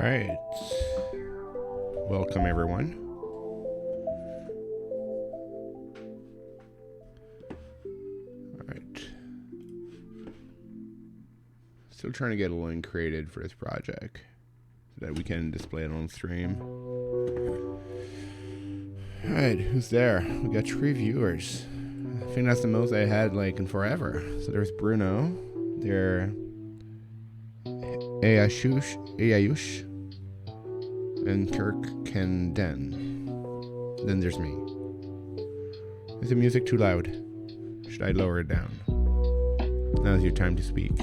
Alright. Welcome, everyone. Alright. Still trying to get a link created for this project so that we can display it on stream. Alright, who's there? We got 3 viewers. I think that's the most I had in forever. So there's Bruno. There Ayush and Kirk Kenden. Then there's me. Is the music too loud? Should I lower it down? Now's your time to speak.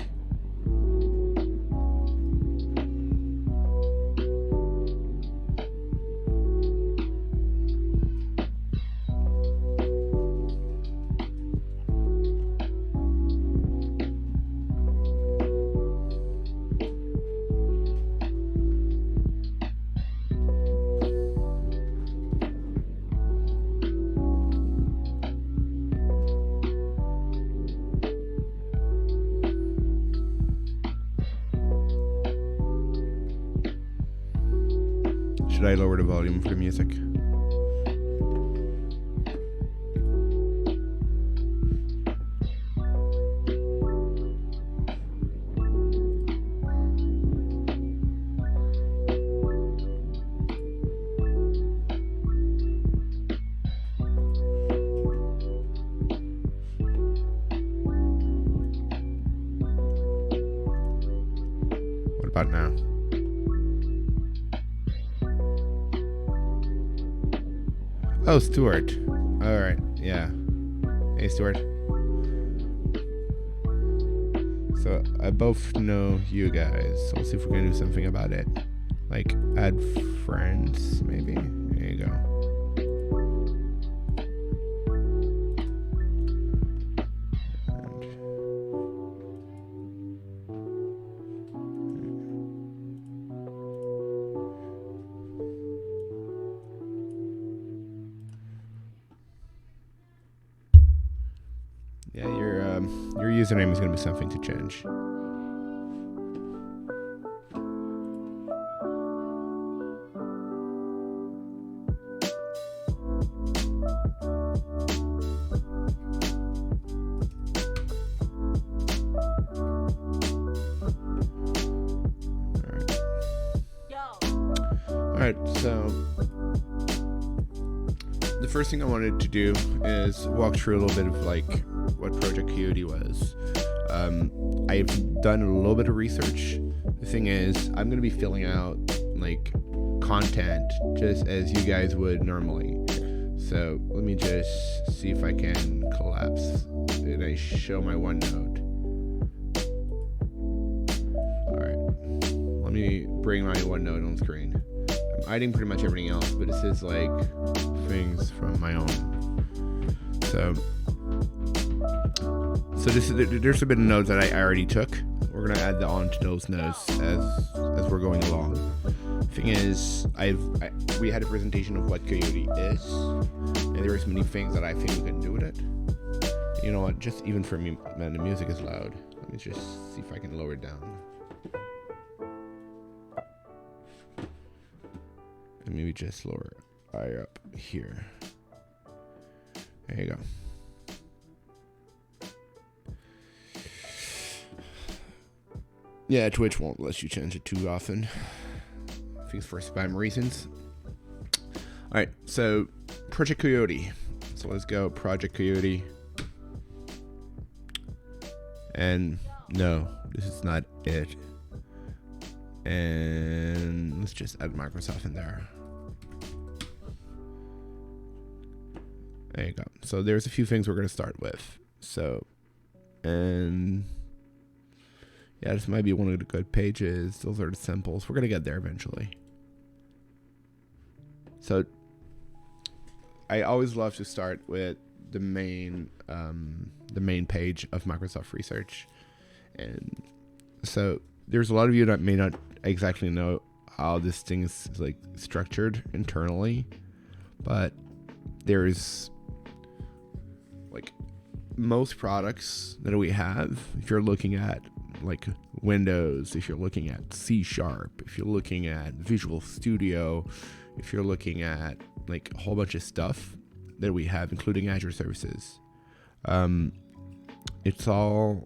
Should I lower the volume for the music? What about now? Oh, Stuart. Alright, yeah. Hey, Stuart. So, I both know you guys. So let's see if we can do something about it. Like, add friends, maybe? There you go. Yeah, your username is going to be something to change. Alright, so the first thing I wanted to do is walk through a little bit of what Project Coyote was. I've done a little bit of research. The thing is, I'm going to be filling out content just as you guys would normally. So let me just see if I can collapse and I show my OneNote. Alright, let me bring my OneNote on screen. I'm hiding pretty much everything else, but this is things from my own. So there's a bit of notes that I already took. We're gonna add on to those notes as we're going along. Thing is, we had a presentation of what Coyote is, and there's many things that I think we can do with it. You know what? Just even for me, man, the music is loud. Let me just see if I can lower it down. And maybe just lower it up here. There you go. Yeah, Twitch won't let you change it too often. I think it's for spam reasons. Alright, so Project Coyote. So let's go Project Coyote. And no, this is not it. And let's just add Microsoft in there. There you go. So there's a few things we're going to start with. So, and yeah, this might be one of the good pages. Those are the samples. We're going to get there eventually. So I always love to start with the main page of Microsoft Research. And so there's a lot of you that may not exactly know how this thing is structured internally, but there's most products that we have, if you're looking at Windows, if you're looking at C#, if you're looking at Visual Studio, if you're looking at like a whole bunch of stuff that we have, including Azure services, it's all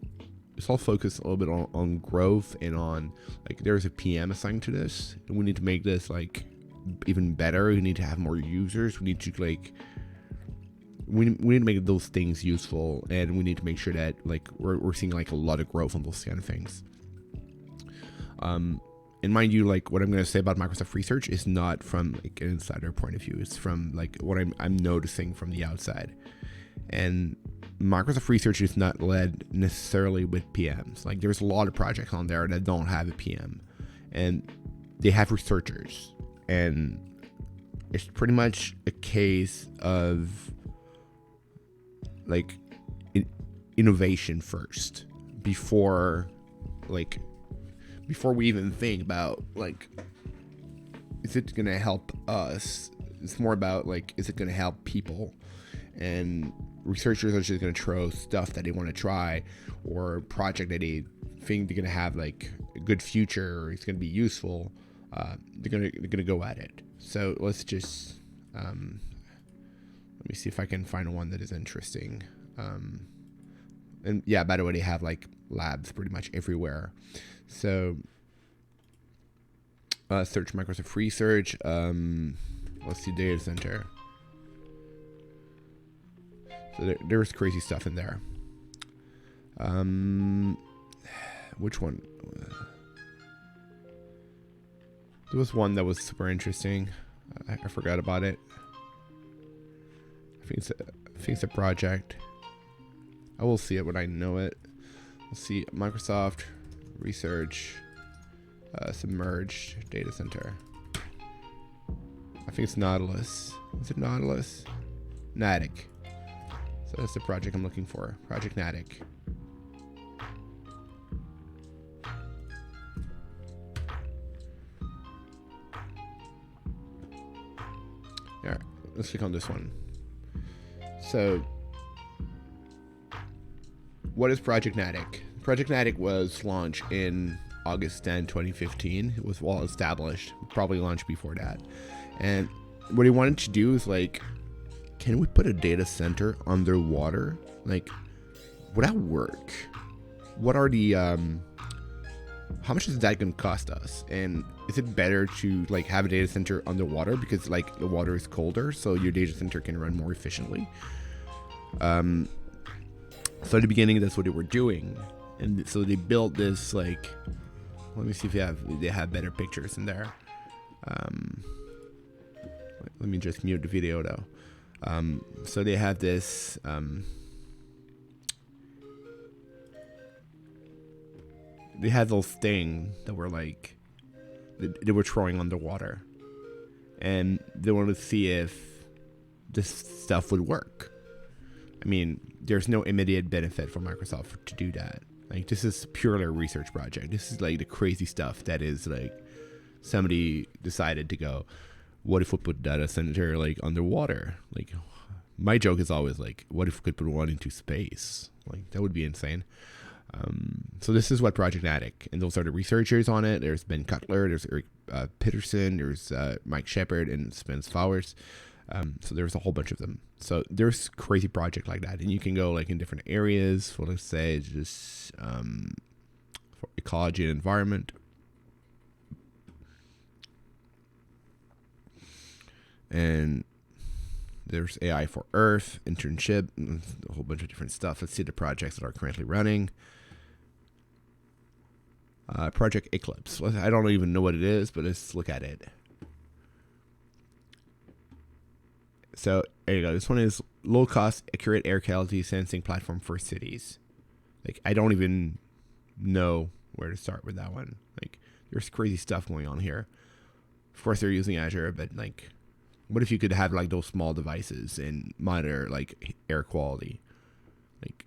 focused a little bit on growth and on like there's a PM assigned to this, and we need to make this like even better. We need to have more users. We need to like we need to make those things useful, and we need to make sure that like we're seeing like a lot of growth on those kind of things. And mind you, like what I'm going to say about Microsoft Research is not from like an insider point of view. It's from like what I'm noticing from the outside. And Microsoft Research is not led necessarily with PMs. Like there's a lot of projects on there that don't have a PM, and they have researchers, and it's pretty much a case of like innovation first before we even think about like, is it going to help us? It's more about like, is it going to help people? And researchers are just going to throw stuff that they want to try, or a project that they think they're going to have like a good future, or it's going to be useful. They're going to go at it. So let's just let me see if I can find one that is interesting. And yeah, by the way, they have like labs pretty much everywhere. So search Microsoft Research. Let's see, data center. So there's crazy stuff in there. Which one? There was one that was super interesting. I forgot about it. I think it's a project. I will see it when I know it. Let's see, Microsoft Research submerged data center. I think it's Nautilus. Is it Nautilus? Natick. So that's the project I'm looking for. Project Natick. Alright, let's click on this one. So, what is Project Natick? Project Natick was launched in August 10, 2015. It was well established, probably launched before that. And what he wanted to do is like, can we put a data center underwater? Like, would that work? What are the, how much is that going to cost us? And is it better to like have a data center underwater because like the water is colder, so your data center can run more efficiently? So at the beginning, that's what they were doing. And so they built this like, let me see if they have better pictures in there. Let me just mute the video though. So they have this, they had those things that were like, they were throwing underwater, and they wanted to see if this stuff would work. I mean, there's no immediate benefit for Microsoft to do that. Like, this is purely a research project. This is like the crazy stuff that is like somebody decided to go, what if we put data center like underwater? Like, my joke is always like, what if we could put one into space? Like, that would be insane. So this is what Project Natick, and those are the researchers on it. There's Ben Cutler, there's Eric Peterson, there's Mike Shepard, and Spence Flowers. So there's a whole bunch of them. So there's crazy project like that, and you can go like in different areas for, let's say, just for ecology and environment. And there's AI for Earth, internship, a whole bunch of different stuff. Let's see the projects that are currently running. Project Eclipse. I don't even know what it is, but let's look at it. So there you go. This one is low cost, accurate air quality sensing platform for cities. Like, I don't even know where to start with that one. Like, there's crazy stuff going on here. Of course, they're using Azure, but like, what if you could have like those small devices and monitor like air quality? Like,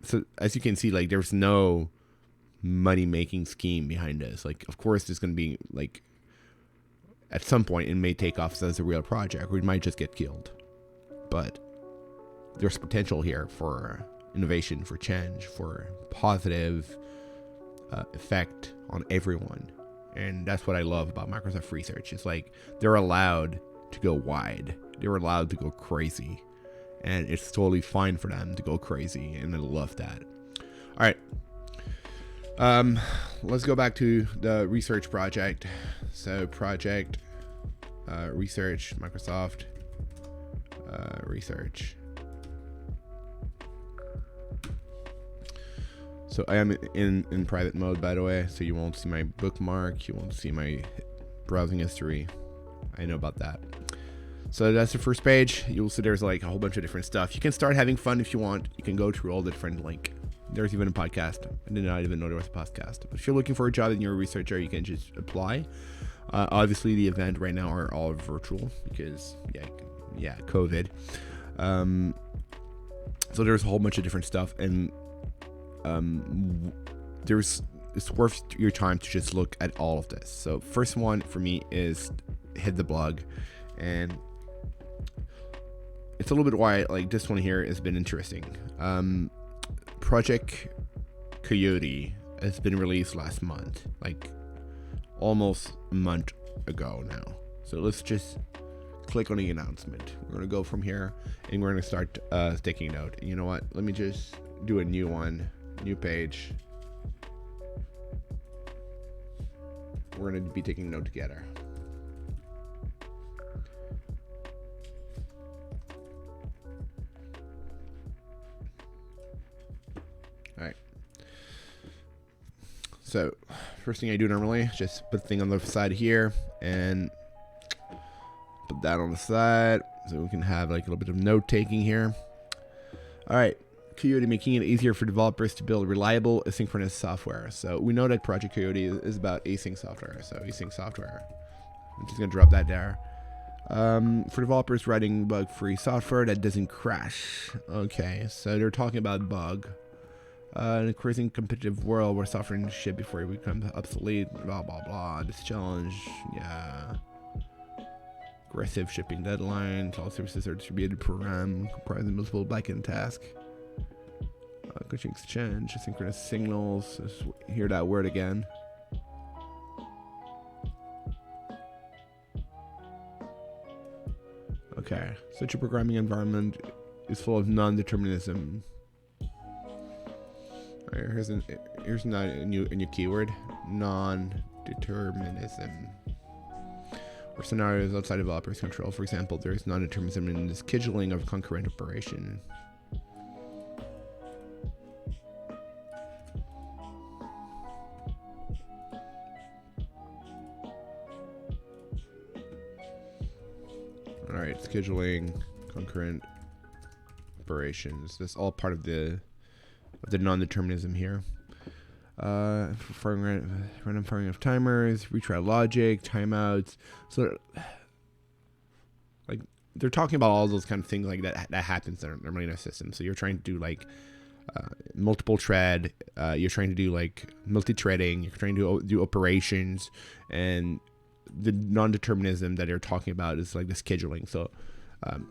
so as you can see, like, there's no money making scheme behind this. Like, of course, there's going to be like, at some point it may take off as a real project, or it might just get killed. But there's potential here for innovation, for change, for positive effect on everyone. And that's what I love about Microsoft Research. It's like they're allowed to go wide. They're allowed to go crazy. And it's totally fine for them to go crazy. And I love that. All right. Let's go back to the research project. So project, research, Microsoft, research. So I am in private mode, by the way, so you won't see my bookmark, you won't see my browsing history. I know about that. So that's the first page. You'll see there's like a whole bunch of different stuff. You can start having fun if you want. You can go through all the different, like, there's even a podcast. I did not even know there was a podcast. But if you're looking for a job and you're a researcher, you can just apply. Obviously, the event right now are all virtual because, yeah, COVID. So there's a whole bunch of different stuff, and it's worth your time to just look at all of this. So first one for me is hit the blog, and it's a little bit why like this one here has been interesting. Project Coyote has been released last month, like almost a month ago now. So let's just click on the announcement. We're gonna go from here and we're gonna start taking note. You know what? Let me just do a new one. New page. We're going to be taking note together. All right. So first thing I do normally is just put the thing on the side here and put that on the side so we can have like a little bit of note taking here. All right. Coyote, making it easier for developers to build reliable asynchronous software. So we know that Project Coyote is about async software. So async software. I'm just going to drop that there. For developers writing bug-free software that doesn't crash. Okay, so they're talking about bug. An increasing competitive world where software is shipped before it becomes obsolete. Blah, blah, blah. This challenge, yeah. Aggressive shipping deadlines. All services are distributed per RAM, comprising multiple backend tasks. Coaching exchange, asynchronous signals. Let's hear that word again. Okay, such a programming environment is full of non-determinism. All right, here's not a new keyword. Non-determinism. Or scenarios outside developers' control. For example, there is non-determinism in the scheduling of concurrent operation. Alright, scheduling, concurrent operations. That's all part of the non-determinism here. Random firing of timers, retry logic, timeouts. So, like, they're talking about all those kind of things like that happens normally in a system. So you're trying to do like multiple thread. You're trying to do like multi-threading. You're trying to do operations, and the non-determinism that they're talking about is like the scheduling. So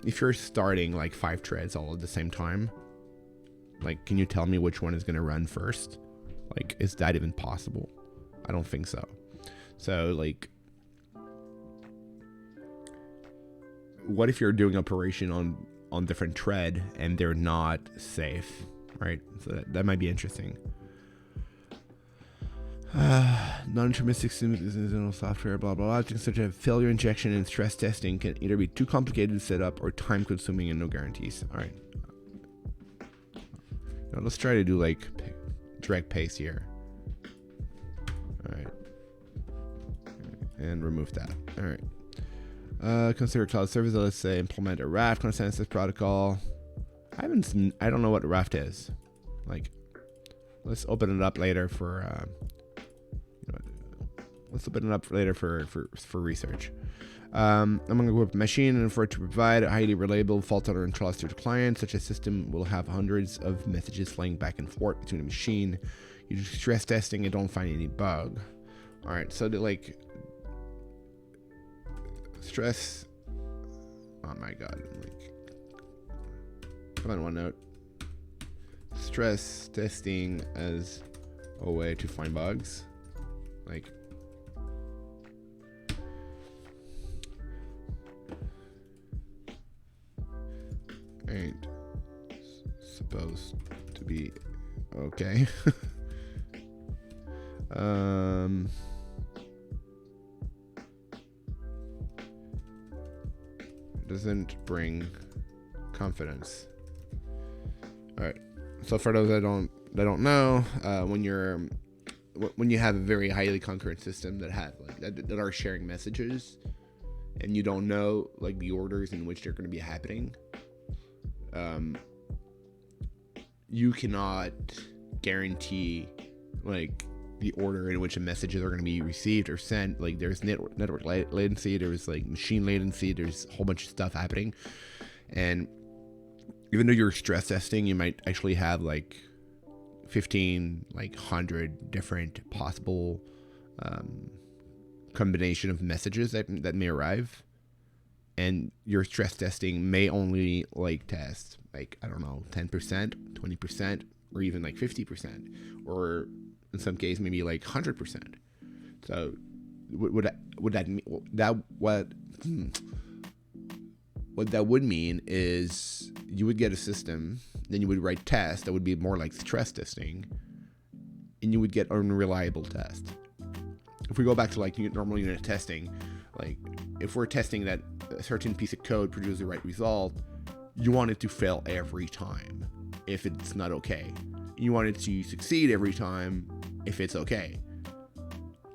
if you're starting like 5 threads all at the same time, like, can you tell me which one is going to run first? Like, is that even possible? I don't think so. So like, what if you're doing operation on different thread and they're not safe, right? So that might be interesting. Non-deterministic systems software, blah, blah, blah. Things such as failure injection and stress testing can either be too complicated to set up or time-consuming and no guarantees. All right. Now let's try to do like direct paste here. All right. And remove that. All right. Consider cloud service. Let's say implement a Raft consensus protocol. I don't know what Raft is. Like, let's open it up later for. Let's open it up later for research. I'm going to go with machine and for it to provide a highly reliable, fault-tolerant cluster to clients. Such a system will have hundreds of messages flying back and forth between the machine. You do stress testing and don't find any bug. All right, so like stress. Oh my god! Like, come on, OneNote. Stress testing as a way to find bugs. Like, ain't supposed to be okay. Doesn't bring confidence. All right. So for those that don't know, when you have a very highly concurrent system that have like that are sharing messages, and you don't know like the orders in which they're going to be happening, you cannot guarantee like the order in which the messages are going to be received or sent. Like there's network latency, there's like machine latency, there's a whole bunch of stuff happening. And even though you're stress testing, you might actually have like 15, like 100 different possible combination of messages that may arrive. And your stress testing may only like test like, I don't know, 10%, 20%, or even like 50%, or in some case maybe like 100%. So would that mean that what that would mean is you would get a system, then you would write tests that would be more like stress testing, and you would get unreliable tests. If we go back to like normal unit testing, like if we're testing that a certain piece of code produces the right result, you want it to fail every time if it's not okay. You want it to succeed every time if it's okay.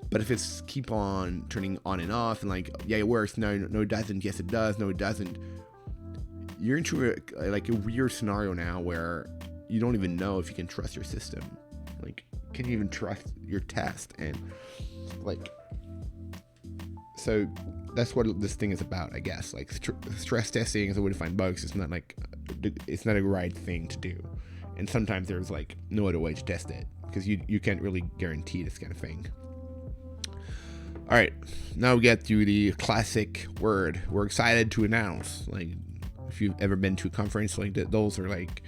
But if it's keep on turning on and off and like, yeah, it works, no it doesn't, yes it does, no it doesn't, you're into like a weird scenario now where you don't even know if you can trust your system. Like, can you even trust your test? And like, so that's what this thing is about, I guess. Like stress testing is a way to find bugs. It's not a right thing to do. And sometimes there's like no other way to test it because you can't really guarantee this kind of thing. All right, now we get to the classic word we're excited to announce. Like, if you've ever been to a conference, like those are like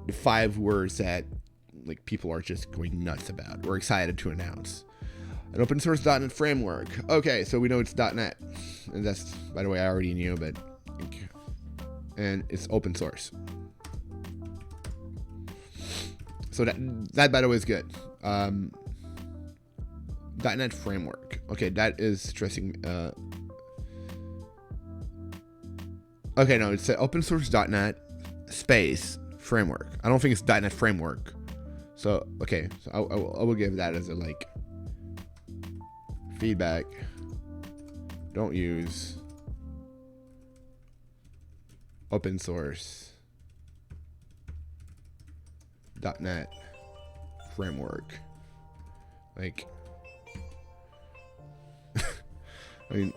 the 5 words that like people are just going nuts about. We're excited to announce an open source .NET framework. Okay, so we know it's .NET, and that's, by the way, I already knew, but and it's open source. So that by the way is good. .NET framework. Okay, that is stressing. Okay, no, it's open source .NET space framework. I don't think it's .NET framework. So okay, so I will give that as a like feedback. Don't use open source .NET framework. Like, I mean,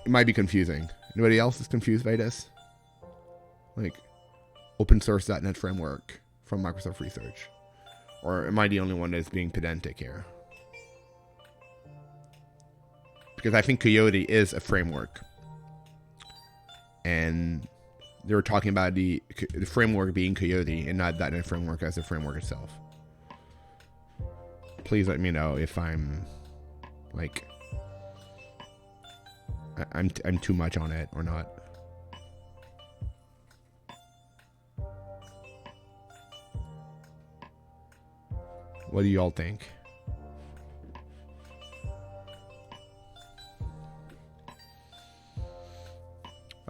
it might be confusing. Anybody else is confused by this? Like, open source .NET framework from Microsoft Research. Or am I the only one that's being pedantic here? Because I think Coyote is a framework. And they were talking about the framework being Coyote and not .NET framework as the framework itself. Please let me know if I'm like I'm too much on it or not. What do y'all think?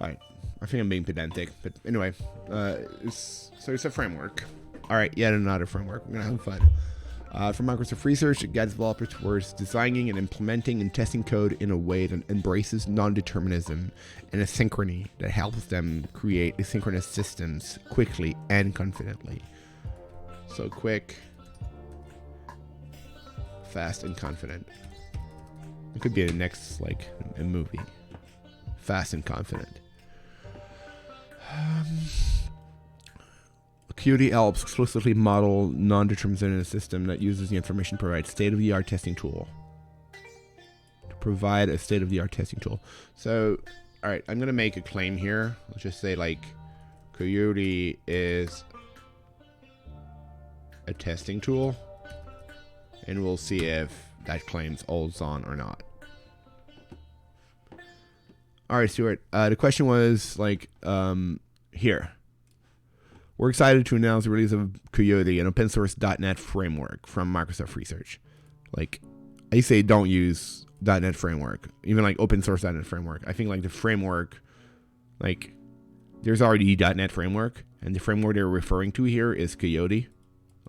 Alright, I think I'm being pedantic, but anyway, it's a framework. Alright, yet another framework. We're gonna have fun. From Microsoft Research, it guides developers towards designing and implementing and testing code in a way that embraces non-determinism and asynchrony that helps them create asynchronous systems quickly and confidently. So quick, fast, and confident. It could be the next, like, a movie. Fast and confident. Coyote helps explicitly model non-deterministic in a system that uses the information to provide state-of-the-art testing tool. So, all right, I'm going to make a claim here. Let's just say, like, Coyote is a testing tool. and we'll see if that claims holds on or not. All right, Stuart. The question was like, here. We're excited to announce the release of Coyote, an open source .NET framework from Microsoft Research. Like, I say don't use .NET framework, even like open source .NET framework. I think like the framework, like there's already .NET framework, and the framework they're referring to here is Coyote.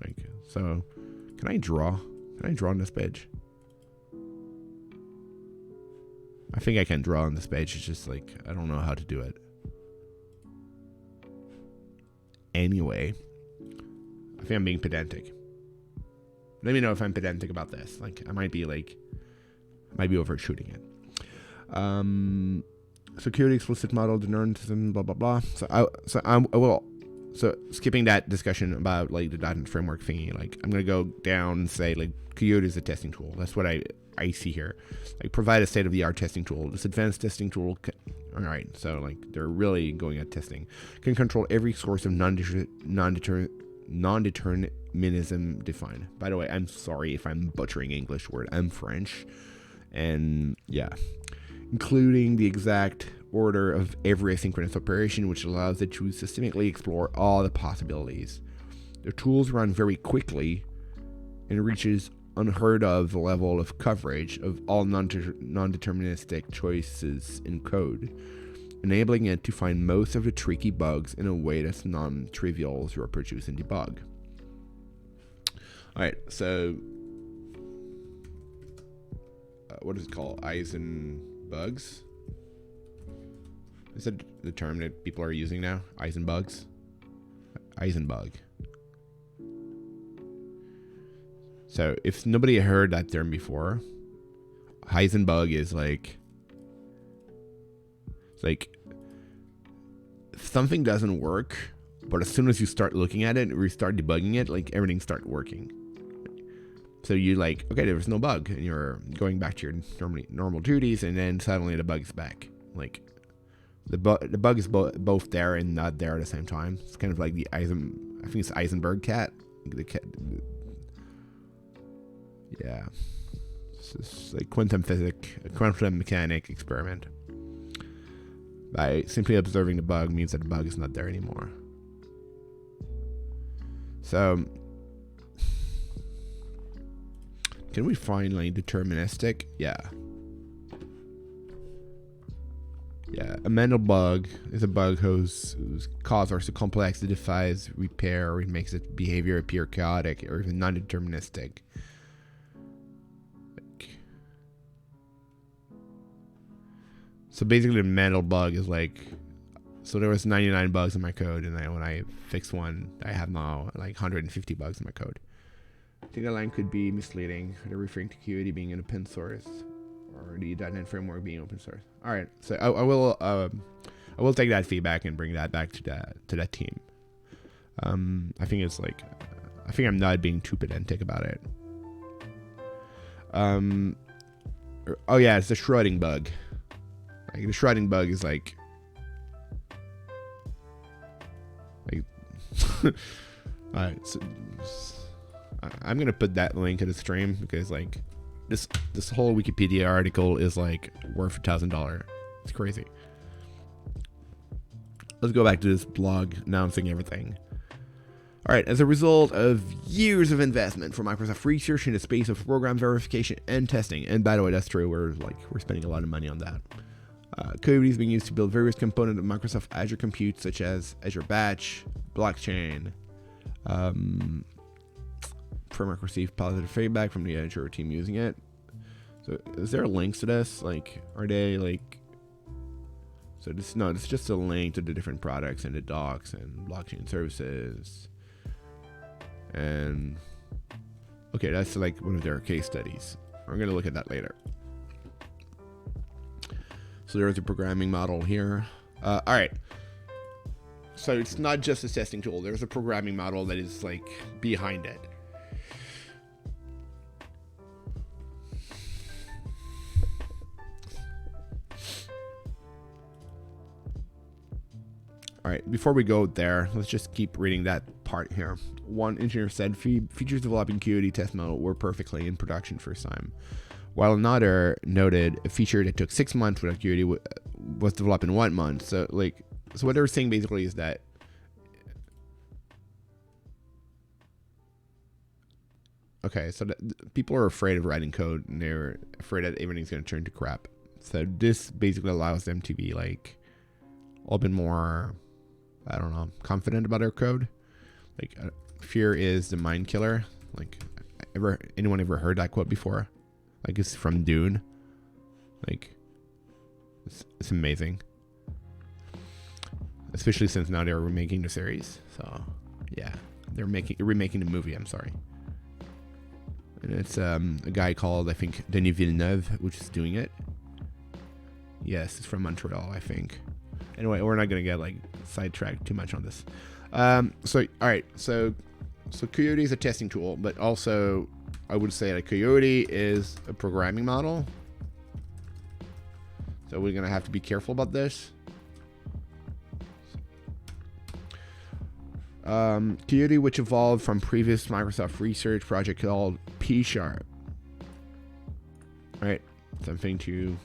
Like, so can I draw? Can I draw on this page? I think I can draw on this page. It's just like, I don't know how to do it. Anyway, I think I'm being pedantic. Let me know if I'm pedantic about this. Like, I might be overshooting it. Security explicit model, the narcissism, blah blah blah. So skipping that discussion about like the .NET framework thingy, like I'm gonna go down and say like Coyote is a testing tool. That's what I see here. Like provide a state of the art testing tool. This advanced testing tool. All right, so like they're really going at testing. Can control every source of non-determinism defined. By the way, I'm sorry if I'm butchering English word. I'm French, and yeah, including the exact order of every asynchronous operation, which allows it to systematically explore all the possibilities. The tools run very quickly and reaches unheard of level of coverage of all non-deterministic choices in code, enabling it to find most of the tricky bugs in a way that's non-trivial to reproduce and debug. Alright, so what is it called? Eisenbugs? Is that the term that people are using now? Eisenbugs? Eisenbug. So if nobody heard that term before, Heisenbug is like, it's like if something doesn't work, but as soon as you start looking at it and we start debugging it, like everything starts working. So you like, okay, there's no bug, and you're going back to your normal duties, and then suddenly the bug is back. Like the bug is both there and not there at the same time. It's kind of like the I think it's Eisenberg cat. The cat. Yeah, it's like quantum mechanic experiment. By simply observing the bug means that the bug is not there anymore. So, can we find like deterministic? Yeah. Yeah, a mental bug is a bug whose cause are so complex it defies repair, or it makes its behavior appear chaotic or even non-deterministic. So basically, the mental bug is like, so there was 99 bugs in my code, and when I fix one, I have now like 150 bugs in my code. I think the line could be misleading. They're referring to Coyote being an open source, or the .NET framework being open source. All right, so I will take that feedback and bring that back to that team. I think it's like, I think I'm not being too pedantic about it. Oh yeah, it's the shredding bug. Like the shredding bug is like alright, so I'm gonna put that link in the stream because like this whole Wikipedia article is like worth $1,000. It's crazy. Let's go back to this blog announcing everything. Alright, as a result of years of investment from Microsoft Research in the space of program verification and testing, and by the way, that's true, we're spending a lot of money on that. Coyote is being used to build various components of Microsoft Azure Compute, such as Azure Batch, Blockchain. Framework received positive feedback from the Azure team using it. So, is there links to this? Like, are they like? So this it's just a link to the different products and the docs and blockchain services. And okay, that's like one of their case studies. We're gonna look at that later. So there's a programming model here. All right. So it's not just a testing tool. There's a programming model that is like behind it. All right. Before we go there, let's just keep reading that part here. One engineer said features developed in Coyote test model were perfectly in production first time, while another noted a feature that took 6 months with Coyote was developed in 1 month. So what they were saying basically is that so people are afraid of writing code, and they're afraid that everything's going to turn to crap. So this basically allows them to be like a little bit more, I don't know, confident about their code. Like, fear is the mind killer. Like, anyone ever heard that quote before? Like, it's from Dune. Like, it's amazing. Especially since now they're remaking the series. So, yeah, they're remaking the movie. I'm sorry. And it's a guy called, I think, Denis Villeneuve, which is doing it. Yes, it's from Montreal, I think. Anyway, we're not gonna get like sidetracked too much on this. So Coyote is a testing tool, but also I would say that Coyote is a programming model. So we're gonna have to be careful about this. Coyote, which evolved from previous Microsoft research project called P#. All right, something to.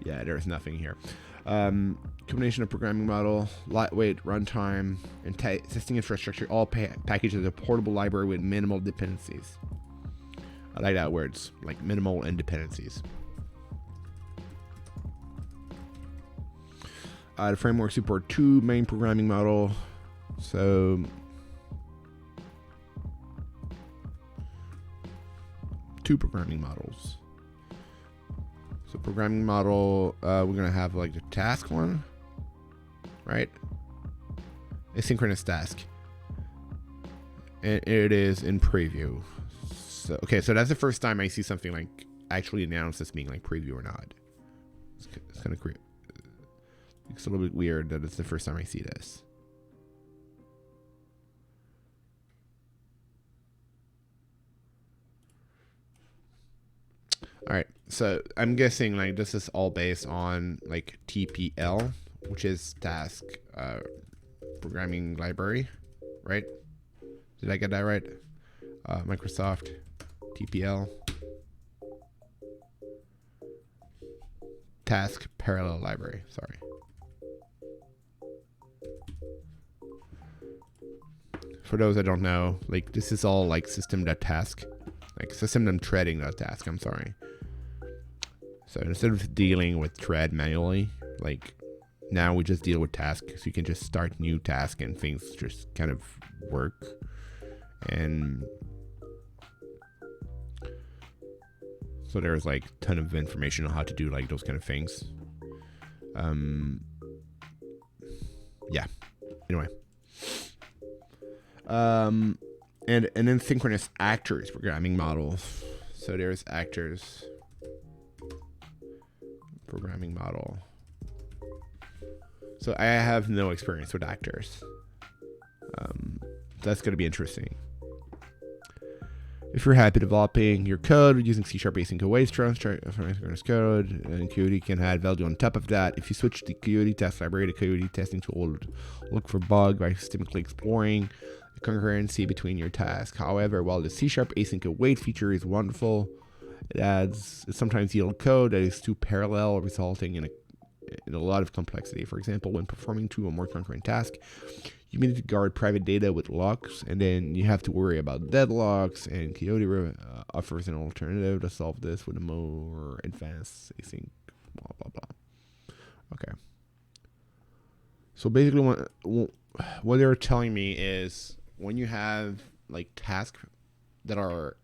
Yeah, there's nothing here. Combination of programming model, lightweight runtime, and testing infrastructure, all packaged as a portable library with minimal dependencies. I like that words, like minimal and dependencies. The framework support 2 main programming model. So 2 programming models. So programming model, we're gonna have like the task one, right? Asynchronous task, and it is in preview. So so that's the first time I see something like actually announced as being like preview or not. It's kind of creepy. It's a little bit weird that it's the first time I see this. All right, so I'm guessing like this is all based on like TPL, which is task programming library, right? Did I get that right? Microsoft TPL, task parallel library. Sorry. For those that don't know, like this is all like system.task, like system.threading.task. I'm sorry. So instead of dealing with thread manually, like now we just deal with task. So you can just start new task and things just kind of work. And so there's like a ton of information on how to do like those kind of things. Yeah. Anyway. And then synchronous actors programming model. So there's actors programming model. So I have no experience with actors. That's going to be interesting. If you're happy developing your code using C# async await synchronous code, and Coyote can add value on top of that. If you switch the Coyote test library, the Coyote testing tool will look for bug by systemically exploring the concurrency between your tasks. However, while the C# async await feature is wonderful, it sometimes yield code that is too parallel, resulting in a lot of complexity. For example, when performing 2 or more concurrent tasks, you need to guard private data with locks, and then you have to worry about deadlocks, and Coyote offers an alternative to solve this with a more advanced async, blah, blah, blah. Okay. So basically what they're telling me is when you have like tasks that are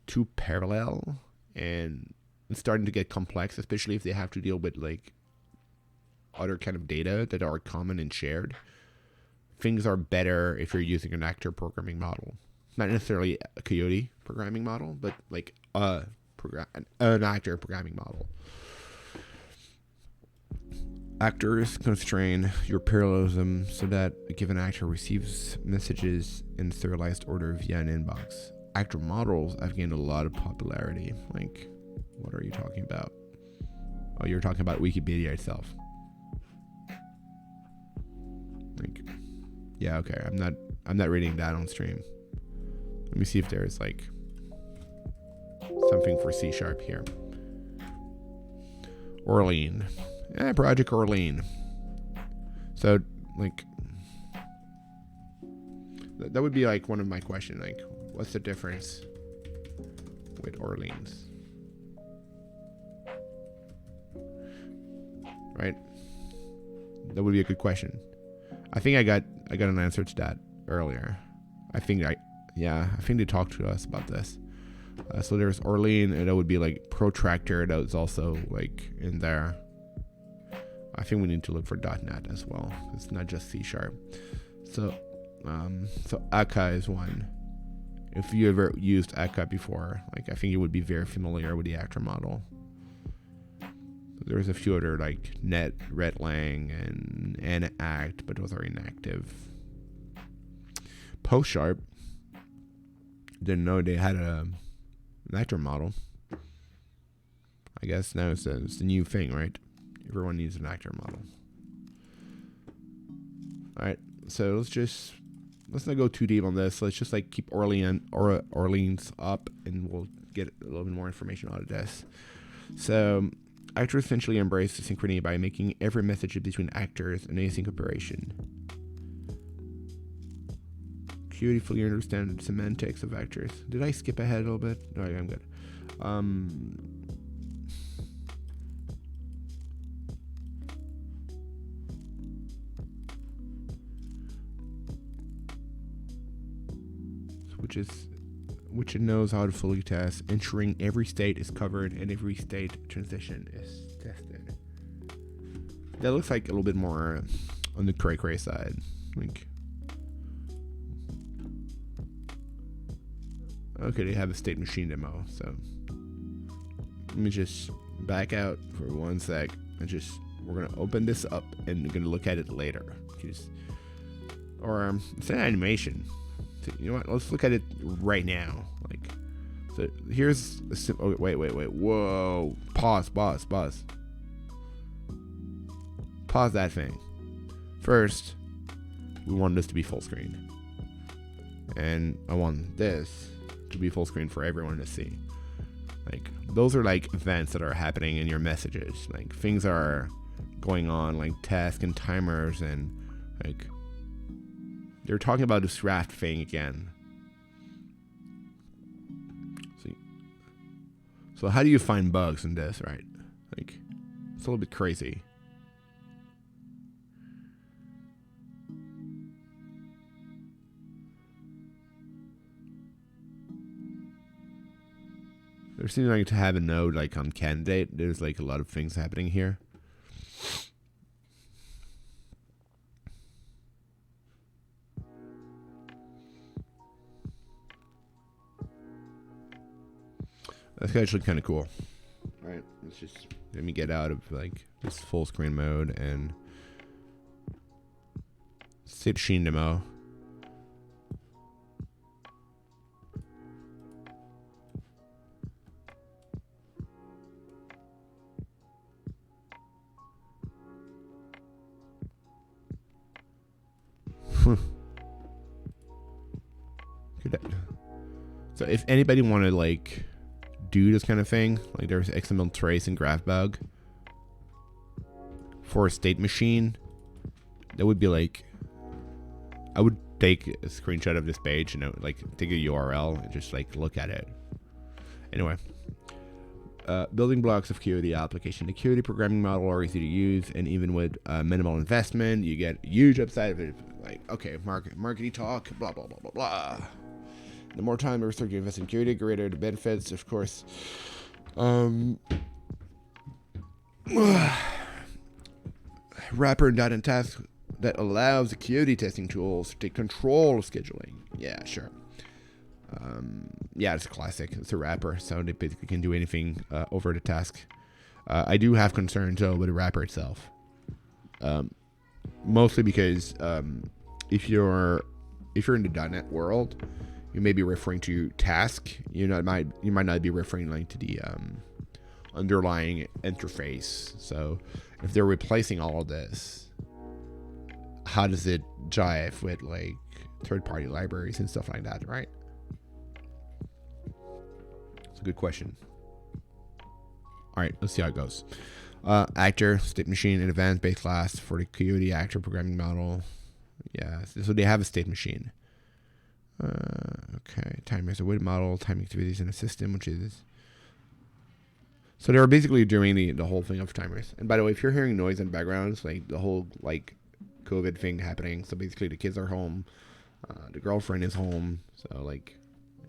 too parallel and it's starting to get complex, especially if they have to deal with like other kind of data that are common and shared, things are better if you're using an actor programming model. Not necessarily a Coyote programming model, but like an actor programming model. Actors constrain your parallelism so that a given actor receives messages in serialized order via an inbox. Actor models have gained a lot of popularity. Like, what are you talking about? Oh, you're talking about Wikipedia itself. Like, Yeah, okay. I'm not reading that on stream. Let me see if there's like something for C# here. Orlean. Project Orlean. So like that would be like one of my questions, like what's the difference with Orleans? Right? That would be a good question. I think I got an answer to that earlier. I think they talked to us about this. So there's Orlean, and that would be like protractor. That was also like in there. I think we need to look for .NET as well. It's not just C#. So Akka is one. If you ever used Akka before, like I think you would be very familiar with the actor model. There's a few other like Net, Redlang, and Act, but those are inactive. Post#, didn't know they had an actor model. I guess now it's the new thing, right? Everyone needs an actor model. All right, so let's not go too deep on this. Let's just like keep Orleans up, and we'll get a little bit more information out of this. So actors essentially embrace the synchrony by making every message between actors an async operation. Coyote fully understand the semantics of actors. Did I skip ahead a little bit? No, I'm good. Which it knows how to fully test, ensuring every state is covered and every state transition is tested. That looks like a little bit more on the cray side. Like, okay, they have a state machine demo, so let me just back out for 1 sec and we're gonna open this up and we're gonna look at it later. It's an animation. So, you know what? Let's look at it right now. Like, so here's a wait. Whoa! Pause that thing. First, we want this to be full screen, and I want this to be full screen for everyone to see. Like, those are like events that are happening in your messages. Like, things are going on, like tasks and timers, and like they're talking about this draft thing again. So how do you find bugs in this, right? Like, it's a little bit crazy. There seems like to have a node like on candidate. There's like a lot of things happening here. That's actually kind of cool. All right, let me get out of like this full screen mode and sit Sheen demo. So if anybody want to like do this kind of thing, like there's XML trace and graph bug for a state machine, that would be like, I would take a screenshot of this page and like take a URL and just like look at it. Anyway, building blocks of Coyote application. The Coyote programming model are easy to use, and even with minimal investment, you get huge upside of it. Like, okay, marketing talk, blah blah blah blah blah. The more time you invest in Coyote, the greater the benefits, of course. Wrapper and .NET task that allows the Coyote testing tools to take control of scheduling. Yeah, sure. Yeah, it's a classic. It's a wrapper, so they basically can do anything over the task. I do have concerns though with the wrapper itself, mostly because if you're in the .NET world, you may be referring to task. You might not be referring like to the underlying interface. So if they're replacing all of this, how does it jive with like third-party libraries and stuff like that, right? It's a good question. All right, let's see how it goes. Actor, state machine, and advanced base class for the Coyote actor programming model. Yeah, so they have a state machine. Okay, timers, a weighted model, timing activities in a system, which is... So they were basically doing the whole thing of timers. And by the way, if you're hearing noise in the background, it's like the whole like COVID thing happening. So basically the kids are home, the girlfriend is home, so like,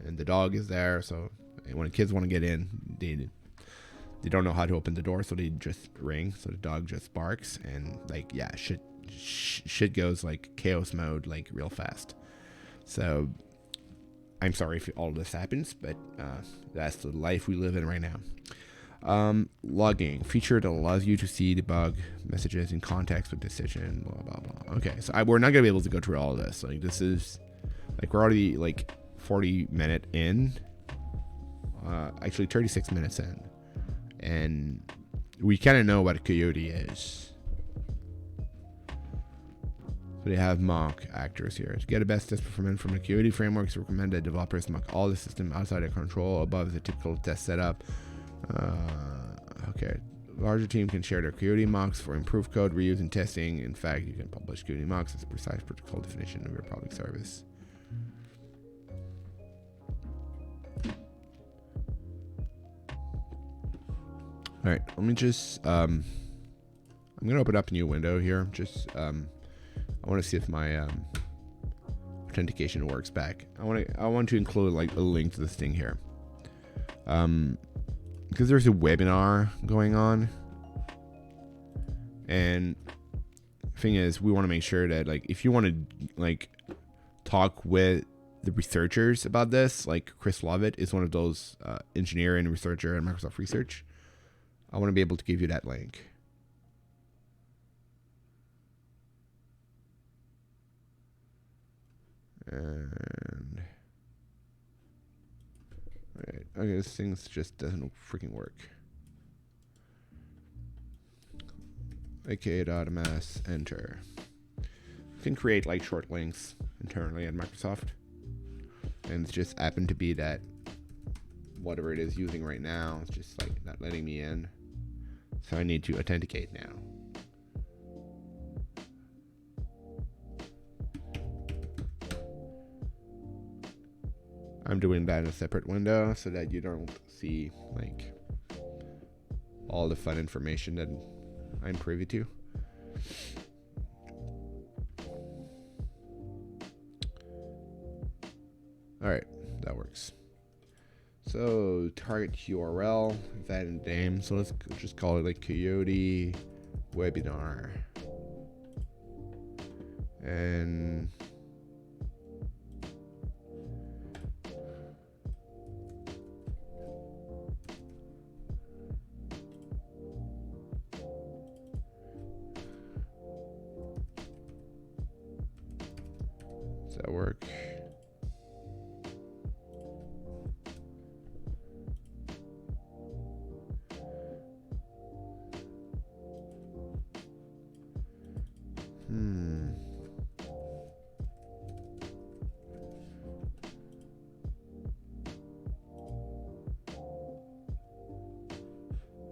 and the dog is there. So when the kids want to get in, they don't know how to open the door, so they just ring. So the dog just barks, and like, yeah, shit goes like chaos mode like real fast. So I'm sorry if all this happens, but that's the life we live in right now. Logging feature that allows you to see debug messages in context with decision, blah blah blah. Okay, so we're not gonna be able to go through all of this. Like, this is like, we're already like 40 minutes in, actually 36 minutes in, and we kind of know what a Coyote is. So they have mock actors here. To get the best test performance from the Coyote framework, it's recommended that developers mock all the system outside their control. Above is a typical test setup. Okay, larger team can share their Coyote mocks for improved code reuse and testing. In fact, you can publish Coyote mocks as a precise protocol definition of your public service. All right, let me just I'm gonna open up a new window here. Just I want to see if my authentication works back. I want to include like a link to this thing here. Because there's a webinar going on, and the thing is, we want to make sure that like, if you want to like talk with the researchers about this, like Chris Lovett is one of those engineer and researcher at Microsoft Research, I want to be able to give you that link. And alright, okay, this thing just doesn't freaking work. aka.ms, enter. You can create like short links internally at Microsoft, and it's just happened to be that whatever it is using right now, it's just like not letting me in, so I need to authenticate now. I'm doing that in a separate window so that you don't see like all the fun information that I'm privy to. Alright, that works. So target URL, that in name. So let's just call it like Coyote webinar. And does that work?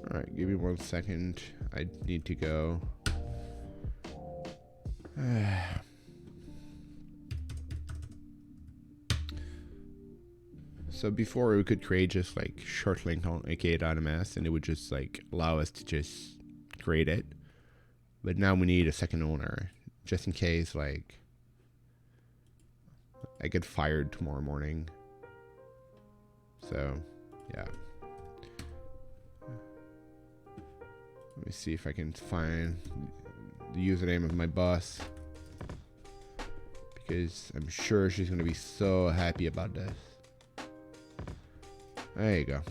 Alright, give me 1 second. I need to go. So before we could create just like short link on aka.ms and it would just like allow us to just create it. But now we need a second owner just in case like I get fired tomorrow morning. So yeah. Let me see if I can find the username of my boss, because I'm sure she's going to be so happy about this. There you go.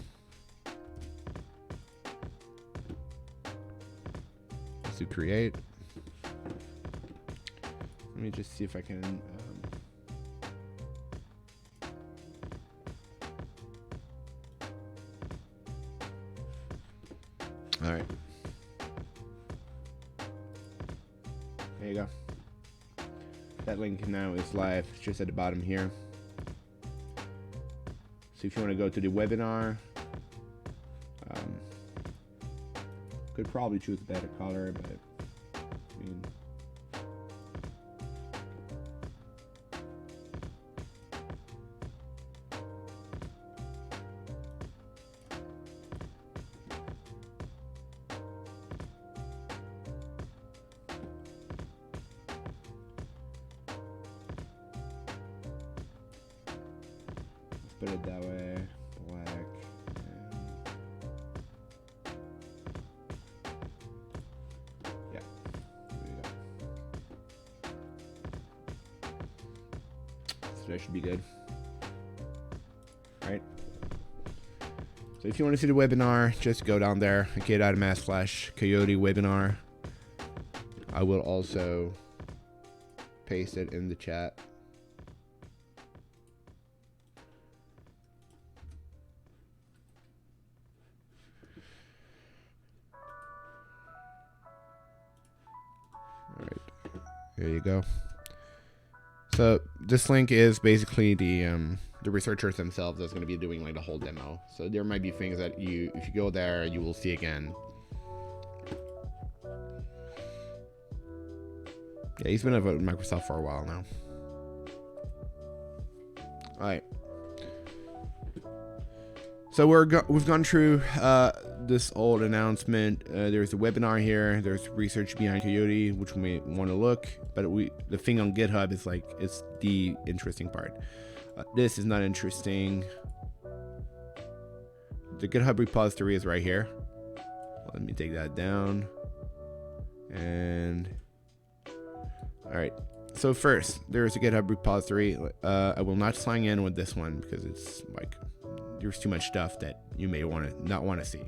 Let's do create. Let me just see if I can... All right. There you go. that link now is live. It's just at the bottom here. So if you want to go to the webinar, could probably choose a better color, but I mean, let's put it that way. Black. Yeah. There we go. So that should be good. Right. So if you want to see the webinar, just go down there, k.ms/Coyote webinar. I will also paste it in the chat. All right, there you go. So this link is basically the researchers themselves that's going to be doing like the whole demo. So there might be things that if you go there, you will see again. Yeah, he's been at Microsoft for a while now. All right. So we've gone through this old announcement. There's a webinar here. There's research behind Coyote, which we may want to look. But the thing on GitHub is like it's the interesting part. This is not interesting. The GitHub repository is right here. Let me take that down. And all right. So first, there's a GitHub repository. I will not sign in with this one because it's like there's too much stuff that you may not want to see.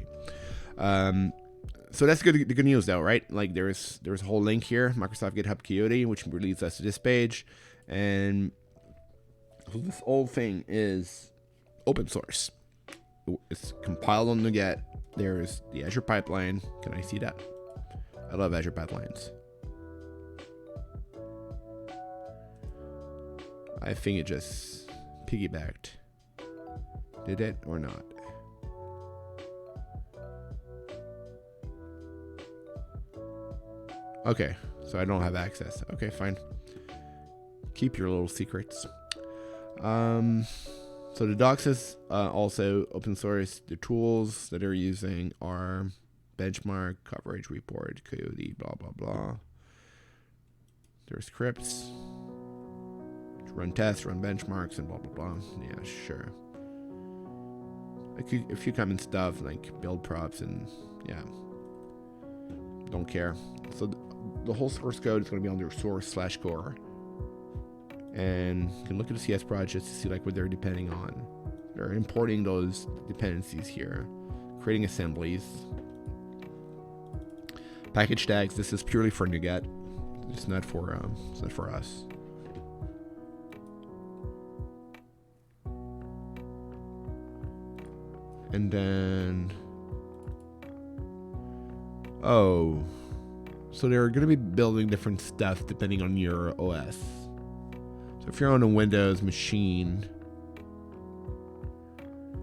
So that's good. The good news though, right? Like there's a whole link here, Microsoft GitHub Coyote, which leads us to this page, and so this whole thing is open source. It's compiled on NuGet. There's the Azure pipeline. Can I see that? I love Azure pipelines. I think it just piggybacked. Did it or not? Okay, so I don't have access. Okay, fine. Keep your little secrets. So the docs is also open source. The tools that they're using are benchmark, coverage report, Coyote, blah, blah, blah. There's scripts. Run tests, run benchmarks, and blah, blah, blah. Yeah, sure. A few common stuff like build props and yeah. Don't care. So the whole source code is going to be under source/core. And you can look at the CS projects to see like what they're depending on. They're importing those dependencies here, creating assemblies. Package tags, this is purely for NuGet. It's not for us. And then, oh, so they're going to be building different stuff depending on your OS. So if you're on a Windows machine,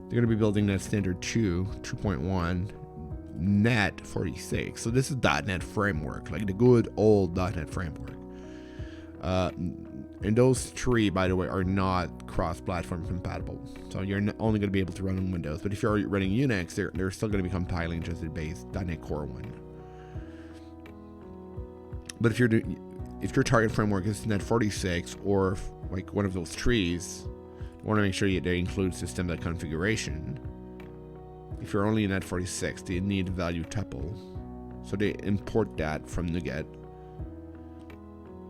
they're going to be building that standard 2.1 net 46. So this is .NET framework, like the good old .NET framework. And those three, by the way, are not cross-platform compatible. So you're only going to be able to run on Windows. But if you're running Unix, they're still going to be compiling just the base .NET Core 1. But if your target framework is .NET 46 or like one of those trees, you want to make sure they include system configuration. If you're only in .NET 46, they need value tuple. So they import that from NuGet.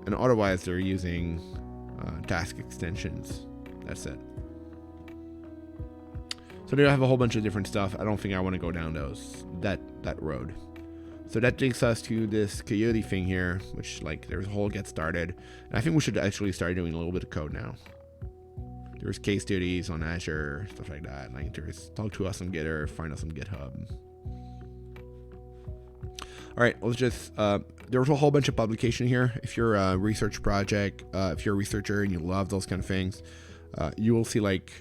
And otherwise, they're using task extensions. That's it. So they have a whole bunch of different stuff. I don't think I want to go down that road. So that takes us to this Coyote thing here, which like there's a whole get started. And I think we should actually start doing a little bit of code now. There's case studies on Azure, stuff like that. Like there's talk to us on Gitter, find us on GitHub. All right, let's just, there was a whole bunch of publication here. If you're a research project, if you're a researcher and you love those kind of things, you will see like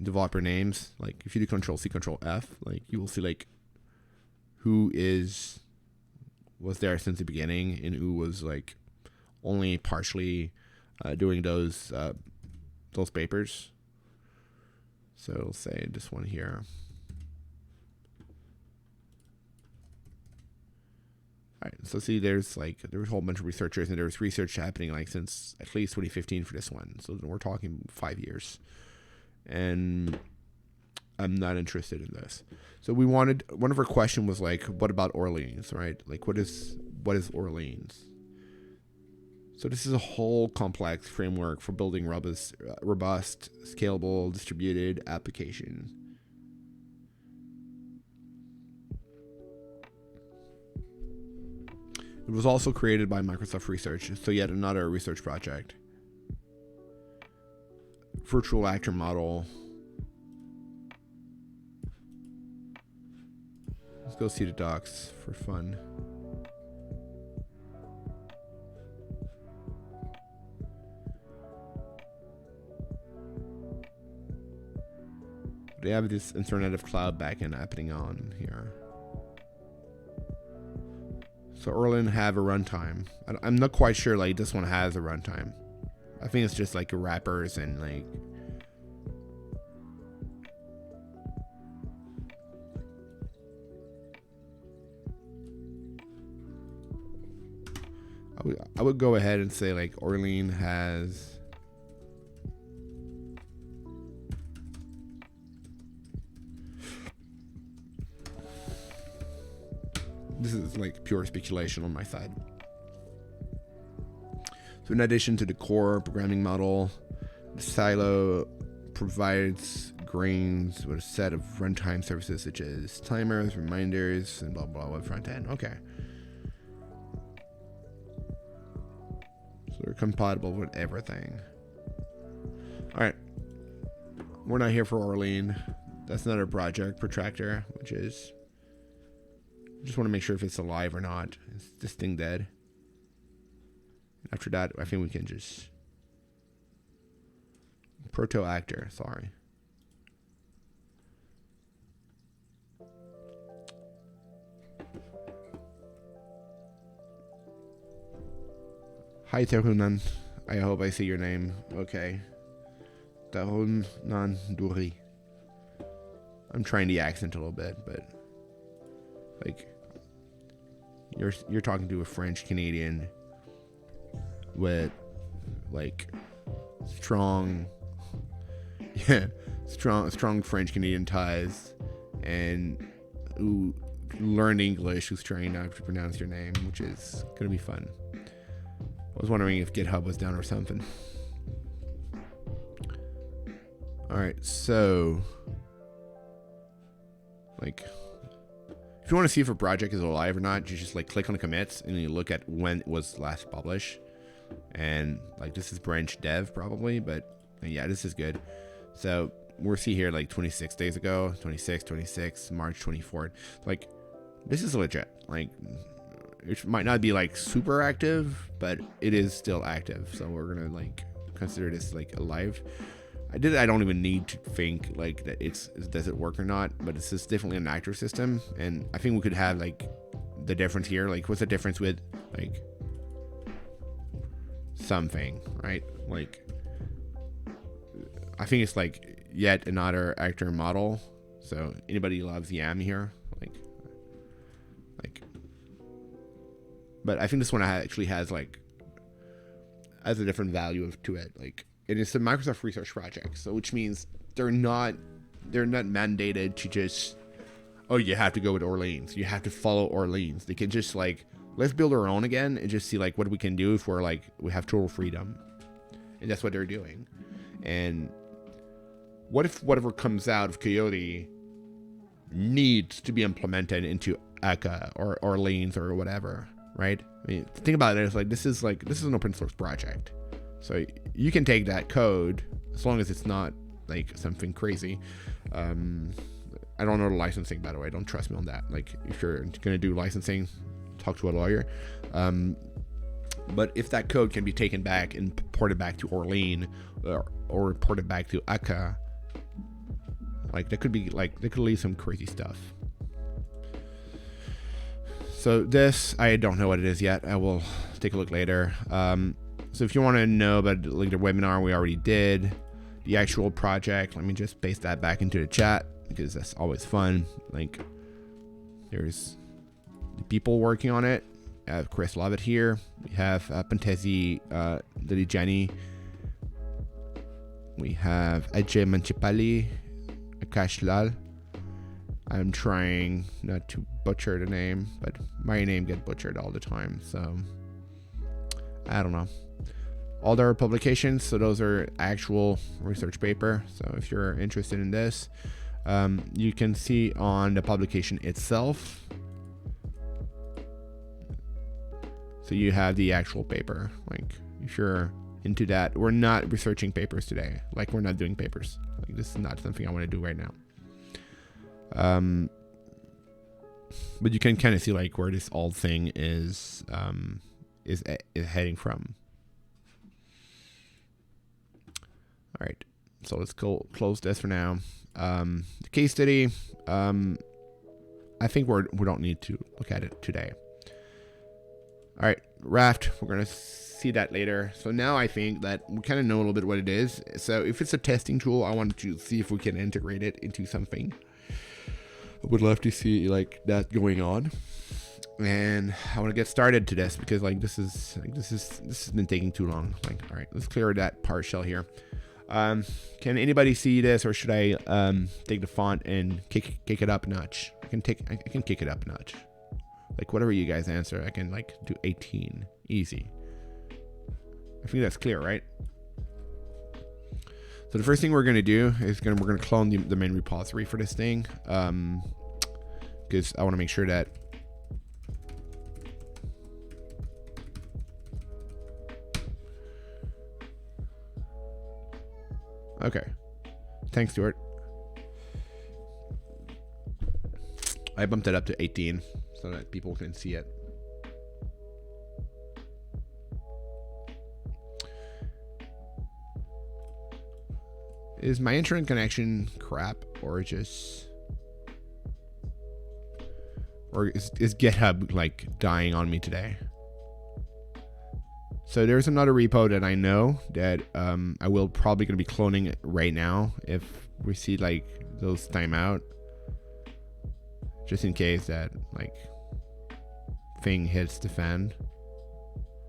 developer names. Like if you do Control-C, Control-F, like you will see like who was there since the beginning and who was like only partially doing those papers. So we'll say this one here. All right, so see, there was a whole bunch of researchers, and there was research happening like since at least 2015 for this one. So we're talking 5 years, and I'm not interested in this. So one of our question was like, what about Orleans, right? Like, what is Orleans? So this is a whole complex framework for building robust, scalable, distributed applications. It was also created by Microsoft Research, so yet another research project. Virtual actor model. Let's go see the docs for fun. They have this Internet of Cloud backend happening on here. So Erlin have a runtime. I'm not quite sure like this one has a runtime. I think it's just like wrappers and like I would go ahead and say like Orlean has this is like pure speculation on my side. So in addition to the core programming model, the silo provides grains with a set of runtime services such as timers, reminders, and blah blah with front end. Okay. So they're compatible with everything. Alright. We're not here for Orlean. That's another project, Protractor, which is just want to make sure if it's alive or not. Is this thing dead? After that, I think we can just Proto Actor, sorry. Hi Terunan. I hope I see your name. Okay. Terunan Duri. I'm trying the accent a little bit, but like you're talking to a French Canadian with like strong French Canadian ties and who learned English, who's trying not to pronounce your name, which is gonna be fun. I was wondering if GitHub was down or something. Alright, so like if you want to see if a project is alive or not, you just like click on the commits and you look at when it was last published. And like this is branch dev probably, but yeah, this is good. So we'll see here like 26 days ago, 26, March 24th. Like this is legit. Like it might not be like super active, but it is still active. So we're gonna like consider this like alive. I don't even need to think like that does it work or not, but it's just definitely an actor system, and I think we could have like the difference here. Like what's the difference with like something, right? Like I think it's like yet another actor model. So anybody loves Yam here, like but I think this one actually has a different value to it, like. And it's a Microsoft Research project, so which means they're not mandated to just, oh, you have to go with Orleans, you have to follow Orleans. They can just like, let's build our own again and just see like what we can do if we have total freedom, and that's what they're doing. And what if whatever comes out of Coyote needs to be implemented into Eka or Orleans or whatever, right? I mean, think about it. It's like this is an open source project. So you can take that code, as long as it's not like something crazy, I don't know the licensing, by the way. Don't trust me on that. Like, if you're gonna do licensing, talk to a lawyer. But if that code can be taken back and ported back to Orlean, or ported back to Akka, like, that could be like, they could leave some crazy stuff. So this, I don't know what it is yet. I will take a look later. So if you want to know about like the webinar we already did, the actual project, let me just paste that back into the chat, because that's always fun. Like, there's the people working on it. I have Chris Lovett here. We have Pantesi Diligiani. We have Ajay Manchipali, Akash Lal. I'm trying not to butcher the name, but my name gets butchered all the time, so I don't know. All their publications, so those are actual research paper. So if you're interested in this, you can see on the publication itself. So you have the actual paper. Like, if you're into that, we're not researching papers today. Like, we're not doing papers. Like, this is not something I want to do right now. But you can kind of see like where this old thing is heading from. All right, so let's close this for now. The case study, I think we don't need to look at it today. All right, Raft, we're gonna see that later. So now I think that we kind of know a little bit what it is. So if it's a testing tool, I want to see if we can integrate it into something. I would love to see like that going on, and I want to get started to this, because like this has been taking too long. Like, all right, let's clear that partial here. Can anybody see this, or should I take the font and kick it up a notch? I can kick it up a notch. Like, whatever you guys answer, I can like do 18, easy. I think that's clear, right? So the first thing we're gonna do is we're gonna clone the main repository for this thing, because I want to make sure that okay. Thanks, Stuart. I bumped it up to 18 so that people can see it. Is my internet connection crap, or is GitHub like dying on me today? So there's another repo that I know that I will probably gonna be cloning it right now if we see like those timeout, just in case that like thing hits the fan.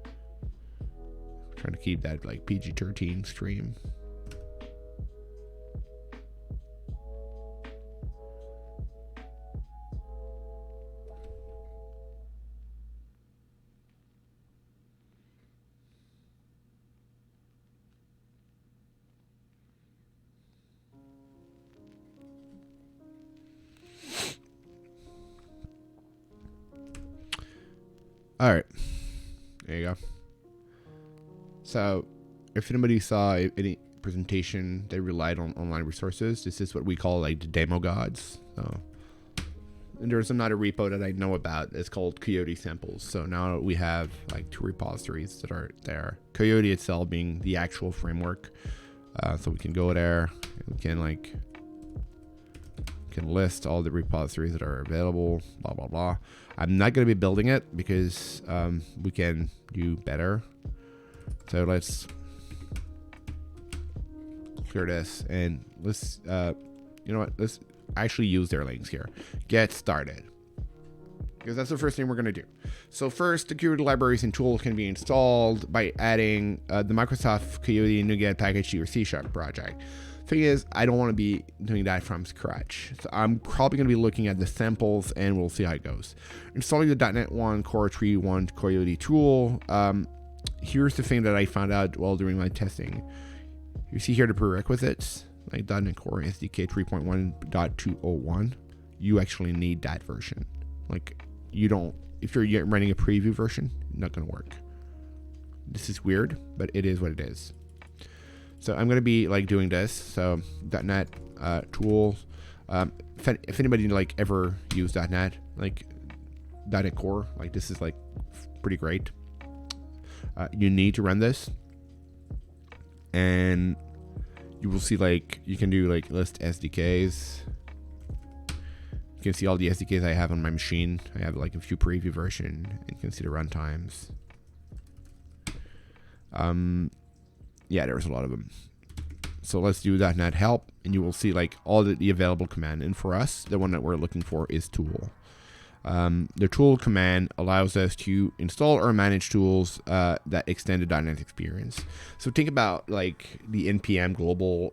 I'm trying to keep that like PG-13 stream. All right, there you go. So if anybody saw any presentation that relied on online resources, this is what we call like the demo gods. So, and there's another repo that I know about. It's called Coyote samples. So now we have like 2 repositories that are there. Coyote itself being the actual framework. So we can go there. We can list all the repositories that are available, blah, blah, blah. I'm not going to be building it because we can do better. So let's clear this, and let's, you know what, let's actually use their links here. Get started. Because that's the first thing we're going to do. So first, the Coyote libraries and tools can be installed by adding the Microsoft Coyote NuGet package to your C# project. Thing is, I don't want to be doing that from scratch. So I'm probably going to be looking at the samples, and we'll see how it goes. Installing the .NET 1 Core 3.1 Coyote tool. Here's the thing that I found out while doing my testing. You see here the prerequisites, like .NET Core SDK 3.1.201. You actually need that version. Like, you don't, if you're running a preview version, not going to work. This is weird, but it is what it is. So I'm going to be like doing this. So .NET tools. If anybody like ever used .NET, like .NET Core, like this is like pretty great. You need to run this, and you will see like you can do like list SDKs. You can see all the SDKs I have on my machine. I have like a few preview version, and you can see the runtimes. Yeah, there's a lot of them. So let's do .NET help, and you will see like all the available command. And for us, the one that we're looking for is tool. The tool command allows us to install or manage tools that extend the .NET experience. So think about like the npm global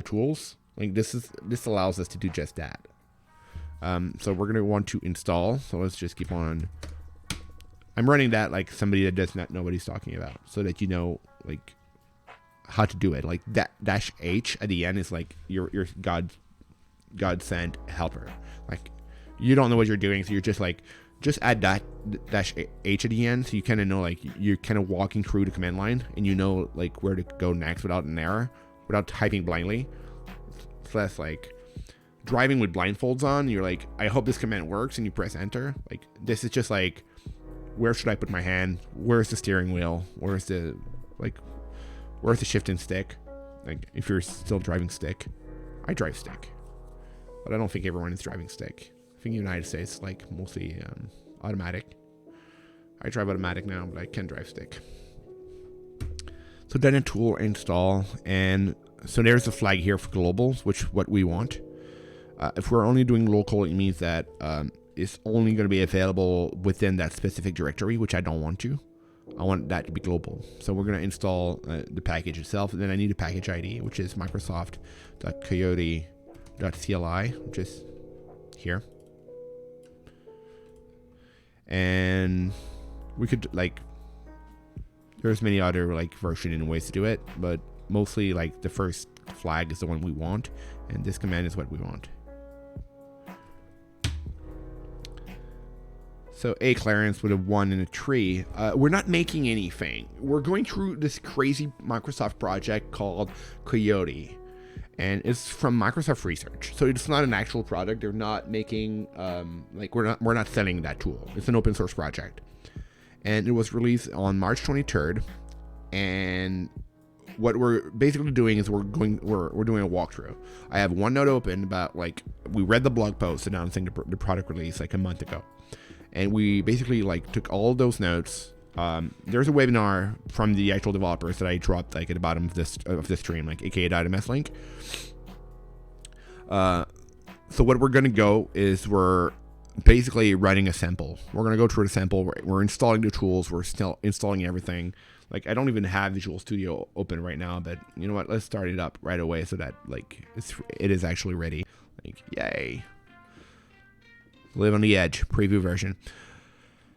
tools. Like this allows us to do just that. So we're gonna want to install. So let's just keep on. I'm running that like somebody that does not know what he's talking about, so that you know like how to do it. Like that -h at the end is like your God sent helper. Like you don't know what you're doing, so you're just like add that -h at the end, so you kind of know like you're kind of walking through the command line, and you know like where to go next without an error, without typing blindly. So that's like driving with blindfolds on. You're like, I hope this command works, and you press enter. Like this is just like, where should I put my hand? Where's the steering wheel? Where's the shift and stick? Like if you're still driving stick, I drive stick, but I don't think everyone is driving stick. I think in the United States like mostly automatic. I drive automatic now, but I can drive stick. So then a tool install, and so there's a flag here for globals, which what we want. If we're only doing local, it means that it's only going to be available within that specific directory, which I don't want to. I want that to be global. So we're going to install the package itself, and then I need a package ID, which is Microsoft.coyote.cli, which is here. And we could like, there's many other like version and ways to do it, but mostly like the first flag is the one we want, and this command is what we want. So a clearance with a 1 and a 3. We're not making anything. We're going through this crazy Microsoft project called Coyote, and it's from Microsoft Research. So it's not an actual product. They're not making like we're not selling that tool. It's an open source project, and it was released on March 23rd. And what we're basically doing is we're doing a walkthrough. I have OneNote open, about like we read the blog post announcing the product release like a month ago. And we basically like took all those notes. There's a webinar from the actual developers that I dropped like at the bottom of this stream, like aka.ms link. So what we're gonna go is we're basically writing a sample. We're gonna go through the sample. We're installing the tools. We're still installing everything. Like I don't even have Visual Studio open right now, but you know what? Let's start it up right away so that like it is actually ready. Like yay. Live on the edge, preview version.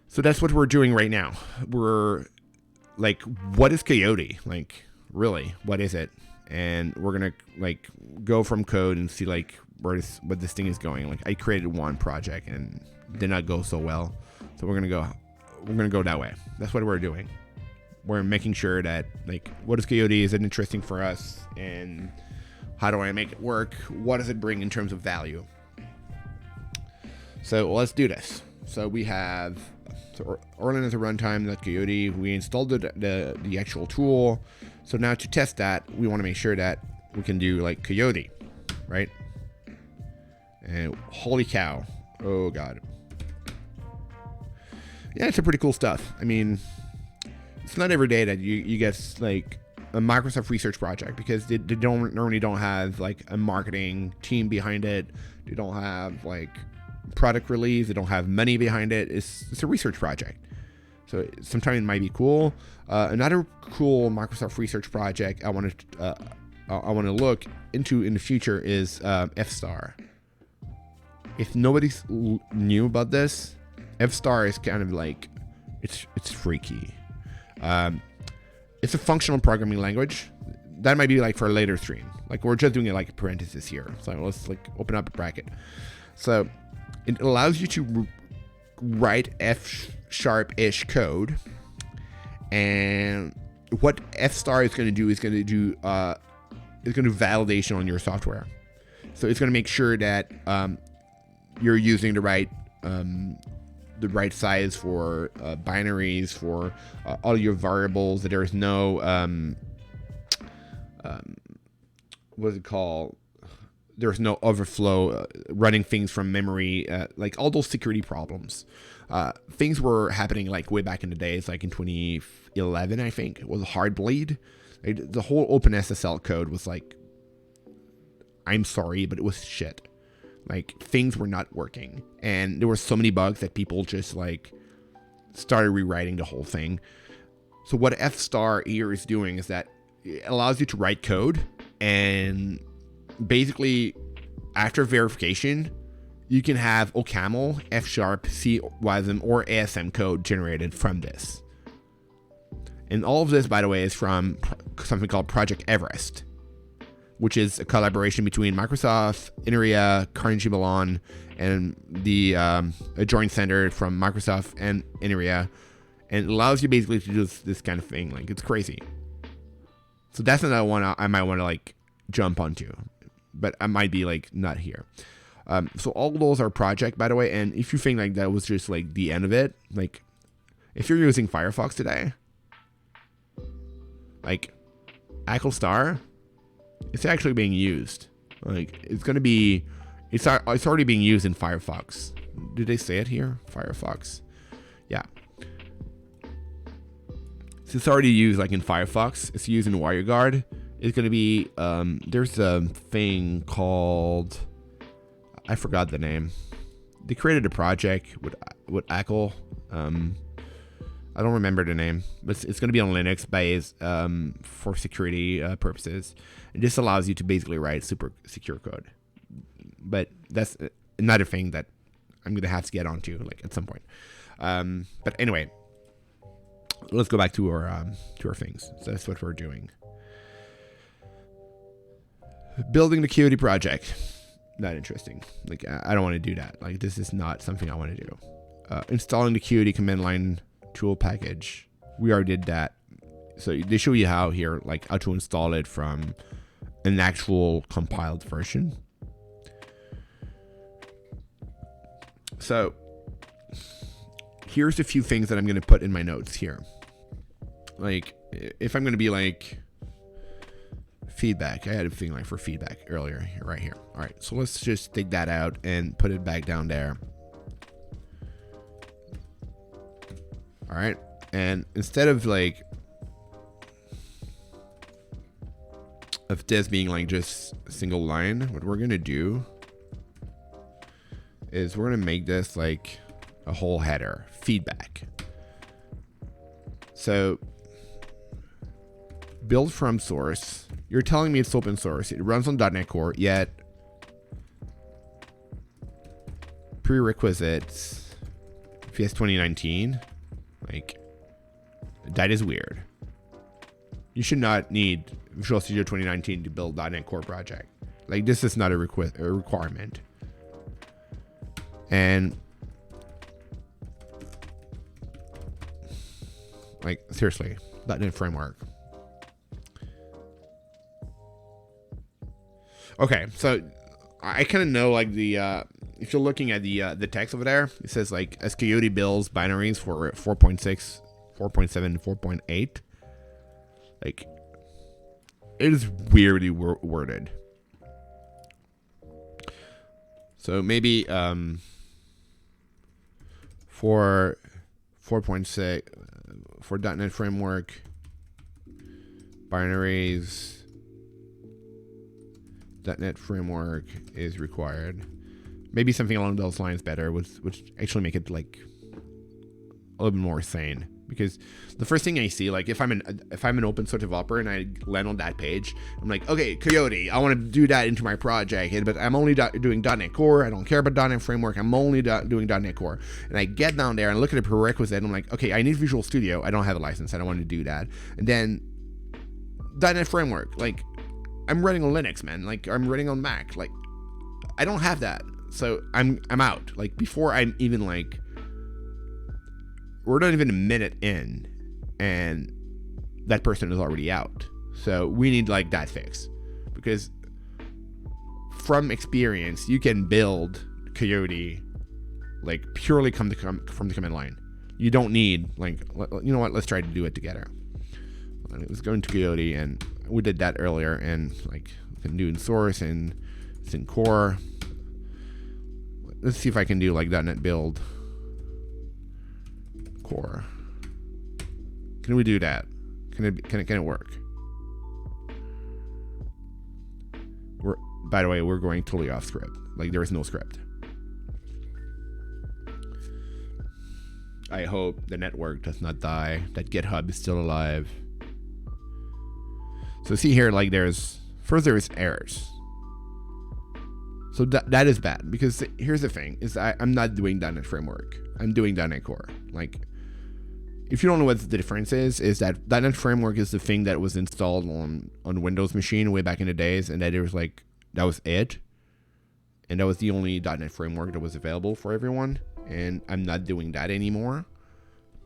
So that's what we're doing right now. We're like, what is Coyote? Like, really, what is it? And we're gonna like go from code and see like what this thing is going. Like, I created one project and did not go so well, so we're gonna go that way. That's what we're doing. We're making sure that like, what is Coyote? Is it interesting for us? And how do I make it work? What does it bring in terms of value? So let's do this. So we have Orlin as a runtime, that Coyote. We installed the actual tool. So now to test that, we want to make sure that we can do like Coyote, right? And holy cow, oh god, yeah, it's a pretty cool stuff. I mean, it's not every day that you get like a Microsoft research project, because they normally don't have like a marketing team behind it. They don't have like product release. They don't have money behind it. It's a research project. So sometimes it might be cool. Another cool Microsoft research project I want to look into in the future is F-Star. If nobody's knew about this, F-Star is kind of like it's freaky. It's a functional programming language. That might be like for a later stream. Like we're just doing it like a parenthesis here. So let's like open up a bracket. So it allows you to write F#-ish code, and what F-Star is going to do is going to do validation on your software. So it's going to make sure that you're using the right size for binaries for all your variables. That there is no what's it called? There's no overflow, running things from memory, like all those security problems. Things were happening like way back in the days, like in 2011, I think. It was a hard bleed. The whole OpenSSL code was like, I'm sorry, but it was shit. Like, things were not working. And there were so many bugs that people just like started rewriting the whole thing. So what F star here is doing is that it allows you to write code, and basically after verification, you can have OCaml, F#, CWASM, or ASM code generated from this. And all of this, by the way, is from something called Project Everest, which is a collaboration between Microsoft, INRIA, Carnegie Mellon, and a joint center from Microsoft and INRIA. And it allows you basically to do this kind of thing. Like, it's crazy. So that's another one I might want to like jump onto, but I might be like not here. So all those are project, by the way. And if you think like that was just like the end of it, like if you're using Firefox today, like ACL Star, it's actually being used. Like it's already being used in Firefox. Did they say it here? Firefox. Yeah. So it's already used like in Firefox. It's used in WireGuard. It's going to be, there's a thing called, I forgot the name. They created a project with ACL. I don't remember the name, but it's going to be on Linux based for security purposes. And this allows you to basically write super secure code. But that's another thing that I'm going to have to get onto like at some point. But anyway, let's go back to our things. So that's what we're doing. Building the Coyote project. Not interesting. Like I don't want to do that. Like this is not something I want to do. Installing the Coyote command line tool package. We already did that. So they show you how here, like how to install it from an actual compiled version. So here's a few things that I'm going to put in my notes here. Like if I'm going to be like feedback, I had a thing like for feedback earlier right here. All right, so let's just take that out and put it back down there. All right, and instead of like of this being like just a single line, what we're gonna do is we're gonna make this like a whole header, feedback. So build from source. You're telling me it's open source. It runs on .NET Core, yet prerequisites VS 2019. Like, that is weird. You should not need Visual Studio 2019 to build .NET Core project. Like, this is not a requirement. And like, seriously, .NET Framework. Okay, so I kind of know like the if you're looking at the text over there, it says like as Coyote builds binaries for 4.6, 4.7, 4.8. Like it is weirdly worded. So maybe for 4.6 for .NET Framework binaries. .NET Framework is required. Maybe something along those lines better, which actually make it like a little bit more sane. Because the first thing I see, like if I'm an open source developer and I land on that page, I'm like, okay, Coyote, I want to do that into my project, but I'm only doing .NET Core. I don't care about .NET Framework. I'm only doing .NET Core. And I get down there and look at the prerequisite, and I'm like, okay, I need Visual Studio. I don't have a license. I don't want to do that. And then .NET Framework, like. I'm running on Linux, man. Like I'm running on Mac. Like I don't have that, so I'm out. Like before I'm even like, we're not even a minute in, and that person is already out. So we need like that fix, because from experience, you can build Coyote like purely from the command line. You don't need like, you know what? Let's try to do it together. Let's go into Coyote, and we did that earlier, and like we can do in source and it's in core. Let's see if I can do like .NET build core. Can we do that? Can it work? By the way, we're going totally off script. Like there is no script. I hope the network does not die, that GitHub is still alive. So see here, like there's errors. So that is bad, because here's the thing, is I'm not doing .NET Framework. I'm doing .NET Core. Like, if you don't know what the difference is that .NET Framework is the thing that was installed on Windows machine way back in the days, and that it was like, that was it. And that was the only .NET Framework that was available for everyone. And I'm not doing that anymore.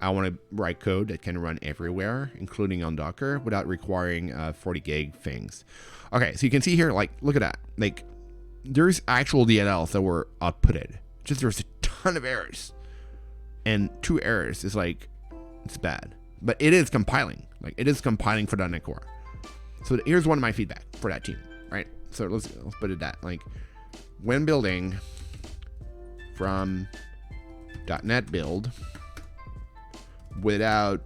I want to write code that can run everywhere, including on Docker, without requiring 40 gig things. Okay, so you can see here, like, look at that. Like, there's actual DLLs that were outputted. Just there's a ton of errors. And 2 errors is like, it's bad. But it is compiling. Like, it is compiling for .NET Core. So here's one of my feedback for that team, right? So let's put it that. Like, when building from .NET build without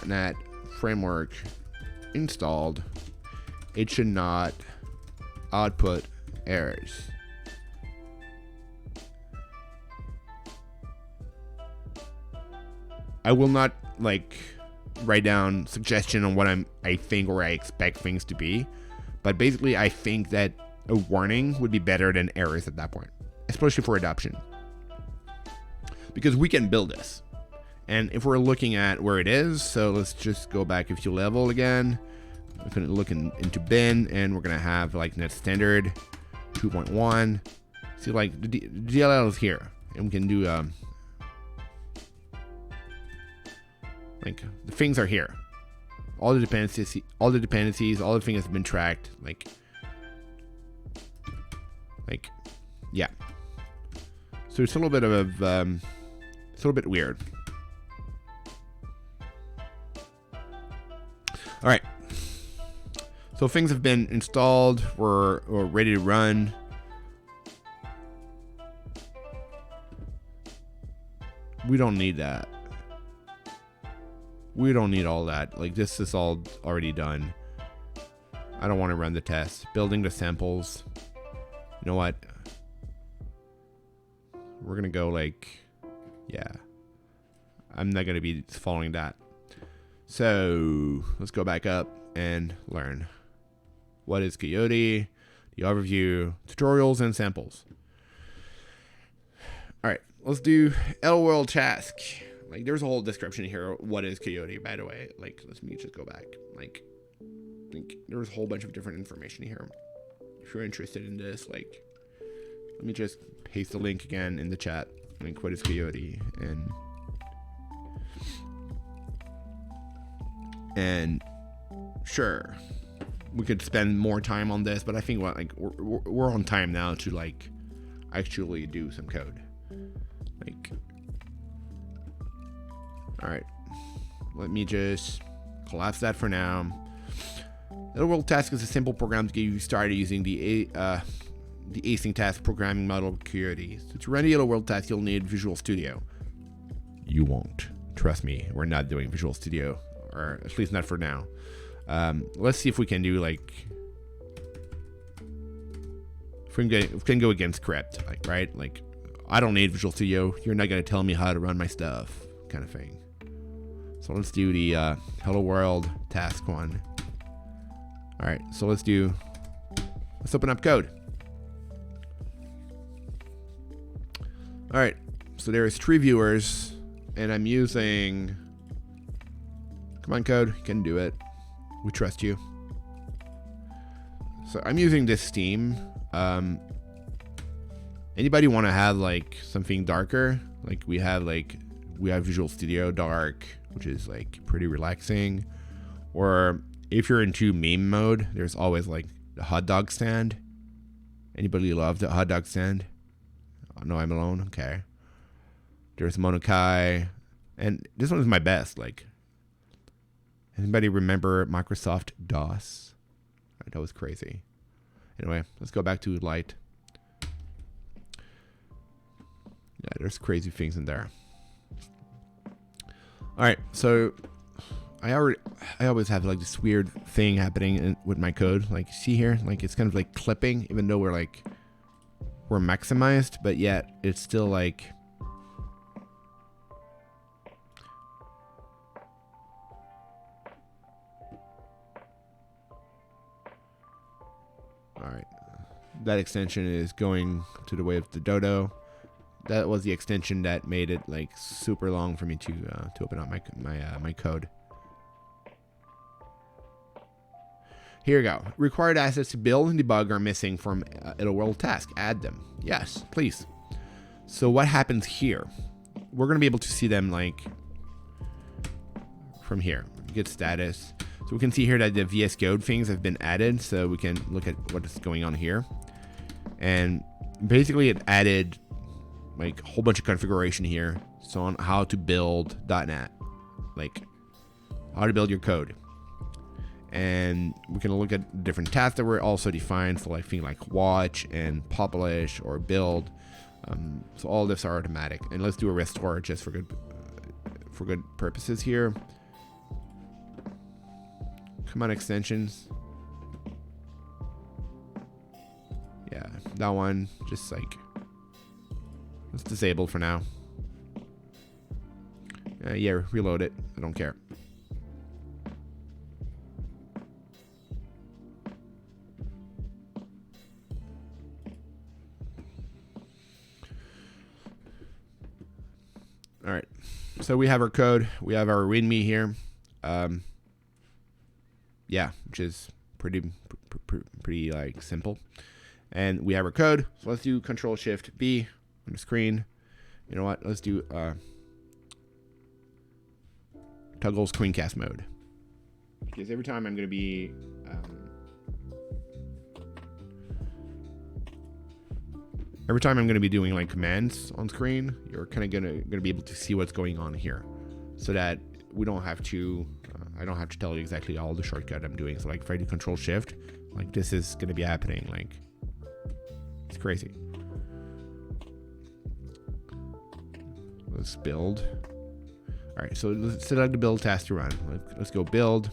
.NET Framework installed, it should not output errors. I will not like write down suggestion on what I think or I expect things to be, but basically I think that a warning would be better than errors at that point, especially for adoption. Because we can build this. And if we're looking at where it is, so let's just go back a few level again. We're going to look into bin, and we're going to have like net standard 2.1. See, like the DLL is here, and we can do like the things are here. All the dependencies, all the things have been tracked. Like yeah. So it's a little bit of it's a little bit weird. All right. So things have been installed. We're ready to run. We don't need that. We don't need all that. Like, this is all already done. I don't want to run the test. Building the samples. You know what? We're going to go like, yeah. I'm not going to be following that. So let's go back up and learn. What is Coyote? The overview, tutorials, and samples. All right, let's do Hello World task. Like, there's a whole description here. What is Coyote, by the way? Like, let me just go back. Like, I think there's a whole bunch of different information here. If you're interested in this, like, let me just paste the link again in the chat. Like, what is Coyote? And sure, we could spend more time on this, but I think we're on time now to like actually do some code. Like, all right, let me just collapse that for now. Hello World task is a simple program to get you started using the async task programming model of Coyote. So to run the Hello World task, you'll need Visual Studio. You won't. Trust me, we're not doing Visual Studio, or at least not for now. Let's see if we can do like, if we can go against script, like, right? Like, I don't need Visual Studio. You're not going to tell me how to run my stuff, kind of thing. So let's do the Hello World task one. All right, so let's open up code. All right, so there's 3 viewers, and I'm using, come on code, you can do it. We trust you. So I'm using this theme. Anybody want to have like something darker? Like we have Visual Studio Dark, which is like pretty relaxing. Or if you're into meme mode, there's always like the hot dog stand. Anybody love the hot dog stand? Oh, no, I'm alone. Okay. There's Monokai, and this one is my best. Like, anybody remember Microsoft DOS? That was crazy. Anyway, let's go back to light. Yeah, there's crazy things in there. All right, so I always have like this weird thing happening with my code. Like, see here, like it's kind of like clipping, even though we're maximized, but yet it's still like. All right, that extension is going to the way of the dodo. That was the extension that made it like super long for me to open up my code. Here we go. Required assets to build and debug are missing from Hello World task. Add them. Yes, please. So what happens here? We're gonna be able to see them like from here. Get status. So we can see here that the VS Code things have been added, so we can look at what is going on here. And basically it added like a whole bunch of configuration here. So on how to build .NET, like how to build your code. And we can look at different tasks that were also defined for like things like watch and publish or build. So all this are automatic. And let's do a restore just for good purposes here. Come on, extensions. Yeah, that one just like let's disable for now. Yeah, reload it. I don't care. All right, so we have our code. We have our README here. Yeah, which is pretty like simple. And we have our code. So let's do Control-Shift-B on the screen. You know what? Let's do toggle screencast mode. Because every time I'm going to be doing like commands on screen, you're kind of gonna be able to see what's going on here, so that we don't have to. I don't have to tell you exactly all the shortcut I'm doing. So like if I do Control-Shift, like this is gonna be happening. Like it's crazy. Let's build. All right, so let's select the build task to run. Let's go build.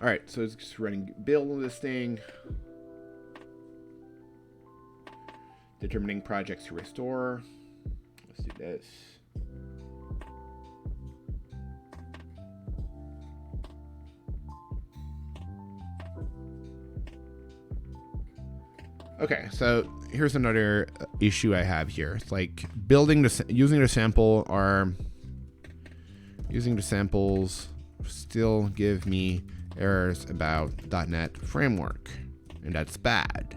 All right, so it's just running build on this thing. Determining projects to restore. Let's do this. Okay, so here's another issue I have here. It's like using the samples still give me errors about .NET framework, and that's bad.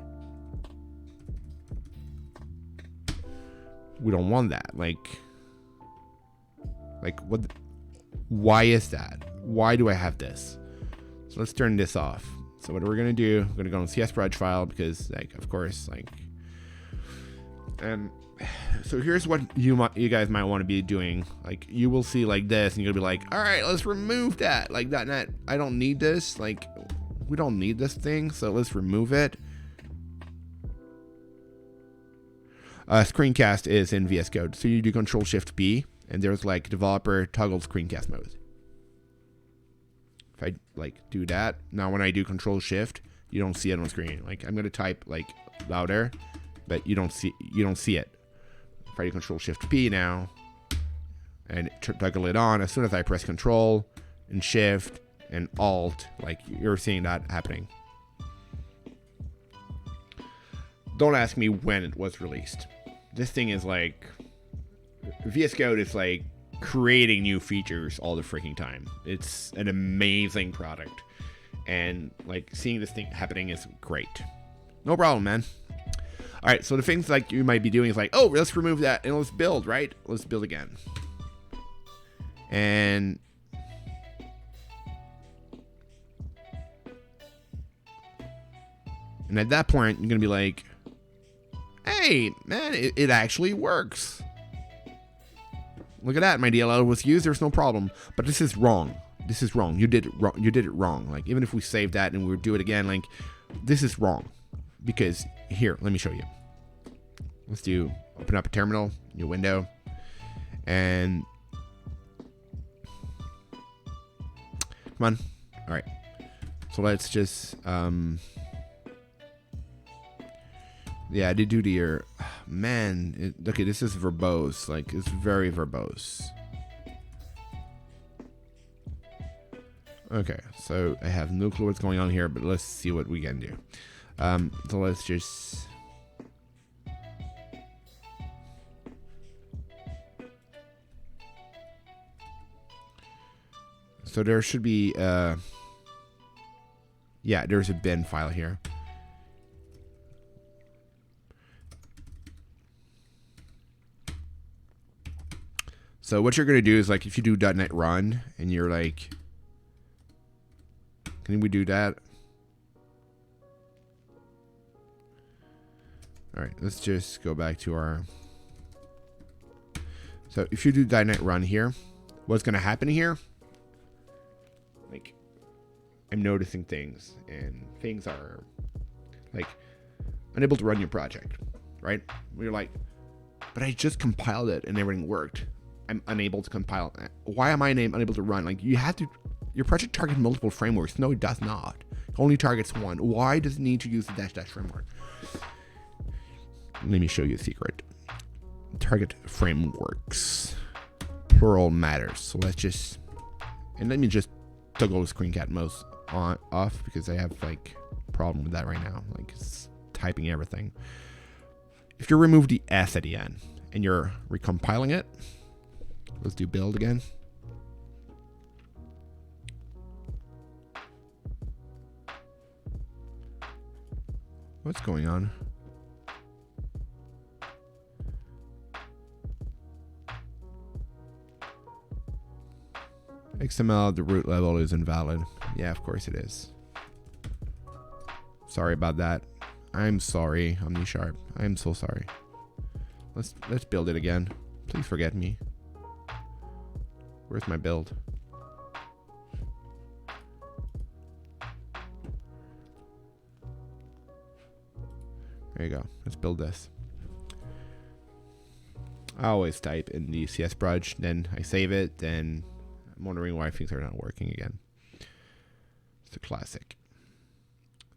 We don't want that. Like what? Why is that? Why do I have this? So let's turn this off. So what we're gonna do? We're gonna go on CS project file because, like, of course, like, and so here's what you guys might want to be doing. Like, you will see like this, and you're gonna be like, all right, let's remove that. Like .NET, I don't need this. Like, we don't need this thing, so let's remove it. Screencast is in VS Code, so you do Control-Shift-B, and there's like developer toggle screencast mode. If I like do that, now when I do Control-Shift, you don't see it on screen. Like I'm gonna type like louder, but you don't see it. If I do Control-Shift-P now, and toggle it on, as soon as I press Control and Shift and Alt, like you're seeing that happening. Don't ask me when it was released. This thing is like, VS Code is like creating new features all the freaking time. It's an amazing product. And like seeing this thing happening is great. No problem, man. All right, so the things like you might be doing is like, oh, let's remove that and let's build, right? Let's build again. And And at that point, you're going to be like, hey, man, it actually works. Look at that. My DLL was used. There's no problem. But this is wrong. This is wrong. You did it wrong. You did it wrong. Like, even if we save that and we do it again, like, this is wrong. Because, here, let me show you. Let's open up a terminal, new window. And, come on. All right. So let's just, yeah, I did do the man. Okay, this is verbose. Like, it's very verbose. Okay, so I have no clue what's going on here, but let's see what we can do. So let's just. So there should be, yeah, there's a bin file here. So what you're going to do is, like, if you do .NET run and you're like, can we do that? All right, let's just go back to our. So if you do .NET run here, what's going to happen here? Like, I'm noticing things, and things are like unable to run your project, right? You're like, but I just compiled it and everything worked. I'm unable to compile. Why am I unable to run? Like, you have to, your project targets multiple frameworks. No, it does not. It only targets one. Why does it need to use the -- framework? Let me show you a secret. Target frameworks. Plural matters. So let's just, and let me just toggle the screen cap mode off, because I have like a problem with that right now. Like, it's typing everything. If you remove the S at the end and you're recompiling it, let's do build again. What's going on? XML at the root level is invalid. Yeah, of course it is. Sorry about that. I'm sorry, OmniSharp. I'm so sorry. Let's build it again. Please forget me. Where's my build? There you go. Let's build this. I always type in the CS Brudge, then I save it, then I'm wondering why things are not working again. It's a classic.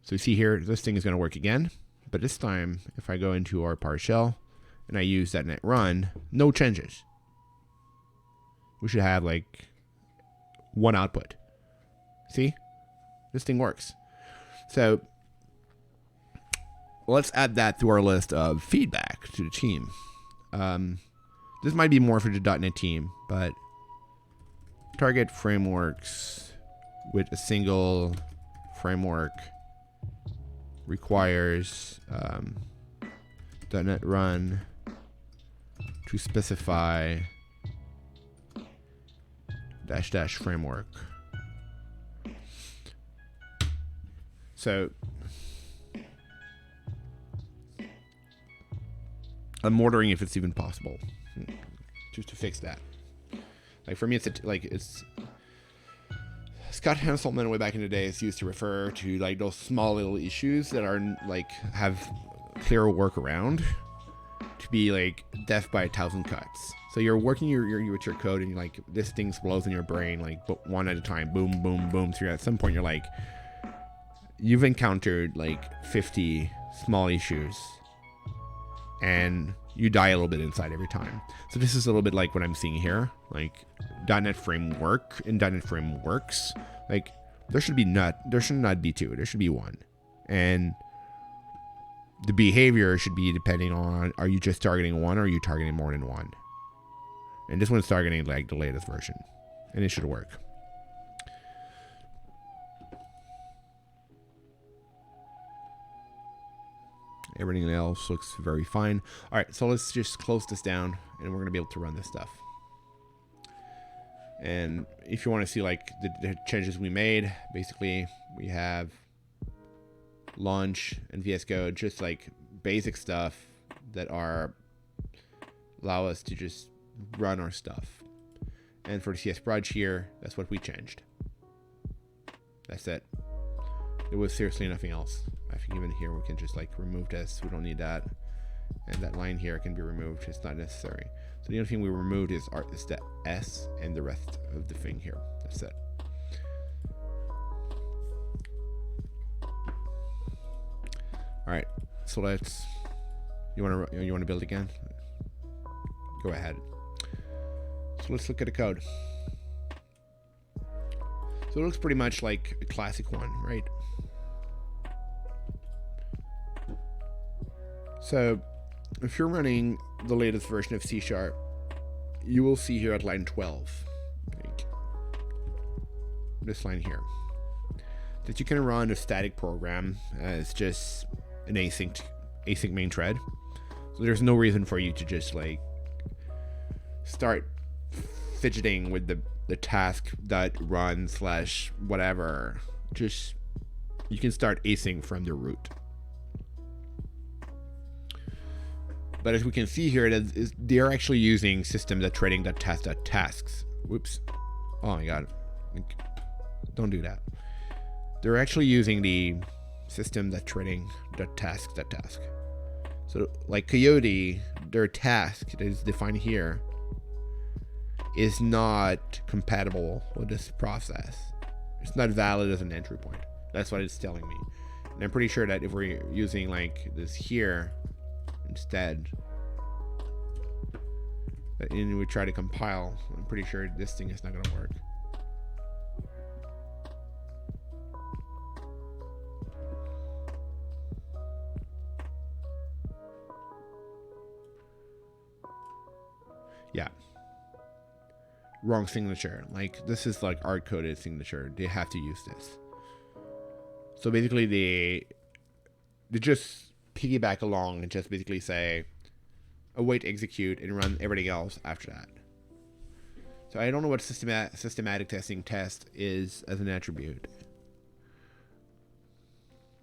So you see here, this thing is going to work again, but this time, if I go into our PowerShell and I use .NET Run, no changes. We should have like one output. See? This thing works. So let's add that to our list of feedback to the team. This might be more for the .NET team, but target frameworks with a single framework requires .NET Run to specify -- framework. So I'm wondering if it's even possible just to fix that. Like, for me, it's Scott Hanselman way back in the days used to refer to like those small little issues that are like have clear workaround to be like death by 1,000 cuts. So you're working with your code, and you're like, this thing explodes in your brain, like, but one at a time, boom, boom, boom. So at some point you're like, you've encountered like 50 small issues, and you die a little bit inside every time. So this is a little bit like what I'm seeing here, like .NET Framework and .NET Frameworks. Like, there should not be two, there should be one. And the behavior should be depending on, are you just targeting one, or are you targeting more than one? And this one's targeting like the latest version, and it should work. Everything else looks very fine. All right, so let's just close this down, and we're gonna be able to run this stuff. And if you want to see like the changes we made, basically we have launch and VS Code, just like basic stuff that allow us to just run our stuff. And for the CS Proj here, that's what we changed. That's it. There was seriously nothing else. I think even here we can just like remove this. We don't need that. And that line here can be removed. It's not necessary. So the only thing we removed is the S and the rest of the thing here. That's it. All right. So let's. You want to build again? Go ahead. So let's look at the code. So it looks pretty much like a classic one, right? So if you're running the latest version of C#, you will see here at line 12, like this line here, that you can run a static program as just an async main thread. So there's no reason for you to just like start fidgeting with the task.run / whatever. Just, you can start async from the root. But as we can see here, they're actually using system.threading.task.tasks. Whoops. Oh my god. Don't do that. They're actually using the system.threading.task.task. So like Coyote, their task that is defined here is not compatible with this process. It's not valid as an entry point. That's what it's telling me. And I'm pretty sure that if we're using like this here instead, and we try to compile, I'm pretty sure this thing is not going to work. Yeah. Wrong signature. Like, this is like hard-coded signature. They have to use this. So basically they just piggyback along and just basically say await execute and run everything else after that. So I don't know what systematic testing test is as an attribute.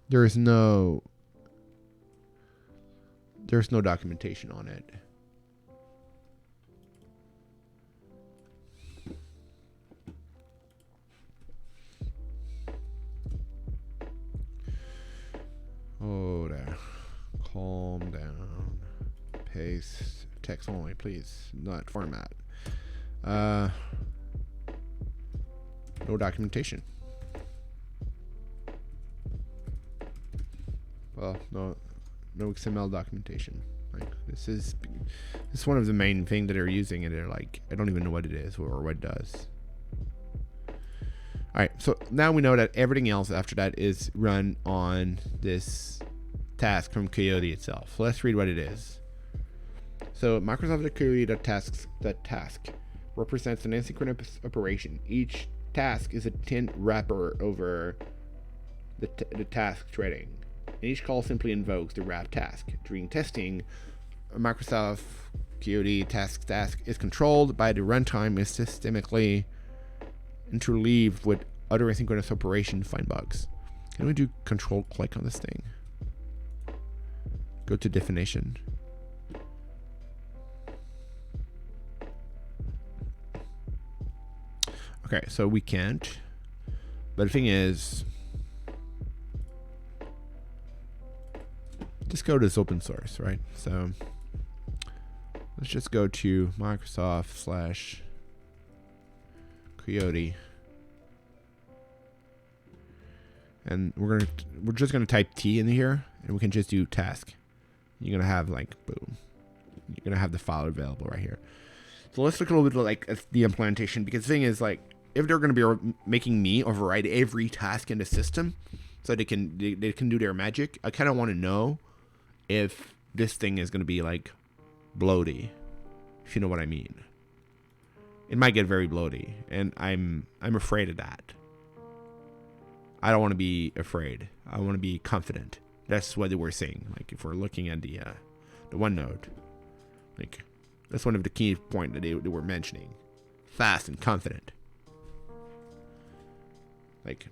There's no documentation on it. Oh, there. Calm down. Paste. Text only, please. Not format. No documentation. Well, no XML documentation. Like, this is one of the main things that they're using, and they're like, I don't even know what it is or what it does. All right, so now we know that everything else after that is run on this task from Coyote itself. So let's read what it is. So Microsoft.Coyote.tasks.task represents an asynchronous operation. Each task is a tint wrapper over the task threading. And each call simply invokes the wrap task. During testing, Microsoft Coyote task is controlled by the runtime is systemically interleaved with other asynchronous operations to find bugs. Can we do control click on this thing? Go to definition. Okay, so we can't. But the thing is, this code is open source, right? So let's just go to Microsoft/Coyote, and we're just gonna type T in here, and we can just do task. You're gonna have like boom. You're gonna have the file available right here. So let's look a little bit like at the implementation, because the thing is, like, if they're gonna be making me override every task in the system so they can do their magic, I kind of want to know if this thing is gonna be like bloaty, if you know what I mean. It might get very bloaty, and I'm afraid of that. I don't want to be afraid. I want to be confident. That's what we're saying. Like, if we're looking at the OneNote, like, that's one of the key points that they were mentioning. Fast and confident. Like,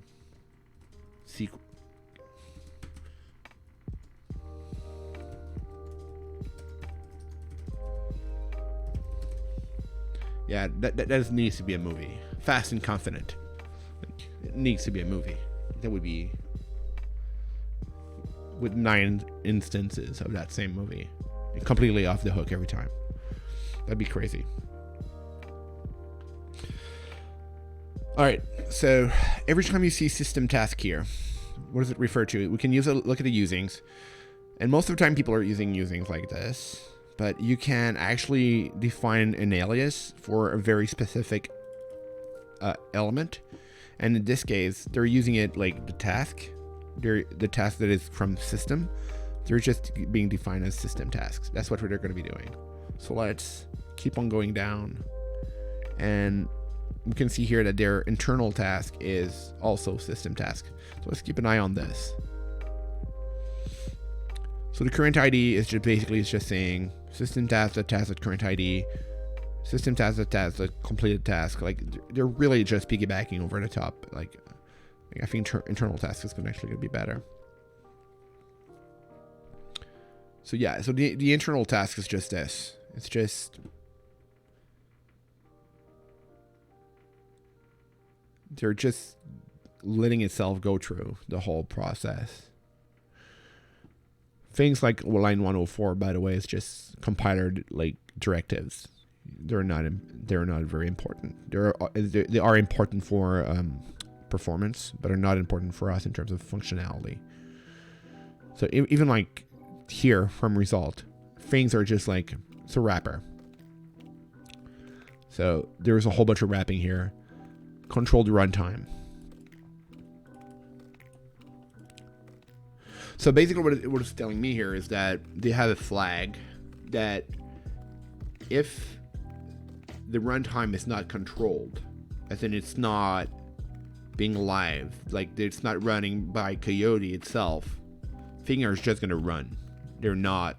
Yeah, that needs to be a movie. Fast and Confident. It needs to be a movie. That would be with 9 instances of that same movie. Completely off the hook every time. That'd be crazy. Alright, so every time you see system task here, what does it refer to? We can look at the usings. And most of the time people are using usings like this. But you can actually define an alias for a very specific element. And in this case, they're using it like the task. The task that is from system. They're just being defined as system tasks. That's what they're going to be doing. So let's keep on going down. And we can see here that their internal task is also system task. So let's keep an eye on this. So the current ID is just basically just saying system task that task at current ID, system task that task that completed task. Like they're really just piggybacking over the top. Like I think internal task is actually going to be better. So yeah, so the internal task is just this. It's just they're just letting itself go through the whole process. Things like line 104, by the way, is just compiler like directives. They're not very important. They are important for performance, but are not important for us in terms of functionality. So even like here from result, things are just like it's a wrapper. So there's a whole bunch of wrapping here. Controlled runtime. So basically what it's telling me here is that they have a flag that if the runtime is not controlled, as in it's not being live, like it's not running by Coyote itself, things are just going to run. They're not,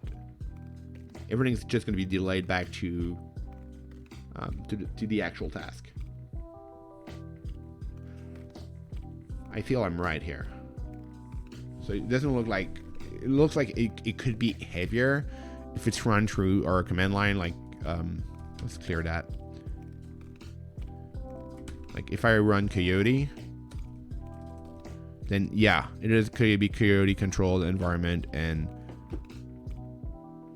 everything's just going to be delayed back to the actual task. I feel I'm right here. So it doesn't look like, it looks like it could be heavier if it's run through our command line. Like, let's clear that. Like if I run Coyote, then yeah, it is could be Coyote controlled environment and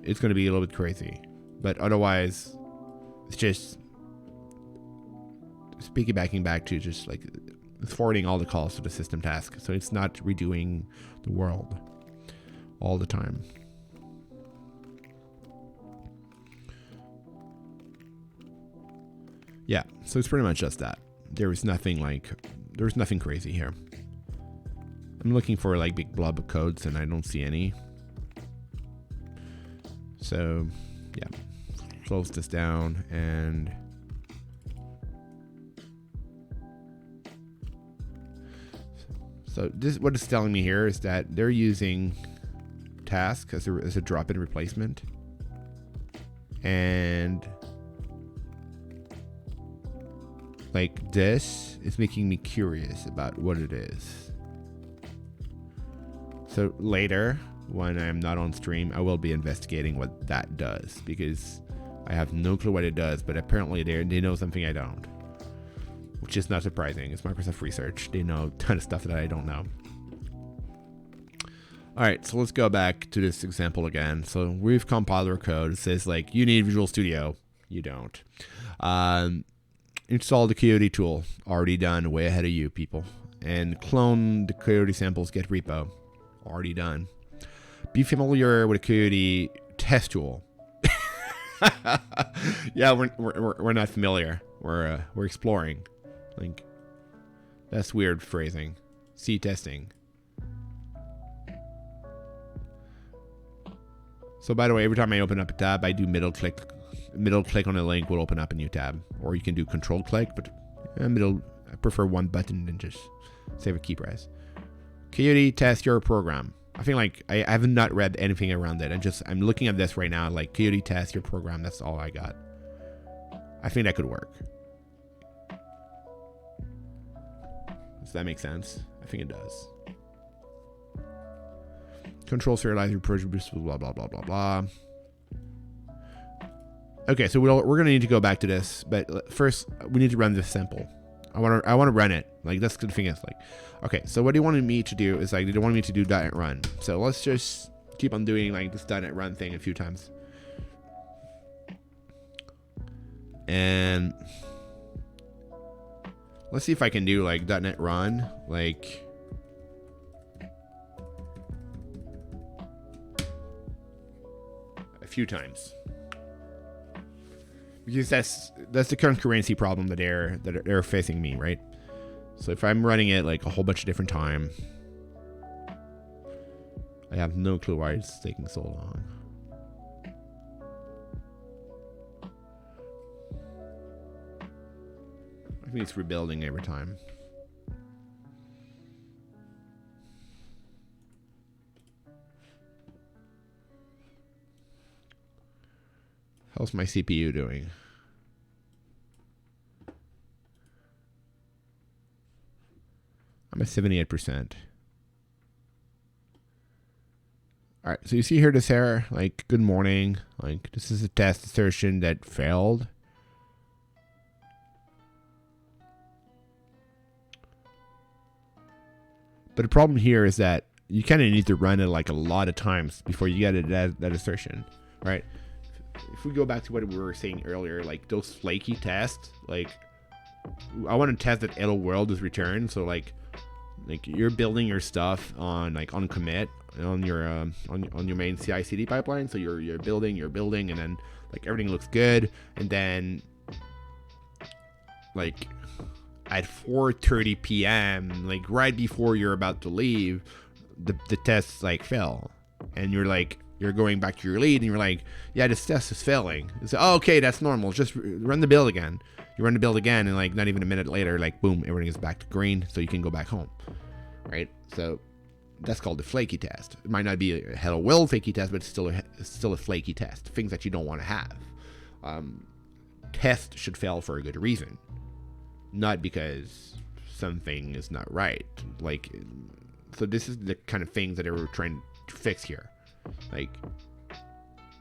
it's going to be a little bit crazy. But otherwise, it's just piggybacking back to just like it's forwarding all the calls to the system task. So it's not redoing the world all the time. Yeah, so it's pretty much just that. There's nothing crazy here. I'm looking for like big blob of codes and I don't see any. So yeah, close this down and so this, what it's telling me here is that they're using task as a drop-in replacement, and like this is making me curious about what it is. So later, when I'm not on stream, I will be investigating what that does because I have no clue what it does, but apparently they know something I don't. Which is not surprising. It's Microsoft Research. They know a ton of stuff that I don't know. All right, so let's go back to this example again. So we've compiled our code. It says like, you need Visual Studio. You don't. Install the Coyote tool. Already done. Way ahead of you people. And clone the Coyote samples get repo. Already done. Be familiar with a Coyote test tool. Yeah, we're not familiar. We're exploring. Like, that's weird phrasing. C testing. So by the way, every time I open up a tab, I do middle click on a link will open up a new tab, or you can do control click, but I prefer one button than just save a key press. Coyote test your program. I think like I have not read anything around it. I'm looking at this right now, like Coyote test your program. That's all I got. I think that could work. Does that make sense? I think it does. Control serializer, project, blah, blah, blah, blah, blah. Okay, so we're gonna need to go back to this, but first we need to run this sample. I want to run it. Like, that's the thing is, like, okay, so what he wanted me to do is, like, they wanted me to do .NET run. So let's just keep on doing, like, this .NET run thing a few times. And let's see if I can do, like, .NET run, like, a few times. Because that's the concurrency problem that they're facing me, right? So if I'm running it like a whole bunch of different time, I have no clue why it's taking so long. I think it's rebuilding every time. How's my CPU doing? I'm at 78%. All right, so you see here this error, like, good morning. Like, this is a test assertion that failed. But the problem here is that you kind of need to run it like a lot of times before you get that assertion, right? If we go back to what we were saying earlier, like those flaky tests, like, I want to test that hello world is returned. So like you're building your stuff on commit on your main CI/CD pipeline. So you're building, and then like everything looks good, and then like at 4:30 p.m., like right before you're about to leave, the tests like fail, and you're going back to your lead, and you're like, yeah, this test is failing. It's like, oh, okay, that's normal. Just run the build again. You run the build again, and like not even a minute later, like boom, everything is back to green, so you can go back home, right? So that's called the flaky test. It might not be a hello world flaky test, but it's still a flaky test. Things that you don't want to have. Tests should fail for a good reason, not because something is not right. Like, so this is the kind of things that they were trying to fix here. Like,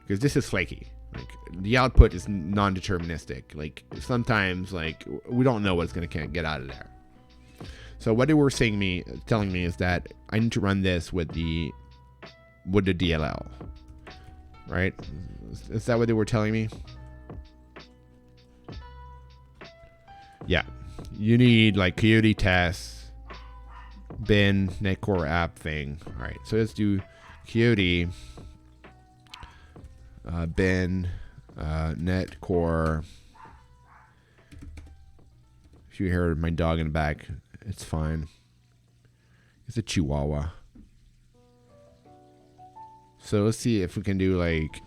because this is flaky. Like, the output is non-deterministic. Like, sometimes, like, we don't know what's going to get out of there. So what they were telling me is that I need to run this with the DLL, right? Is that what they were telling me? Yeah, you need like Coyote tests, bin, netcore app thing. All right, so let's do Coyote, bin, netcore. If you hear my dog in the back, it's fine. It's a Chihuahua. So let's see if we can do like,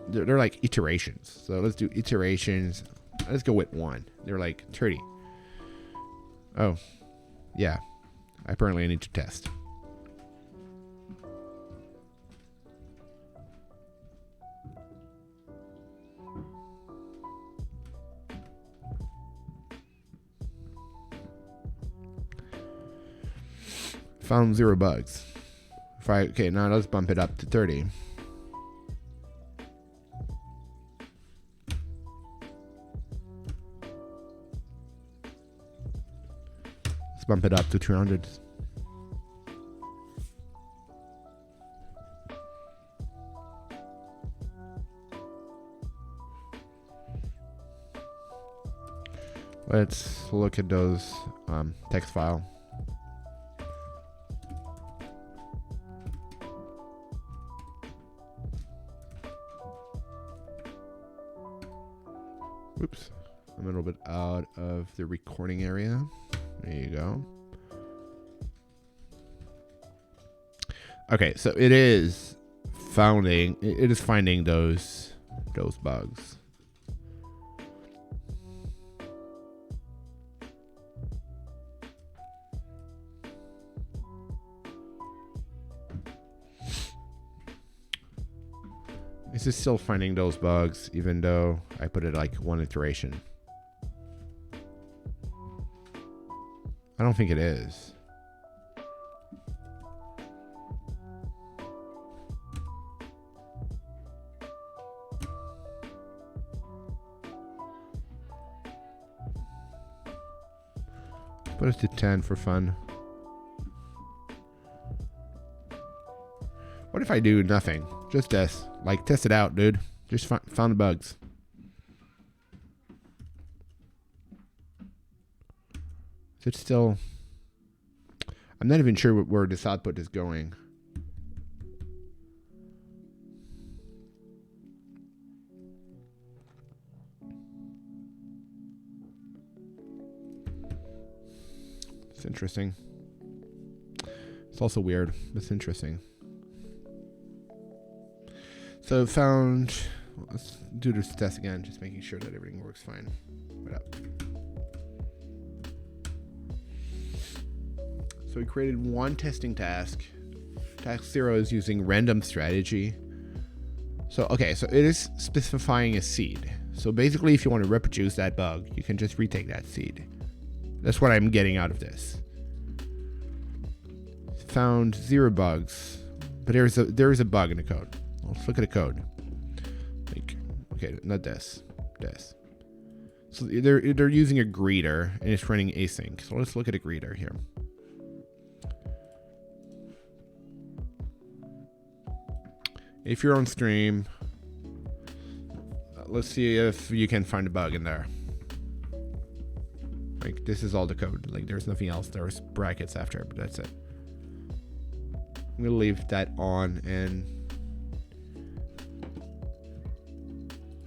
they're like iterations. So let's do iterations. Let's go with 1. They're like 30. Oh, yeah. Apparently I need to test. Found 0 bugs. Okay, now let's bump it up to 30. Let's bump it up to 200. Let's look at those text file. Oops, I'm a little bit out of the recording area. There you go. Okay, so it is finding those bugs. This is still finding those bugs, even though I put it like 1 iteration. I don't think it is. Put it to 10 for fun. What if I do nothing? Just this. Like, test it out, dude. Just found the bugs. Is it still... I'm not even sure where this output is going. It's interesting. It's also weird. It's interesting. So found... Let's do this test again, just making sure that everything works fine. What up? So we created one testing task. Task 0 is using random strategy. So, okay, so it is specifying a seed. So basically, if you want to reproduce that bug, you can just retake that seed. That's what I'm getting out of this. Found 0 bugs, but there is a bug in the code. Let's look at the code. Like, okay, not this. This. So they're using a greeter and it's running async. So let's look at a greeter here. If you're on stream, let's see if you can find a bug in there. Like, this is all the code. Like, there's nothing else. There's brackets after, but that's it. I'm gonna leave that on, and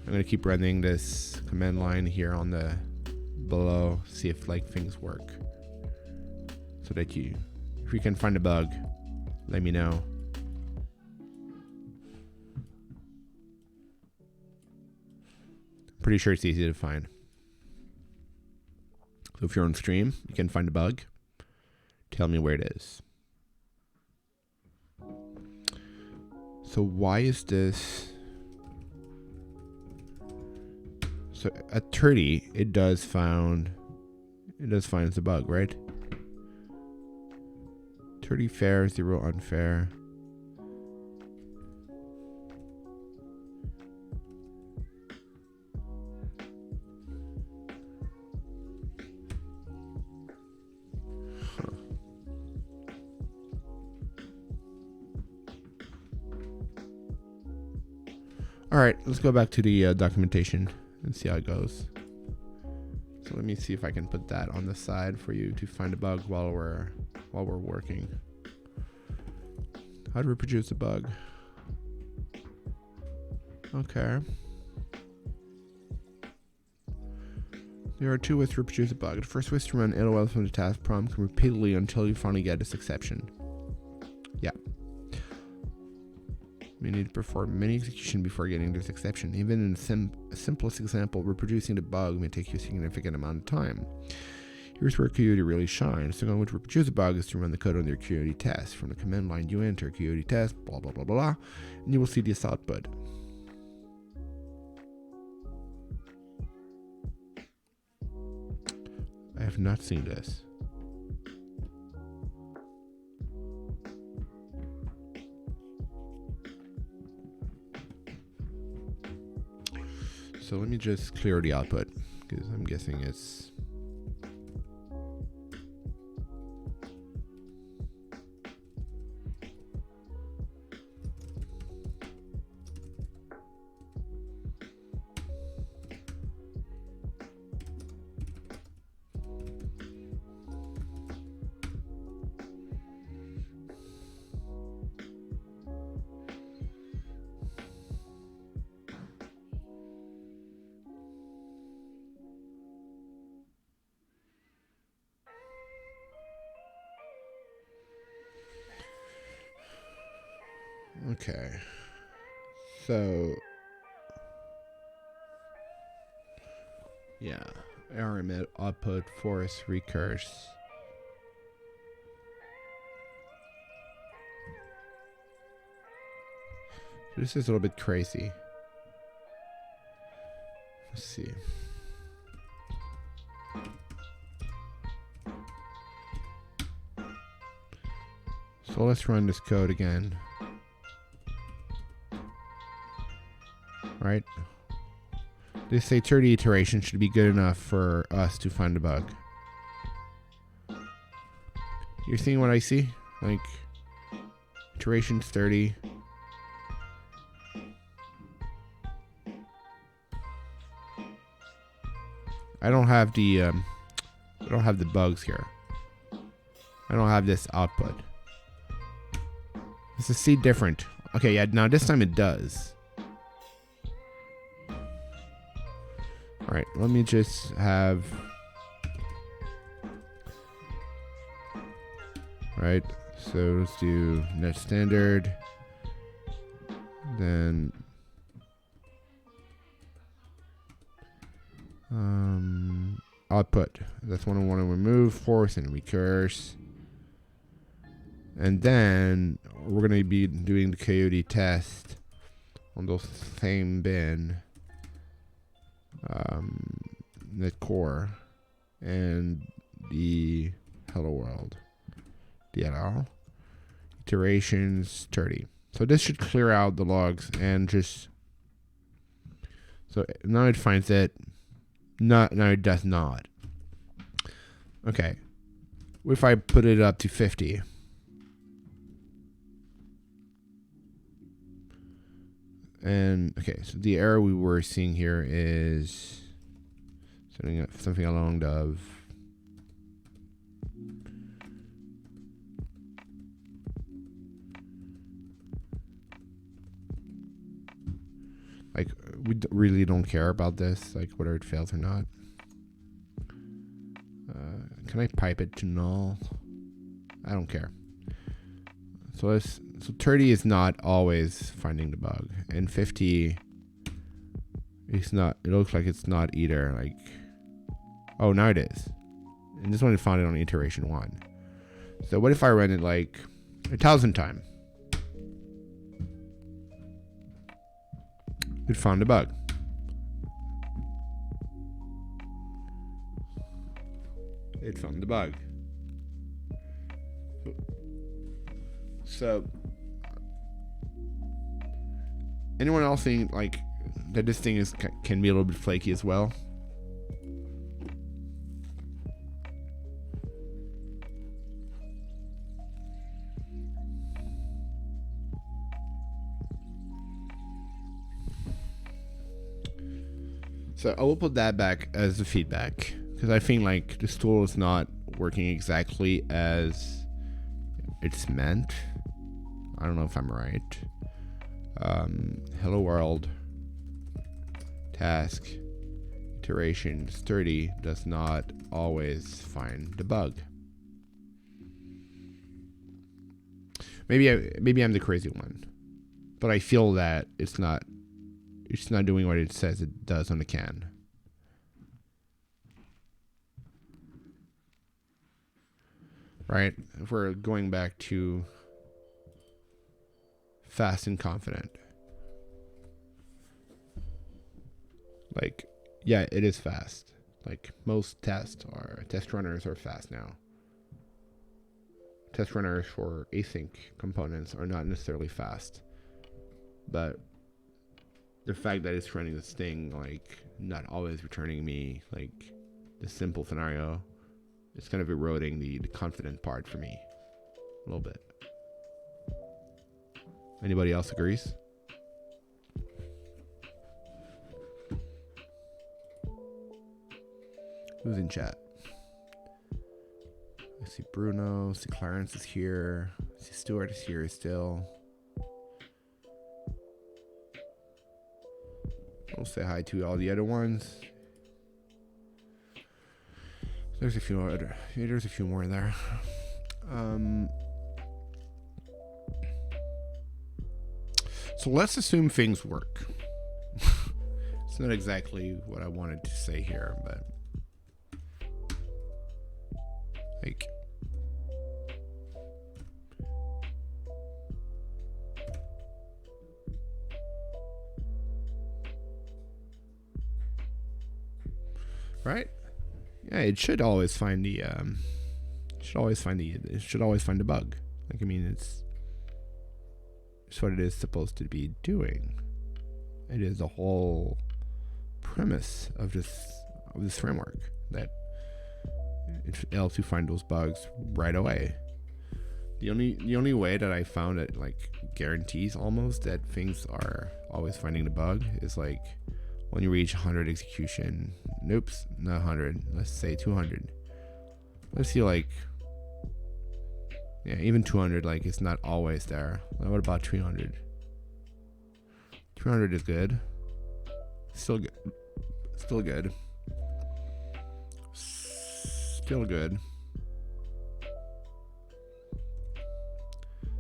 I'm gonna keep running this command line here on the below, see if like things work. So that if you can find a bug, let me know. Pretty sure it's easy to find. So if you're on stream, you can find a bug. Tell me where it is. So why is this? So at 30, it does find it's a bug, right? 30 fair, 0 unfair. All right, let's go back to the documentation and see how it goes. So let me see if I can put that on the side for you to find a bug while we're working. How to reproduce a bug? Okay. There are 2 ways to reproduce a bug. The first way is to run LOL from the task prompt repeatedly until you finally get this exception. Yeah. We need to perform many executions before getting this exception. Even in the simplest example, reproducing the bug may take you a significant amount of time. Here's where Coyote really shines. The only way to reproduce a bug is to run the code on your Coyote test. From the command line, you enter Coyote test, blah, blah, blah, blah, and you will see this output. I have not seen this. So let me just clear the output, because I'm guessing it's... Okay, so yeah, error output force recurse. This is a little bit crazy. Let's see. So let's run this code again. Right? They say 30 iterations should be good enough for us to find a bug. You're seeing what I see? Like, iterations 30. I don't have the bugs here. I don't have this output. Does it see different? Okay, yeah, now this time it does. Alright, let me just have... Right, so let's do net standard. Then... output. That's what I want to remove, force, and recurse. And then we're going to be doing the Coyote test on those same bin, net core, and the hello world DLL iterations 30. So this should clear out the logs and just, so now it finds it. No, it does not. Okay. What if I put it up to 50? And, okay, so the error we were seeing here is setting up something along the... Like, we really don't care about this, like whether it fails or not. Can I pipe it to null? I don't care. So 30 is not always finding the bug, and 50 is not. It looks like it's not either. Like, oh, now it is. And this one it found it on iteration 1. So what if I run it like 1,000 times? It found a bug. It found the bug. So, anyone else think like that this thing can be a little bit flaky as well? So I will put that back as the feedback, because I think like this tool is not working exactly as it's meant. I don't know if I'm right. Hello world task iterations 30 does not always find the bug. Maybe I'm the crazy one, but I feel that it's not doing what it says it does on the can. Right? If we're going back to fast and confident. Like, yeah, it is fast. Like, most test runners are fast now. Test runners for async components are not necessarily fast. But the fact that it's running this thing, like, not always returning me, like, the simple scenario, it's kind of eroding the confident part for me a little bit. Anybody else agrees? Who's in chat? I see Bruno, I see Clarence is here, I see Stuart is here still. I'll say hi to all the other ones. There's a few more in there. So let's assume things work. It's not exactly what I wanted to say here, but like, right? Yeah, it should always find the it should always find the bug. Like, I mean, it's what it is supposed to be doing. It is the whole premise of this framework that it helps you find those bugs right away. The only way that I found that like guarantees almost that things are always finding the bug is like when you reach 100 execution. Nope, not 100. Let's say 200. Let's see, like, yeah, even 200, like, it's not always there. What about 300? 300 is good. Still good. Still good. Still good.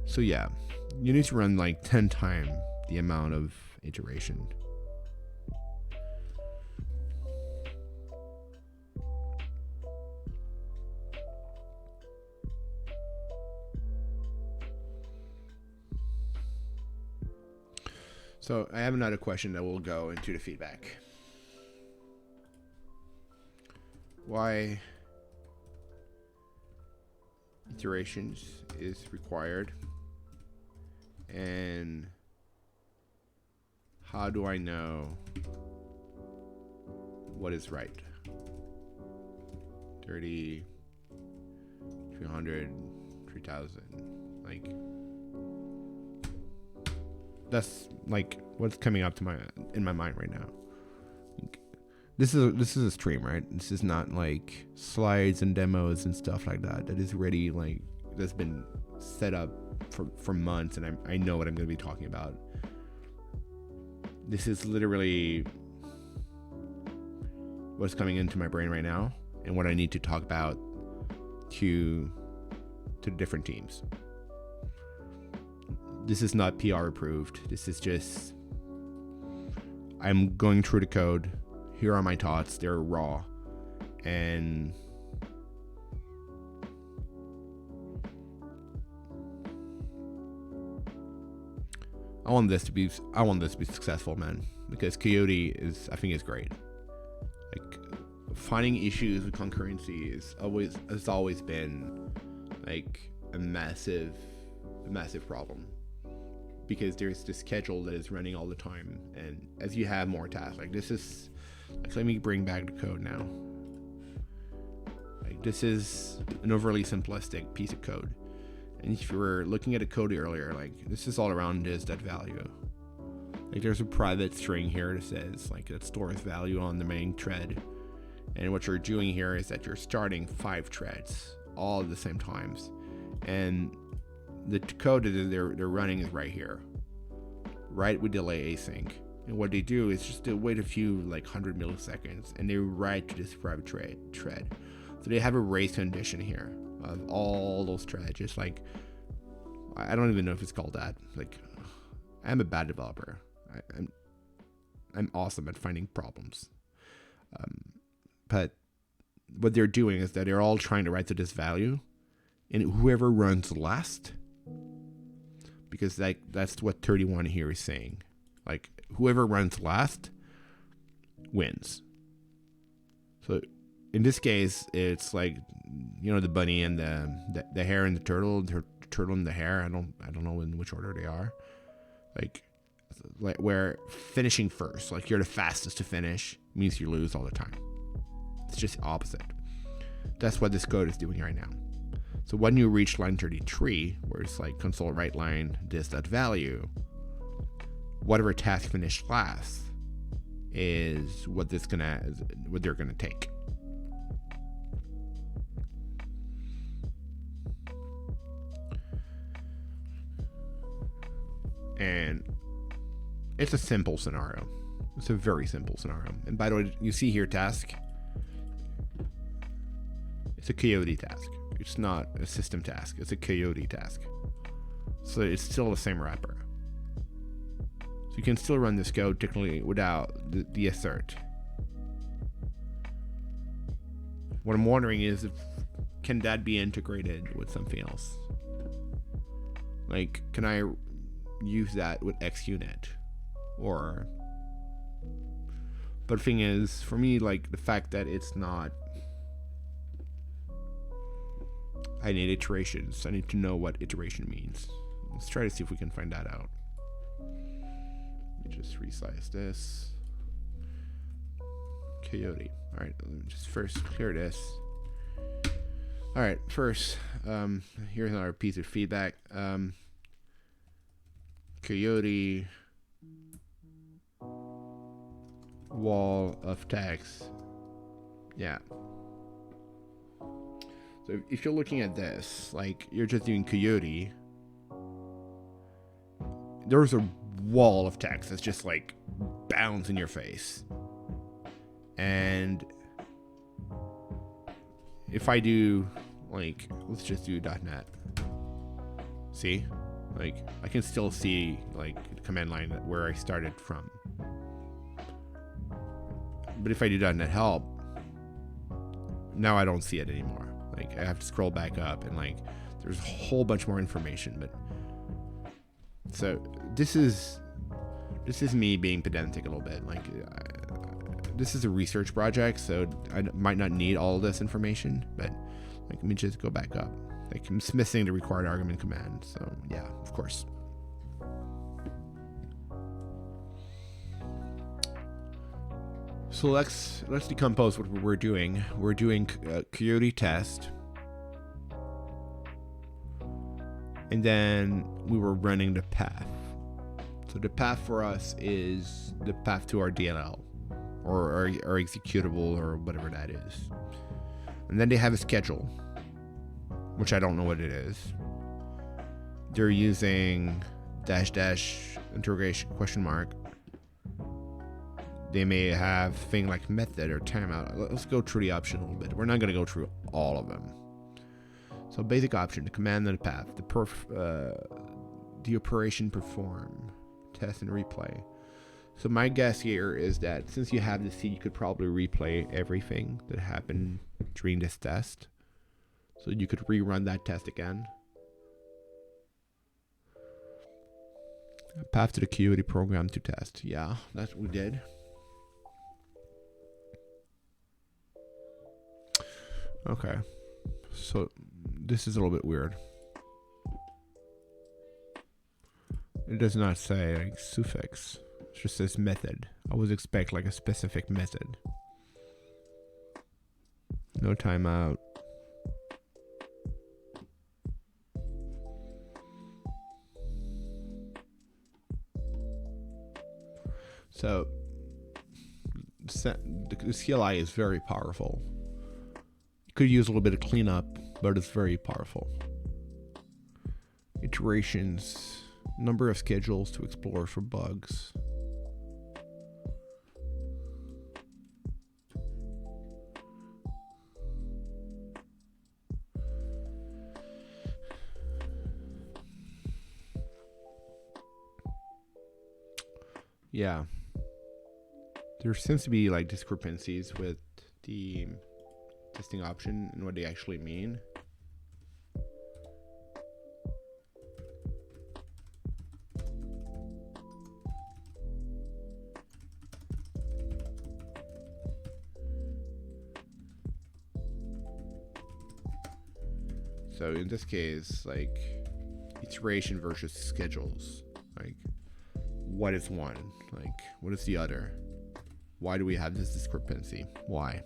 So yeah, you need to run like 10 times the amount of iteration. So I have another question that will go into the feedback. Why iterations is required, and how do I know what is right? 30, 300, 3000, like that's like what's coming up to in my mind right now. This is a stream, right? This is not like slides and demos and stuff like that. That is already like that's been set up for months, and I know what I'm going to be talking about. This is literally what's coming into my brain right now, and what I need to talk about to the different teams. This is not PR approved. This is just I'm going through the code. Here are my thoughts. They're raw, and I want this to be successful, man. Because Coyote I think is great. Like finding issues with concurrency has always been like a massive problem. Because there's this schedule that is running all the time, and as you have more tasks, like this is, like, let me bring back the code now. Like this is an overly simplistic piece of code, and if you were looking at a code earlier, like this is all around that value. Like there's a private string here that says like that stores value on the main thread, and what you're doing here is that you're starting 5 threads all at the same times, and the code that they're running is right here, right with delay async. And what they do is just to wait a few like 100 milliseconds, and they write to this private thread. So they have a race condition here of all those threads. Just like I don't even know if it's called that. Like I'm a bad developer. I'm awesome at finding problems. But what they're doing is that they're all trying to write to this value, and whoever runs last. Because that's what 31 here is saying. Like whoever runs last wins. So in this case, it's like, you know, the bunny and the hare and the turtle and the hare. I don't know in which order they are. Like where finishing first, like you're the fastest to finish, means you lose all the time. It's just opposite. That's what this code is doing right now. So when you reach line 33, where it's like console write line this.value, whatever task finished last is what they're gonna take. And it's a simple scenario. It's a very simple scenario. And by the way, you see here task. It's a Coyote task. It's not a system task. It's a Coyote task. So it's still the same wrapper. So you can still run this code technically without the assert. What I'm wondering is can that be integrated with something else? Like, can I use that with XUnit? Or, but the thing is, for me, like the fact that it's not, I need iterations. I need to know what iteration means. Let's try to see if we can find that out. Let me just resize this. Coyote. All right, let me just first clear this. All right, first, here's another piece of feedback. Coyote wall of text. Yeah. So if you're looking at this, like you're just doing Coyote, there's a wall of text that's just like bounds in your face. And if I do, like, let's just do .NET. See? Like, I can still see, like, the command line where I started from. But if I do .NET help, now I don't see it anymore. Like, I have to scroll back up and, like, there's a whole bunch more information. But so this is me being pedantic a little bit. Like, this is a research project, so I might not need all of this information, but like, let me just go back up. Like, I'm missing the required argument command, so yeah, of course. So let's decompose what we're doing. We're doing Coyote test, and then we were running the path. So the path for us is the path to our DLL, or our executable, or whatever that is. And then they have a schedule, which I don't know what it is. They're using -- interrogation question mark. They may have thing like method or timeout. Let's go through the option a little bit. We're not going to go through all of them. So basic option, the command and the path, the operation perform, test and replay. So my guess here is that since you have the C, you could probably replay everything that happened during this test. So you could rerun that test again. Path to the Coyote program to test. Yeah, that's what we did. Okay. So this is a little bit weird. It does not say like suffix. It just says method. I would expect like a specific method. No timeout. So the CLI is very powerful. You could use a little bit of cleanup, but it's very powerful. Iterations, number of schedules to explore for bugs. Yeah. There seems to be like discrepancies with the testing option and what they actually mean. So in this case, like iteration versus schedules, like what is one? Like what is the other? Why do we have this discrepancy? Why?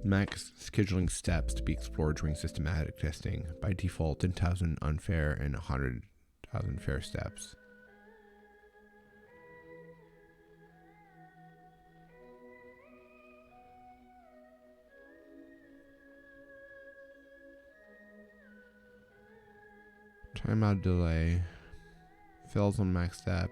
Max scheduling steps to be explored during systematic testing. By default, 10,000 unfair and 100,000 fair steps. Timeout delay. Fails on max step.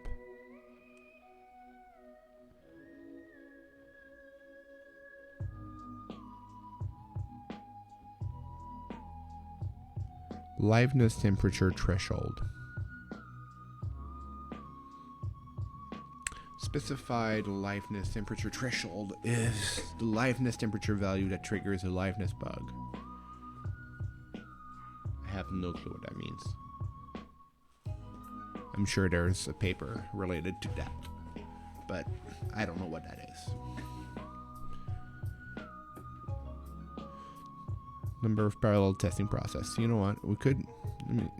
Liveness temperature threshold. Specified liveness temperature threshold is the liveness temperature value that triggers a liveness bug. I have no clue what that means. I'm sure there's a paper related to that, but I don't know what that is. Number of parallel testing process. You know what? We could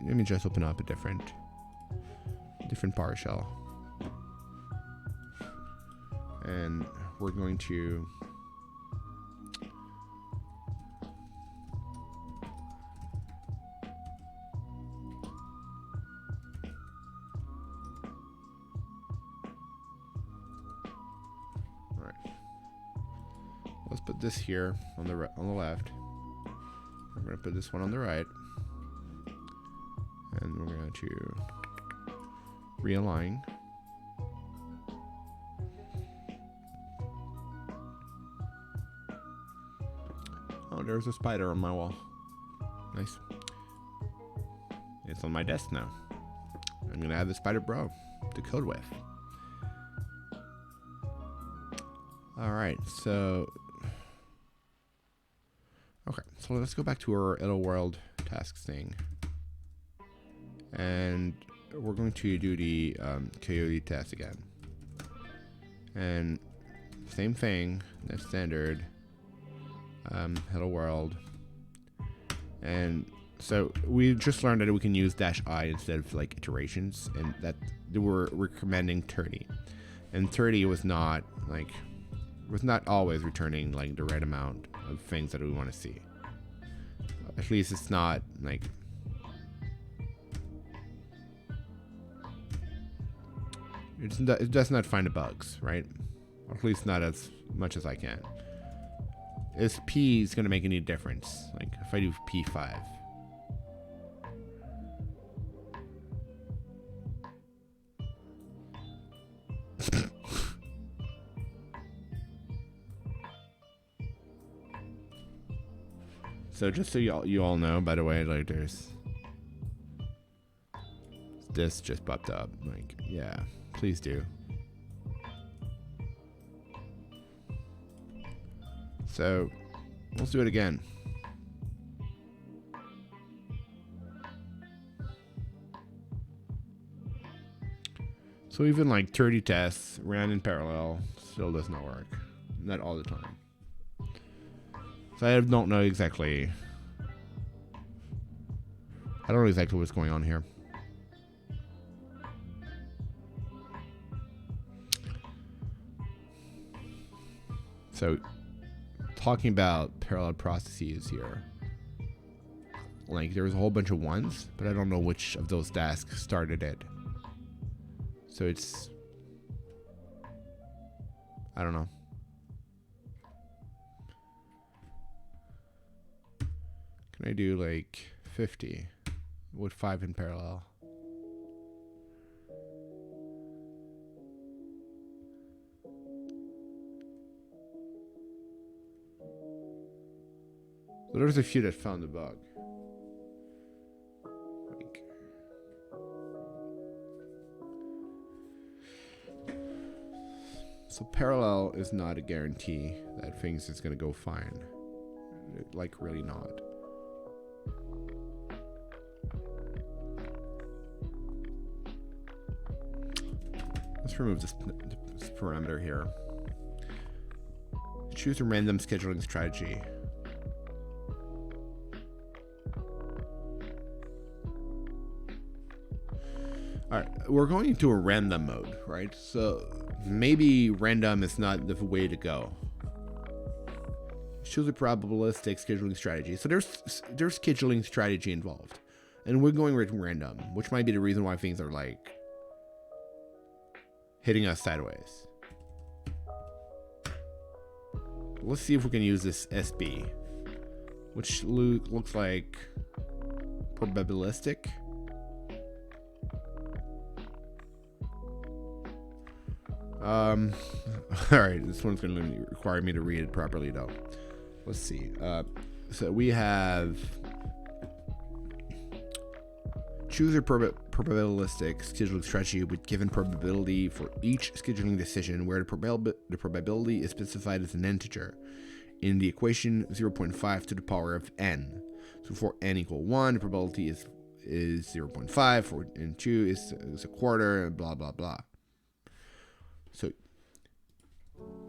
let me just open up a different PowerShell, and we're going to put this here on the left. We're going to put this one on the right. And we're going to realign. Oh, there's a spider on my wall. Nice. It's on my desk now. I'm going to add the spider bro to code with. Alright, so... Okay, so let's go back to our Hello World tasks thing. And we're going to do the Coyote test again. And same thing, that's standard. Hello World. And so we just learned that we can use -I instead of like iterations, and that they were recommending 30. And 30 was not always returning like the right amount of things that we want to see. At least it's not like it does not find the bugs, right? Or at least not as much as I can. Is P is going to make any difference? Like if I do P5. So just so you all know, by the way, like there's this just popped up. Like, yeah, please do. So let's do it again. So even like 30 tests ran in parallel still does not work. Not all the time. So I don't know exactly. I don't know exactly what's going on here. So talking about parallel processes here. Like there was a whole bunch of ones, but I don't know which of those tasks started it. So it's, I don't know. Can I do like 50 with 5 in parallel? So there's a few that found the bug. Like, so parallel is not a guarantee that things is going to go fine. Like really not. Let's remove this parameter here. Choose a random scheduling strategy. Alright, we're going into a random mode, right? So maybe random is not the way to go. Choose a probabilistic scheduling strategy. So there's scheduling strategy involved. And we're going with random, which might be the reason why things are like hitting us sideways. Let's see if we can use this SB, which looks like probabilistic. Alright, this one's going to require me to read it properly though. Let's see. So we have choose a probabilistic scheduling strategy with given probability for each scheduling decision where the probability is specified as an integer. In the equation 0.5 to the power of n. So for n equal 1, the probability is 0.5, for n 2 is a quarter, and blah blah blah. So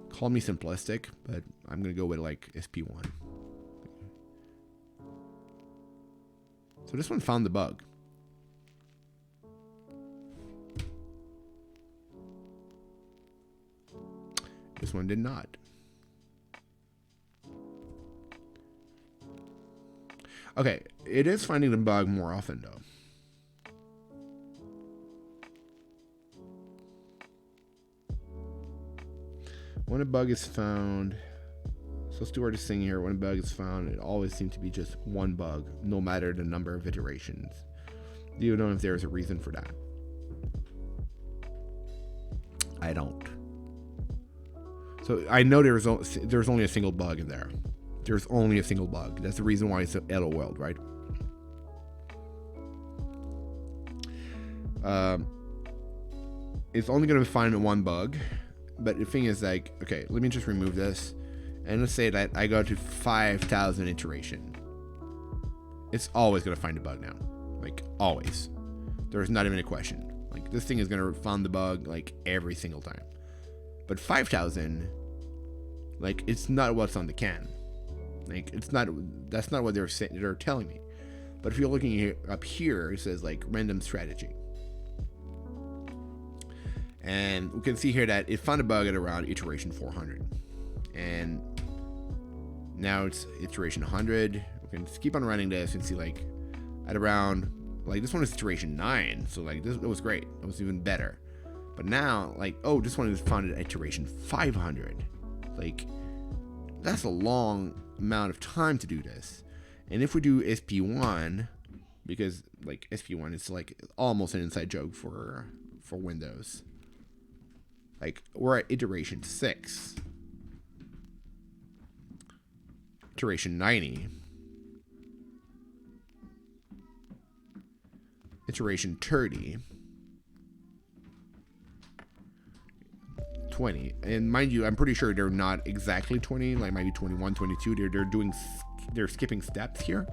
call me simplistic, but I'm gonna go with like SP1. So this one found the bug. This one did not. Okay, it is finding the bug more often though. When a bug is found, So Stuart is saying here, when a bug is found, it always seems to be just one bug, no matter the number of iterations. Do you know if there's a reason for that? I don't. So I know there's only a single bug in there. There's only a single bug. That's the reason why it's LOL, right? It's only going to find one bug. But the thing is, like, okay, let me just remove this. And let's say that I go to 5,000 iteration. It's always going to find a bug now. Like, always. There's not even a question. Like, this thing is going to find the bug, like, every single time. But 5,000, like, it's not what's on the can. Like, that's not what they're telling me. But if you're looking here, up here, it says, like, random strategy. And we can see here that it found a bug at around iteration 400. And now it's iteration 100. We can just keep on running this and see, like, at around, like, this one is iteration 9. So, like, it was great. It was even better. But now, like, oh, this one is found at iteration 500. Like, that's a long amount of time to do this. And if we do SP1, because, like, SP1 is, like, almost an inside joke for Windows. Like, we're at iteration 6. Iteration 90. Iteration 30. 20. And mind you, I'm pretty sure they're not exactly 20, like maybe 21, 22. They're skipping steps here.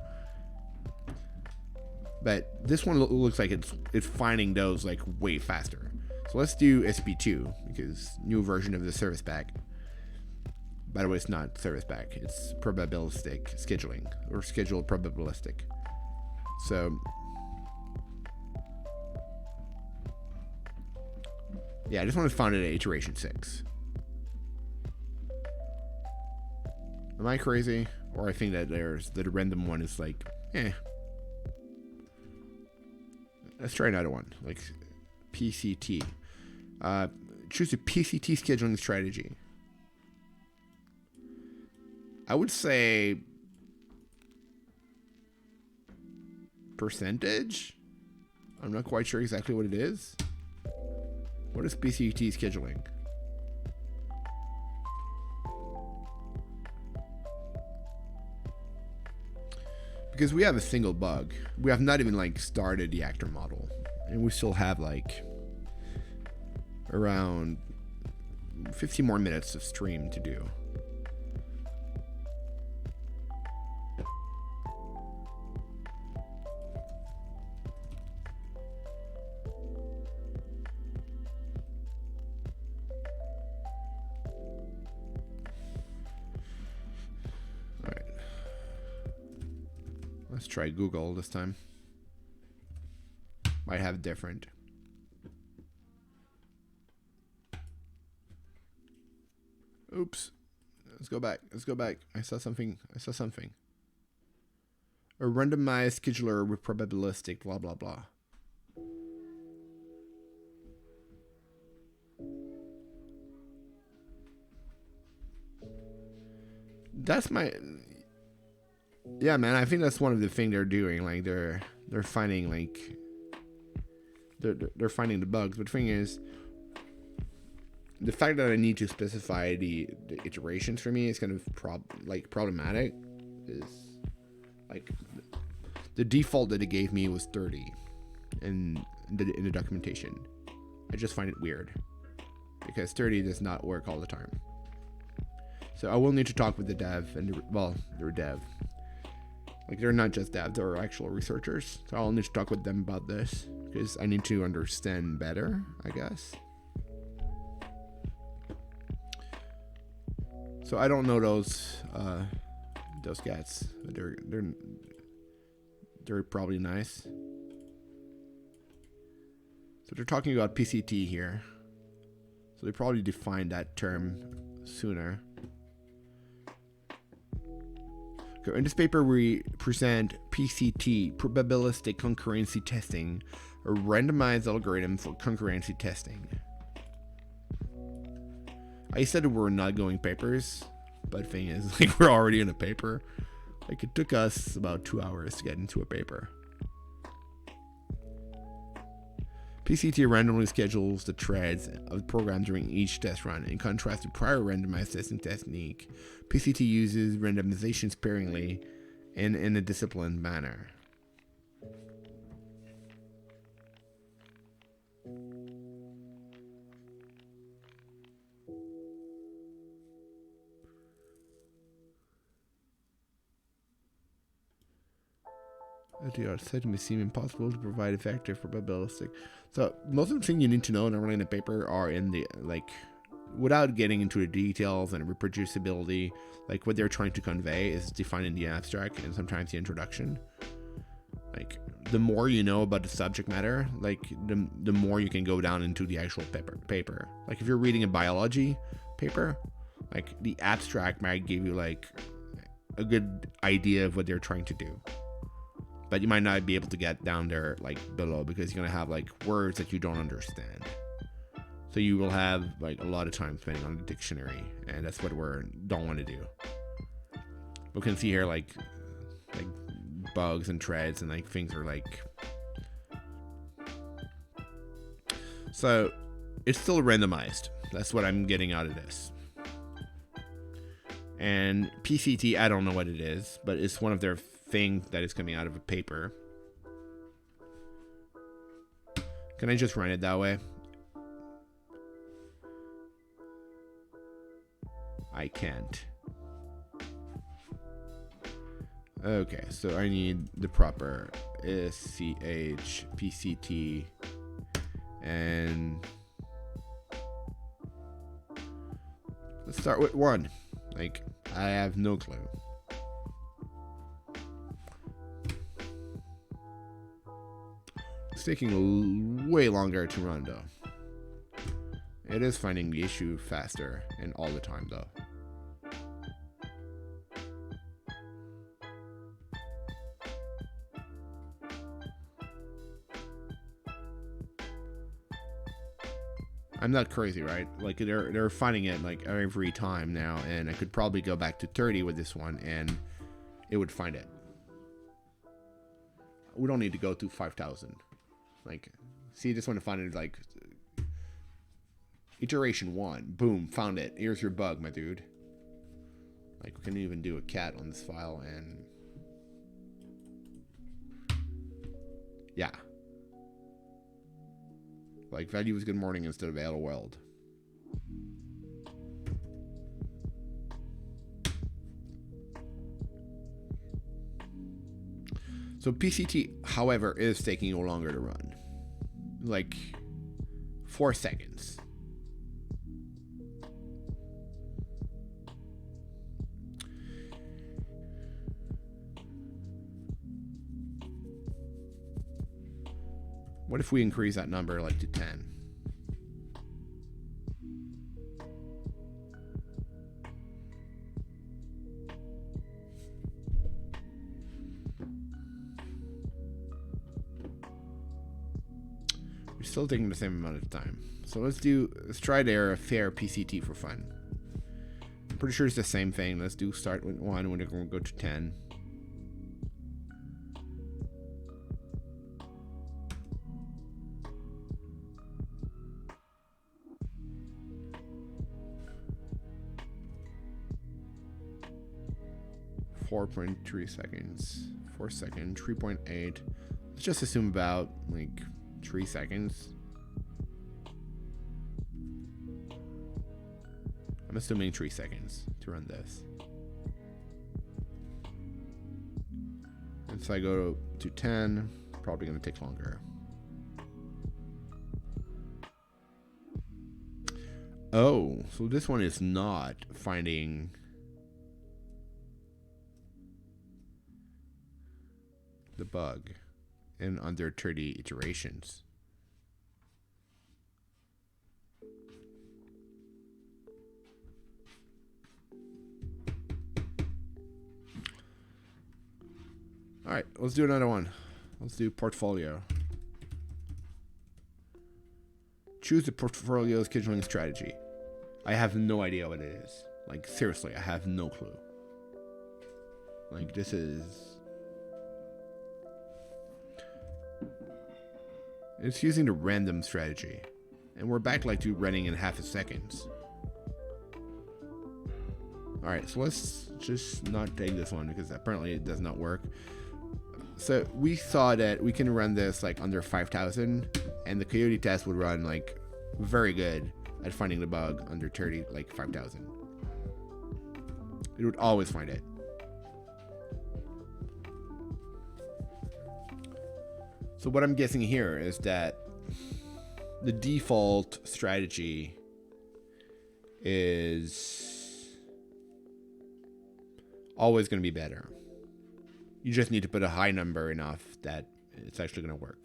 But this one looks like it's finding those, like, way faster. So let's do SP2, because new version of the service pack. By the way, it's not service pack. It's probabilistic scheduling, or scheduled probabilistic. So, yeah, this one is found at iteration 6. Am I crazy? Or I think that the random one is like, eh. Let's try another one, like PCT. Choose a PCT scheduling strategy. I would say percentage. I'm not quite sure exactly what it is. What is PCT scheduling? Because we have a single bug. We have not even, like, started the actor model. And we still have, like, around 50 more minutes of stream to do. Let's try Google this time. Might have different. Oops. Let's go back. I saw something. A randomized scheduler with probabilistic blah blah blah. That's my... Yeah, man, I think that's one of the things they're doing. Like, they're finding, like, they're finding the bugs. But the thing is, the fact that I need to specify the iterations for me is kind of problematic. Is, like, the default that it gave me was 30 in the documentation. I just find it weird because 30 does not work all the time. So I will need to talk with the dev and they're dev. Like, they're not just devs, they're actual researchers. So I'll need to talk with them about this because I need to understand better, I guess. So I don't know those cats. They're probably nice. So they're talking about PCT here. So they probably defined that term sooner. In this paper, we present PCT, probabilistic concurrency testing, a randomized algorithm for concurrency testing. I said that we're not going papers, But thing is, like, we're already in a paper. Like, it took us about 2 hours to get into a paper. PCT randomly schedules the threads of the program during each test run. In contrast to prior randomized testing technique, PCT uses randomization sparingly and in a disciplined manner. They are said to seem impossible to provide effective probabilistic. So most of the things you need to know normally in a paper are in the, like, without getting into the details and reproducibility, like what they're trying to convey is defined in the abstract and sometimes the introduction. Like, the more you know about the subject matter, like the more you can go down into the actual paper. Like if you're reading a biology paper, like the abstract might give you like a good idea of what they're trying to do. But you might not be able to get down there like below because you're gonna have like words that you don't understand. So you will have like a lot of time spending on the dictionary, and that's what we don't want to do. We can see here like bugs and threads and like things are like. So it's still randomized. That's what I'm getting out of this. And PCT, I don't know what it is, but it's one of their thing that is coming out of a paper. Can I just run it that way? I can't. Okay, so I need the proper SCH PCT and let's start with 1. Like, I have no clue. It's taking way longer to run though. It is finding the issue faster and all the time though. I'm not crazy, right? Like they're finding it like every time now, and I could probably go back to 30 with this one and it would find it. We don't need to go to 5,000. Like, see, this one to find it like iteration 1. Boom, found it. Here's your bug, my dude. Like, we can even do a cat on this file and yeah. Like, value is good morning instead of hello world. So PCT, however, is taking no longer to run. Like 4 seconds. What if we increase that number like to 10? We're still taking the same amount of time. So let's try there a fair PCT for fun. I'm pretty sure it's the same thing. Let's do start with 1 when we're going to go to 10. .3 seconds, 4 seconds, 3.8. Let's just assume about like 3 seconds. I'm assuming 3 seconds to run this. And so I go to 10, probably going to take longer. Oh, so this one is not finding the bug in under 30 iterations. All right, let's do another one. Let's do portfolio. Choose the portfolio scheduling strategy. I have no idea what it is. Like, seriously, I have no clue. Like, this is... It's using the random strategy. And we're back, like, to running in half a second. Alright, so let's just not take this one, because apparently it does not work. So, we saw that we can run this, like, under 5,000. And the Coyote test would run, like, very good at finding the bug under 5,000. It would always find it. So what I'm guessing here is that the default strategy is always going to be better. You just need to put a high number enough that it's actually going to work.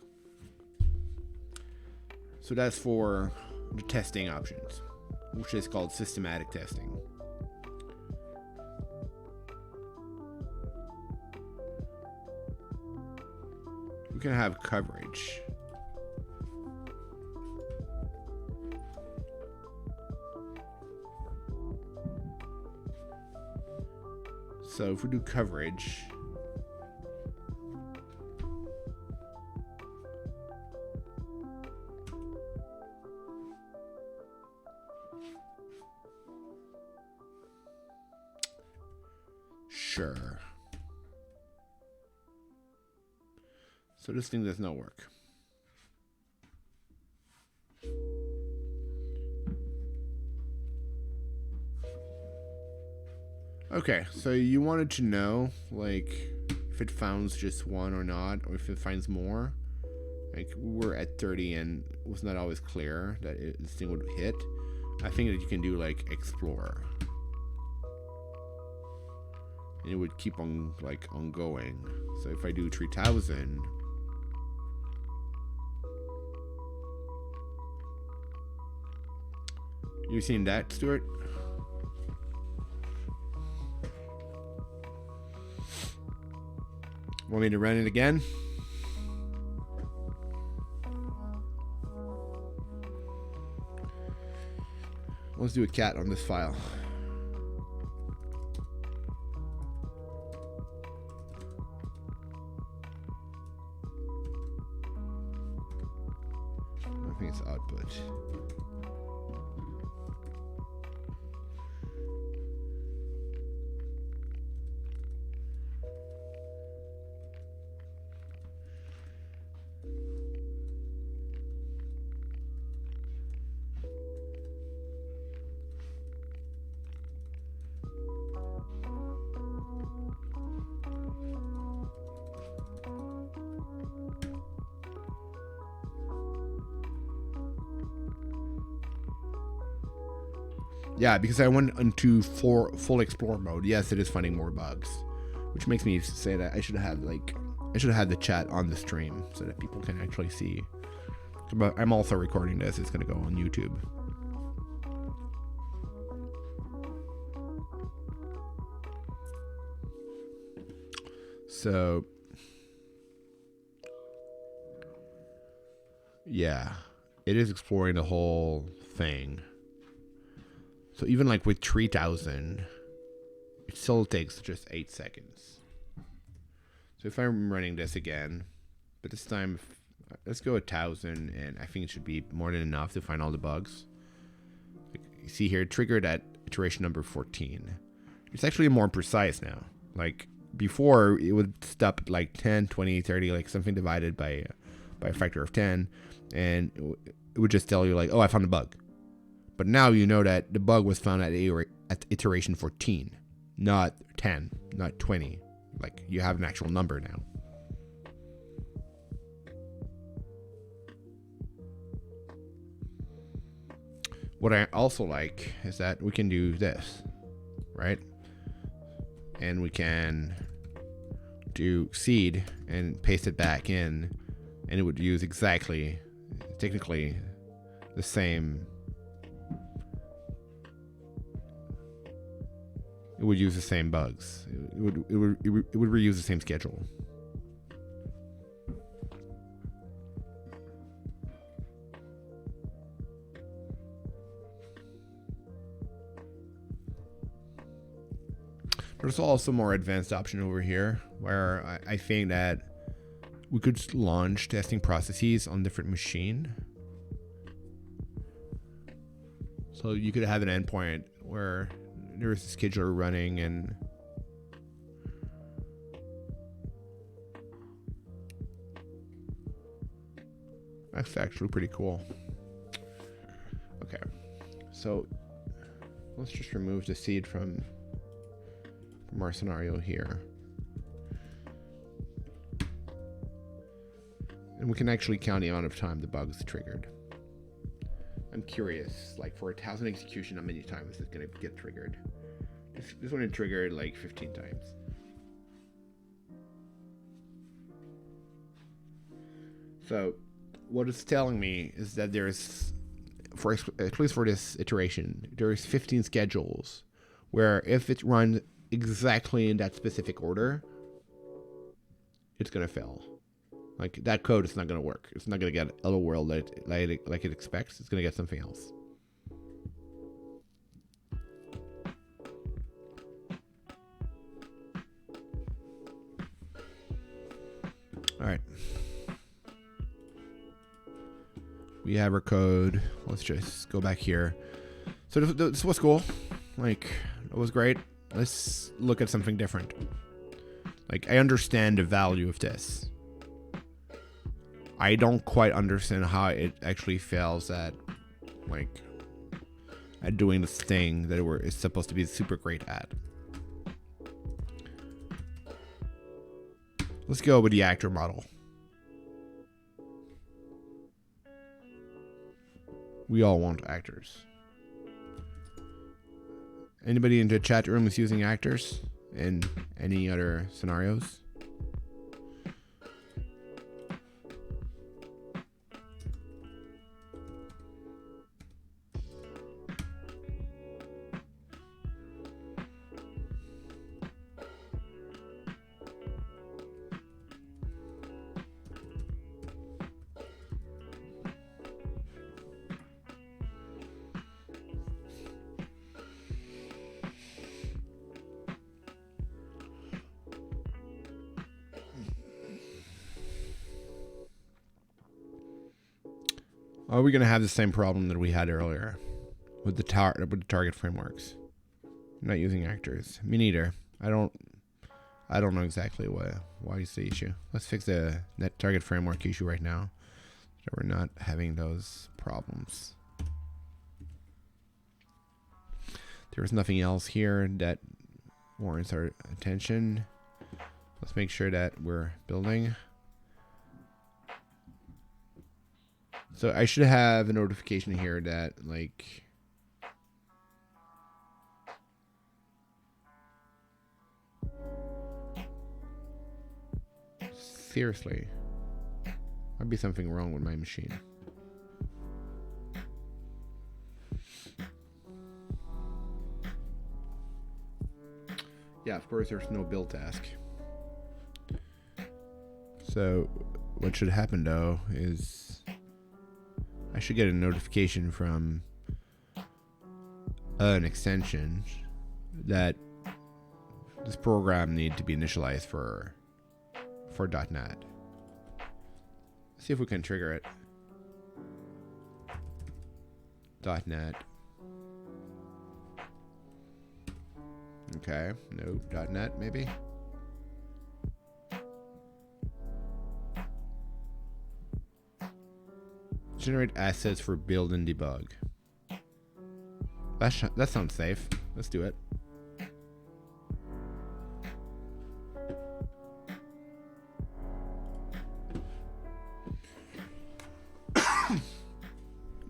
So that's for the testing options, which is called systematic testing. We can have coverage. So if we do coverage, sure. So this thing does not work. Okay, so you wanted to know, like, if it finds just one or not, or if it finds more. Like, we're at 30 and it was not always clear that this thing would hit. I think that you can do, like, explore. And it would keep on, like, ongoing. So if I do 3,000... You seen that, Stuart? Want me to run it again? Let's do a cat on this file. I think it's output. Yeah, because I went into full explore mode. Yes, it is finding more bugs, which makes me say that I should have had the chat on the stream so that people can actually see. But I'm also recording this. It's gonna go on YouTube. So, yeah, it is exploring the whole thing. So even like with 3,000, it still takes just 8 seconds. So if I'm running this again, but this time, let's go 1,000, and I think it should be more than enough to find all the bugs. Like, you see here, triggered at iteration number 14. It's actually more precise now. Like before, it would stop at like 10, 20, 30, like something divided by a factor of 10, and it would just tell you like, oh, I found a bug. But now you know that the bug was found at iteration 14, not 10, not 20. Like, you have an actual number now. What I also like is that we can do this, right? And we can do seed and paste it back in, and it would use exactly, technically, the same. It would use the same bugs. It would reuse the same schedule. There's also a more advanced option over here where I think that we could launch testing processes on different machine. So you could have an endpoint where there's a scheduler running and that's actually pretty cool. Okay, so let's just remove the seed from our scenario here. And we can actually count the amount of time the bug is triggered. I'm curious, like for 1,000 execution, how many times is it gonna get triggered? This one it triggered like 15 times. So what it's telling me is that there's, at least for this iteration, there's 15 schedules where if it runs exactly in that specific order, it's gonna fail. Like that code is not gonna work. It's not gonna get hello world like it expects. It's gonna get something else. All right. We have our code. Let's just go back here. So this was cool. Like, it was great. Let's look at something different. Like, I understand the value of this. I don't quite understand how it actually fails at, like, at doing this thing that it's supposed to be super great at. Let's go with the actor model. We all want actors. Anybody in the chat room is using actors in any other scenarios? Are we going to have the same problem that we had earlier with the target frameworks? I'm not using actors. Me neither. I don't know exactly why is the issue. Let's fix the net target framework issue right now, so we're not having those problems. There's nothing else here that warrants our attention. Let's make sure that we're building. So I should have a notification here that, like, seriously, might be something wrong with my machine. Yeah, of course there's no build task. So what should happen though is I should get a notification from an extension that this program needs to be initialized for .NET. Let's see if we can trigger it. .NET. Okay, no, .NET maybe. Generate assets for build and debug. That sounds safe. Let's do it.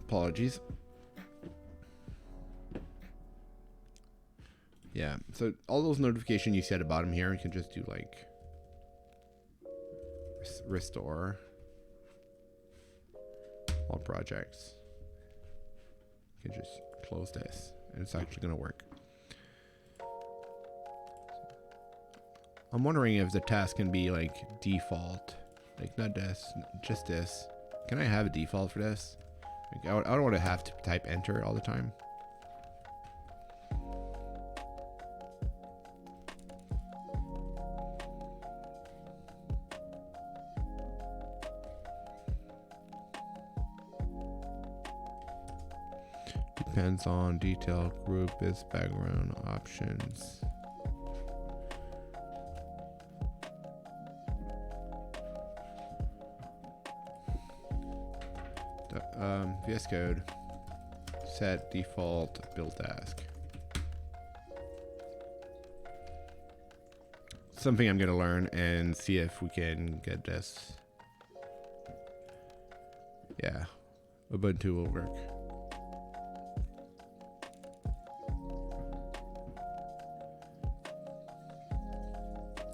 Apologies. Yeah, so all those notifications you see at the bottom here, you can just do like restore all projects. You can just close this and it's actually going to work. I'm wondering if the task can be like default, like not this, just this. Can I have a default for this? Like, I don't want to have to type enter all the time. Depends on detail. Group is background options. VS Code. Set default build task. Something I'm gonna learn and see if we can get this. Yeah, Ubuntu will work.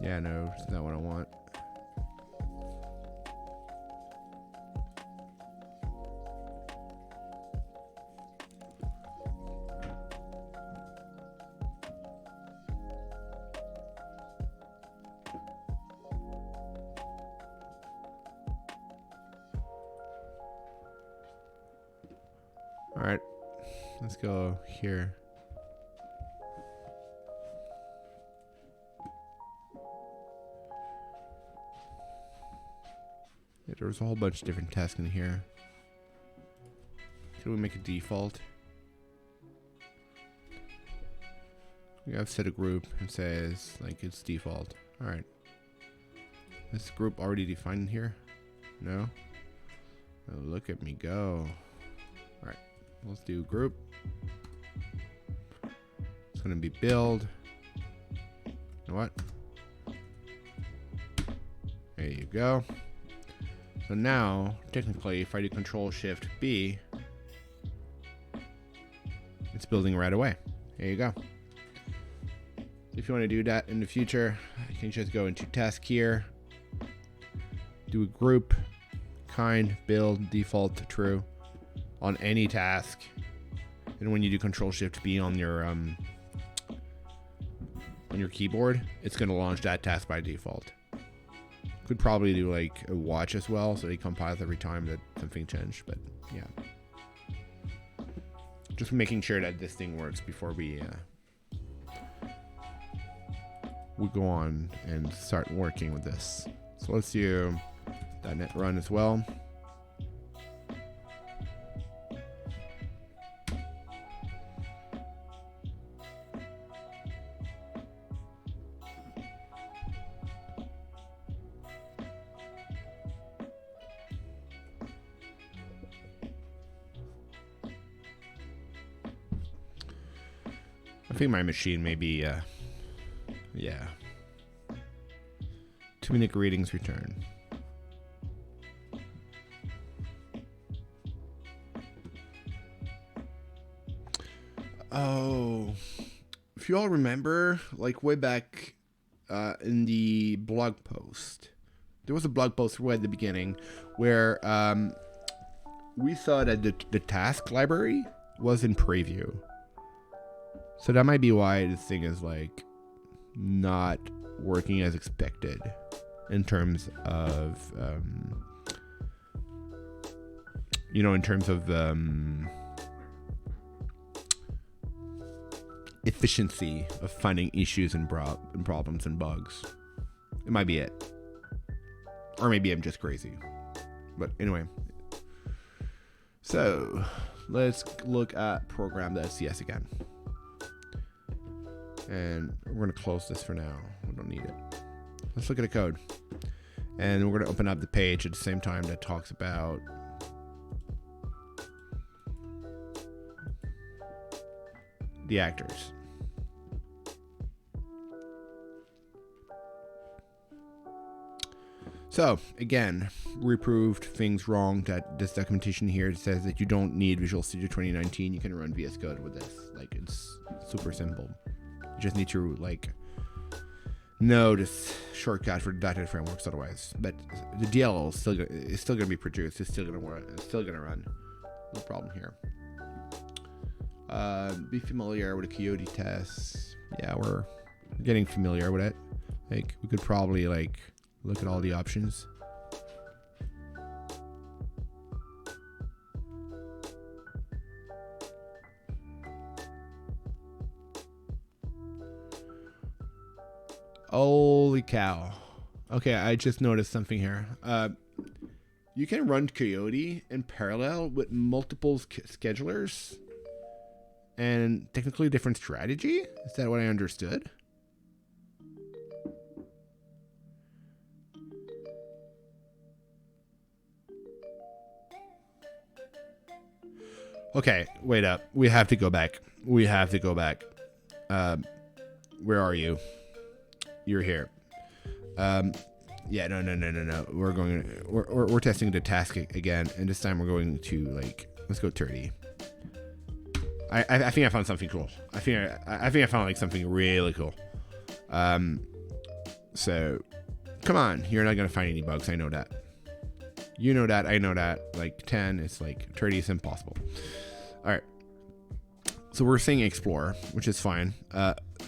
Yeah, no, it's not what I want. All right, let's go here. Yeah, there's a whole bunch of different tasks in here. Can we make a default? We have set a group and says like it's default. All right. Is group already defined here? No. Oh, look at me go. All right. Let's do group. It's going to be build. You know what? There you go. So now, technically, if I do Control-Shift-B, it's building right away. There you go. If you want to do that in the future, you can just go into task here, do a group, kind, build, default to true on any task. And when you do Control-Shift-B on your keyboard, it's going to launch that task by default. Could probably do like a watch as well, so it compiles every time that something changed. But yeah, just making sure that this thing works before we go on and start working with this. So let's do .NET Run as well. I think my machine may be, yeah. Too many greetings return. Oh, if you all remember, like way back in the blog post, there was a blog post right at the beginning where we saw that the task library was in preview. So that might be why this thing is like not working as expected in terms of, efficiency of finding issues and problems and bugs. It might be it. Or maybe I'm just crazy. But anyway. So let's look at program.cs again. And we're going to close this for now. We don't need it. Let's look at the code. And we're going to open up the page at the same time that talks about the actors. So, again, we proved things wrong. That this documentation here says that you don't need Visual Studio 2019. You can run VS Code with this. Like, it's super simple. You just need to know this shortcut for .NET frameworks otherwise. But the DLL is still going to be produced. It's still going to work. It's still going to run. No problem here. Be familiar with the Coyote tests. Yeah, we're getting familiar with it. Like we could probably look at all the options. Holy cow. Okay, I just noticed something here. You can run Coyote in parallel with multiple schedulers and technically different strategy. Is that what I understood? Okay, wait up. We have to go back. We have to go back. Where are you? You're here. Yeah, no. We're testing the task again, and this time we're going to like, let's go 30. I think I found something cool. I think I found like something really cool. So come on, you're not gonna find any bugs. I know that. You know that. I know that. Like 10, it's like 30 is impossible. All right. So we're saying explore, which is fine.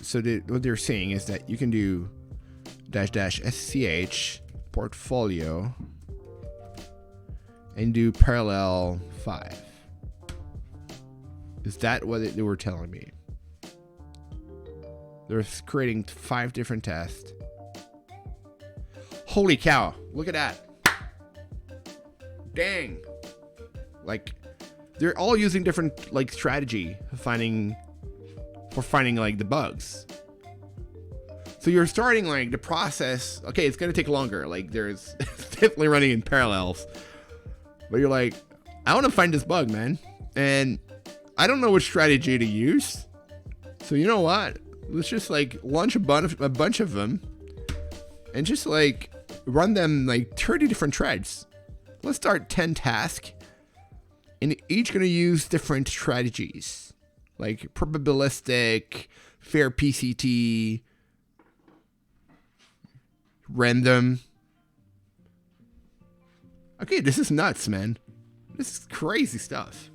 So what they're saying is that you can do --sch portfolio and do parallel 5. Is that what they were telling me? They're creating 5 different tests. Holy cow! Look at that. Dang. Like, they're all using different like strategy for finding like the bugs. So you're starting like the process. Okay, it's gonna take longer. Like there's it's definitely running in parallels. But you're like, I want to find this bug, man, and I don't know which strategy to use. So you know what? Let's just like launch a bunch of them, and just like run them like 30 different threads. Let's start 10 tasks, and each gonna use different strategies, like probabilistic, fair PCT, random. Okay, this is nuts, man. This is crazy stuff.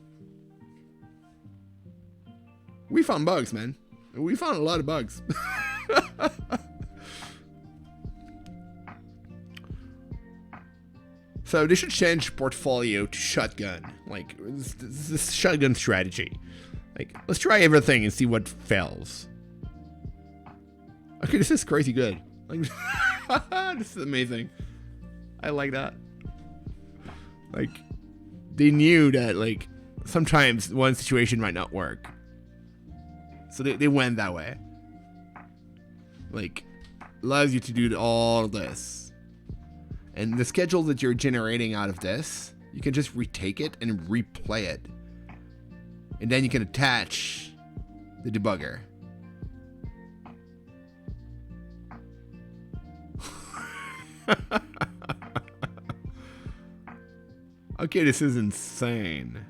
We found bugs, man. We found a lot of bugs. So they should change portfolio to shotgun. Like, this shotgun strategy. Like, let's try everything and see what fails. Okay, this is crazy good. Like, this is amazing. I like that. Like, they knew that, like, sometimes one situation might not work. So they went that way. Like, allows you to do all this. And the schedule that you're generating out of this, you can just retake it and replay it. And then you can attach the debugger. Okay, this is insane.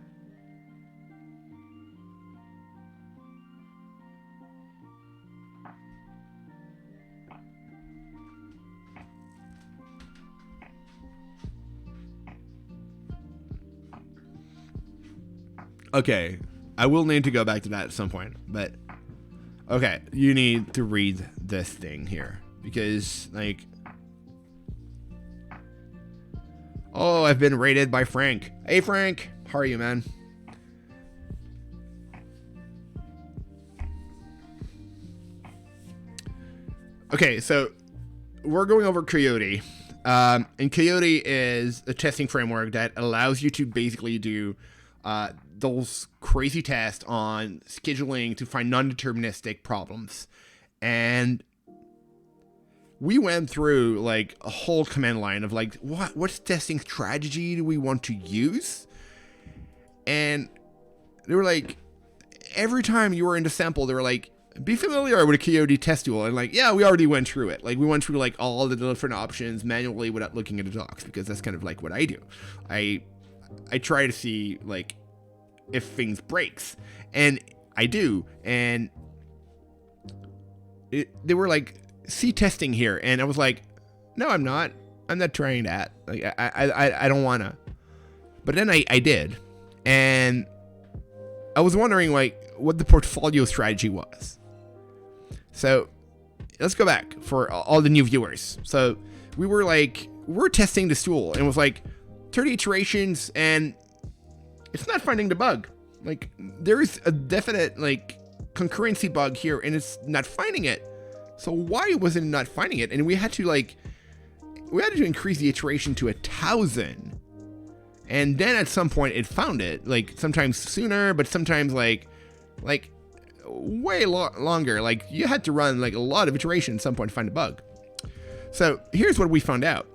Okay, I will need to go back to that at some point, but okay, you need to read this thing here because, like, oh, I've been rated by Frank. Hey, Frank, how are you, man? Okay, so we're going over Coyote, and Coyote is a testing framework that allows you to basically do those crazy tests on scheduling to find non-deterministic problems. And we went through like a whole command line of like, what testing strategy do we want to use? And they were like, every time you were in the sample, they were like, be familiar with a Coyote test tool. And like, yeah, we already went through it. Like, we went through like all the different options manually without looking at the docs, because that's kind of like what I do. I try to see like if things breaks, and I do. And they were like, see testing here, and I was like, no, I'm not trying that. Like, I don't wanna. But then I did, and I was wondering like what the portfolio strategy was. So let's go back for all the new viewers. So we're testing this tool, and it was like 30 iterations, and it's not finding the bug. Like, there is a definite like concurrency bug here, and it's not finding it. So why was it not finding it? And we had to increase the iteration to 1,000. And then at some point it found it, like sometimes sooner, but sometimes like way longer. Like, you had to run like a lot of iterations at some point to find a bug. So here's what we found out.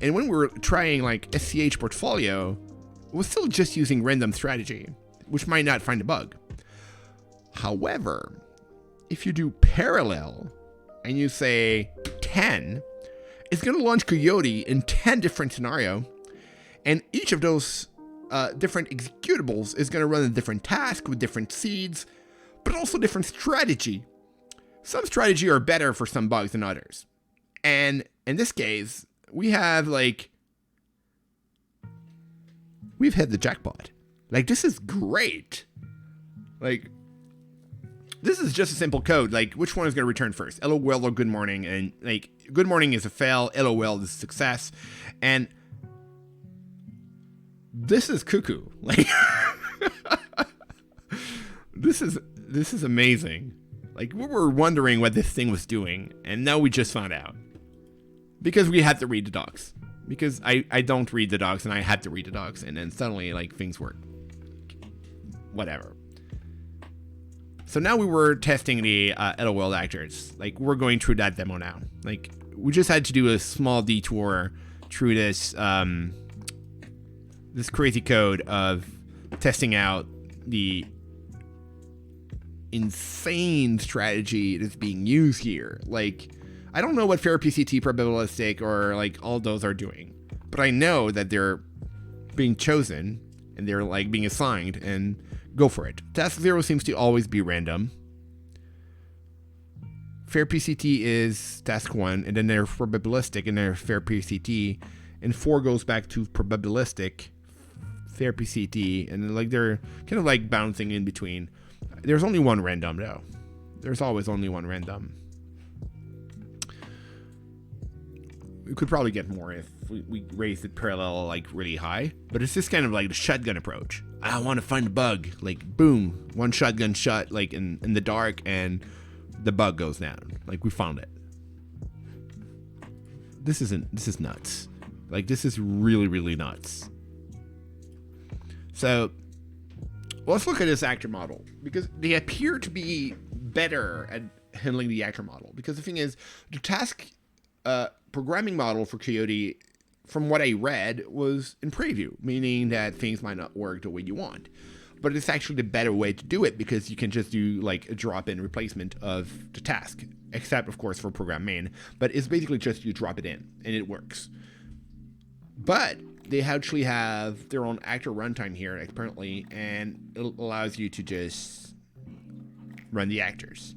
And when we were trying like SCH portfolio, we're still just using random strategy, which might not find a bug. However, if you do parallel and you say 10, it's going to launch Coyote in 10 different scenarios, and each of those different executables is going to run a different task with different seeds, but also different strategy. Some strategy are better for some bugs than others. And in this case, we have like, we've hit the jackpot. Like, this is great. Like, this is just a simple code. Like, which one is going to return first? LOL or good morning? And like, good morning is a fail. LOL is a success. And this is cuckoo. Like, this is amazing. Like, we were wondering what this thing was doing, and now we just found out. Because we had to read the docs. Because I don't read the docs, and I had to read the docs, and then suddenly, like, things work. Whatever. So now we were testing the LOL actors. Like, we're going through that demo now. Like, we just had to do a small detour through this this crazy code of testing out the insane strategy that's being used here. Like, I don't know what fair PCT, probabilistic, or like all those are doing, but I know that they're being chosen and they're like being assigned, and go for it. Task 0 seems to always be random. Fair PCT is task 1, and then they're probabilistic, and they're fair PCT, and 4 goes back to probabilistic, fair PCT, and then like they're kind of like bouncing in between. There's only one random though. There's always only one random. We could probably get more if we raised it parallel like really high, but it's just kind of like the shotgun approach. I want to find a bug, like boom, one shotgun shot like in the dark, and the bug goes down. Like, we found it. This is nuts. Like, this is really, really nuts. So let's look at this actor model, because they appear to be better at handling the actor model. Because the thing is, the task programming model for Coyote, from what I read, was in preview, meaning that things might not work the way you want. But it's actually the better way to do it, because you can just do like a drop-in replacement of the task, except of course for program main. But it's basically just you drop it in and it works. But they actually have their own actor runtime here, apparently, and it allows you to just run the actors.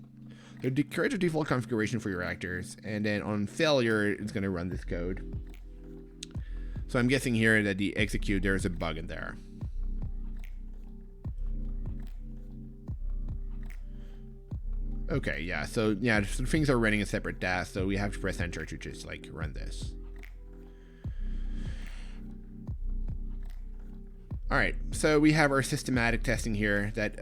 They create a default configuration for your actors, and then on failure, it's going to run this code. So I'm guessing here that the execute, there's a bug in there. Okay, yeah, so things are running a separate task, so we have to press enter to just like run this. All right, so we have our systematic testing here that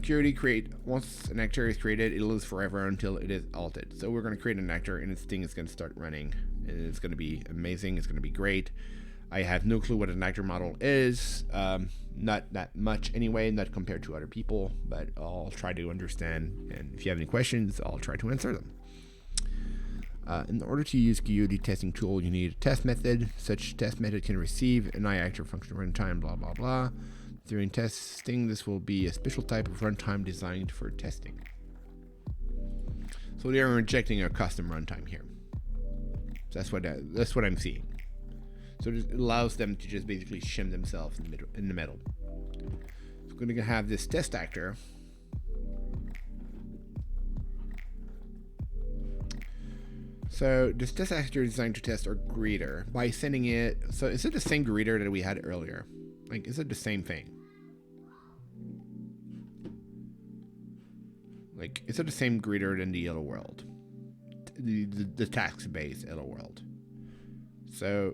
Coyote once an actor is created, it lives forever until it is altered. So we're going to create an actor, and this thing is going to start running, and it's going to be amazing. It's going to be great. I have no clue what an actor model is. Not that much anyway, not compared to other people, but I'll try to understand. And if you have any questions, I'll try to answer them. In order to use Coyote testing tool, you need a test method. Such test method can receive an actor function runtime, blah, blah, blah. During testing, this will be a special type of runtime designed for testing. So they are injecting a custom runtime here. So that's what I'm seeing. So it allows them to just basically shim themselves in the middle. So we're going to have this test actor. So this test actor is designed to test our greeter by sending it. So is it the same greeter that we had earlier? Like, is it the same thing? Like, is it the same greeter than the Yellow World? The task-based Yellow World. So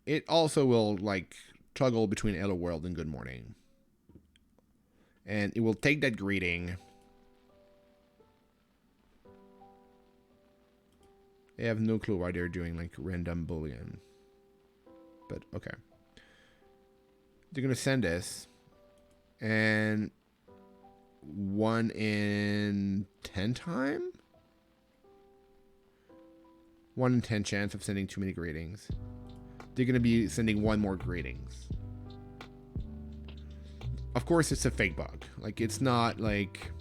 it also will like toggle between Hello World and Good Morning. And it will take that greeting. I have no clue why they're doing like random boolean. But okay. They're gonna send this. And 1 in 10 time? 1 in 10 chance of sending too many greetings. They're going to be sending 1 more greetings. Of course, it's a fake bug. Like, it's not like...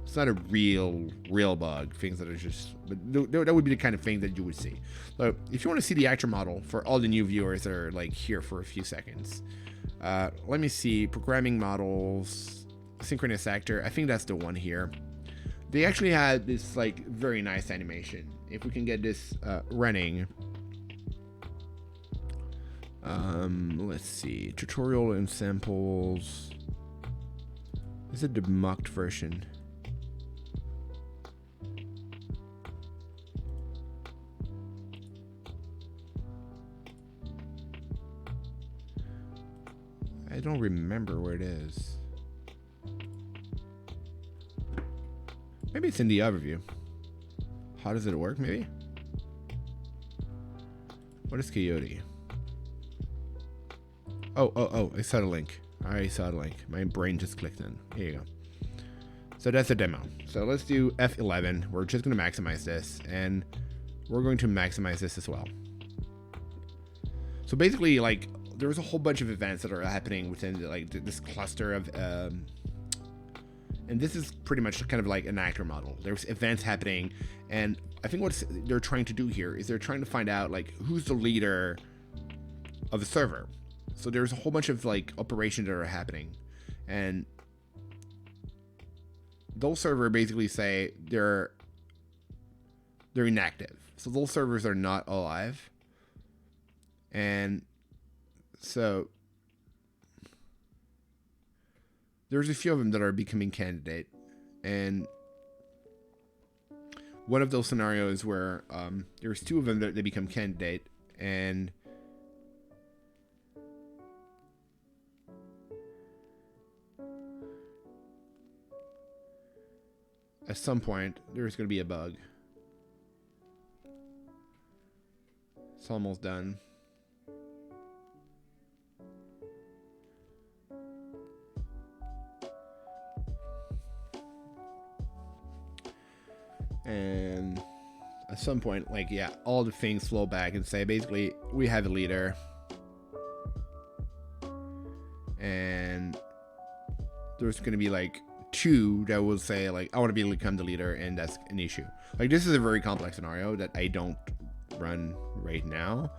It's not a real bug. Things that are just... But that would be the kind of thing that you would see. So, if you want to see the actual model for all the new viewers that are, like, here for a few seconds. Let me see. Programming models. Synchronous actor. I think that's the one here. They actually had this, like, very nice animation. If we can get this running... let's see. Tutorial and samples. Is it the mocked version? I don't remember where it is. Maybe it's in the overview. How does it work, maybe? What is Coyote? Oh, I saw the link. I saw the link. My brain just clicked in. Here you go. So that's a demo. So let's do F11. We're just going to maximize this, and we're going to maximize this as well. So basically, like, there's a whole bunch of events that are happening within, like, this cluster of... and this is pretty much kind of like an actor model. There's events happening, and I think what they're trying to do here is they're trying to find out, like, who's the leader of the server. So there's a whole bunch of, like, operations that are happening, and those servers basically say they're inactive. So those servers are not alive, and so there's a few of them that are becoming candidate, and one of those scenarios where there's 2 of them that they become candidate, and at some point there's going to be a bug. It's almost done. And at some point, like, yeah, all the things flow back and say, basically, we have a leader. And there's going to be, like, 2 that will say, like, I want to become the leader, and that's an issue. Like, this is a very complex scenario that I don't run right now.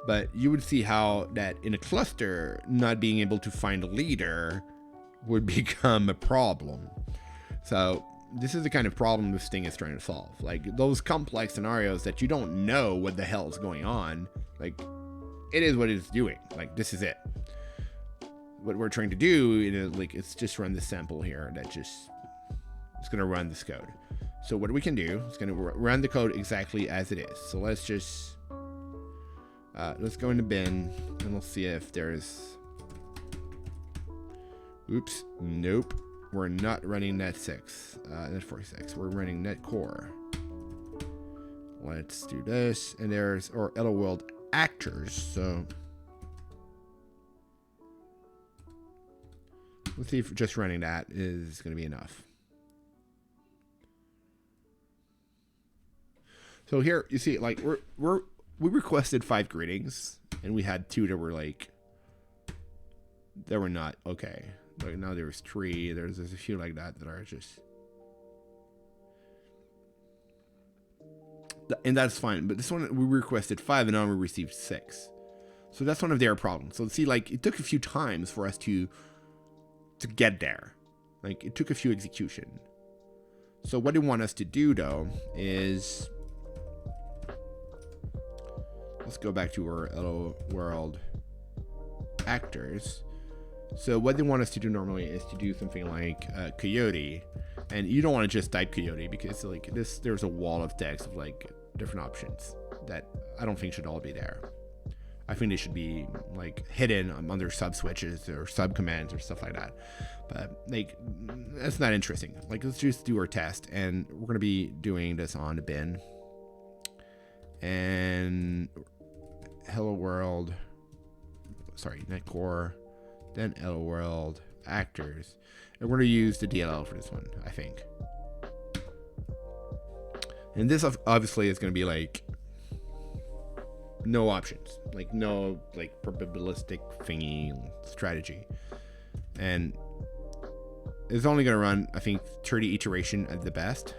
But you would see how that in a cluster, not being able to find a leader would become a problem. So this is the kind of problem this thing is trying to solve. Like, those complex scenarios that you don't know what the hell is going on, like, it is what it's doing. Like, this is it. What we're trying to do is, like, it's just run this sample here that just, it's going to run this code. So what we can do is going to run the code exactly as it is. So let's just, let's go into bin, and we'll see if there's, oops, nope. We're not running net6, net46. We're running net core. Let's do this. And there's our Hello World actors. So let's see if just running that is going to be enough. So here you see, like, we requested 5 greetings, and we had 2 that were, like, that were not okay. Like, now there's 3. There's a few like that that are just, and that's fine. But this one we requested 5, and now we received 6. So that's one of their problems. So see, like, it took a few times for us to get there. Like, it took a few execution. So what they want us to do, though, is, let's go back to our Hello World actors. So what they want us to do normally is to do something like Coyote, and you don't want to just type Coyote because, like, this, there's a wall of text of, like, different options that I don't think should all be there. I think they should be, like, hidden under sub switches or sub commands or stuff like that. But, like, that's not interesting. Like, let's just do our test, and we're gonna be doing this on the bin. And Hello World, sorry, Netcore. Then Hello World actors. And we're going to use the DLL for this one, I think. And this obviously is going to be like no options, like no like probabilistic thingy strategy. And it's only going to run, I think, 30 iteration at the best.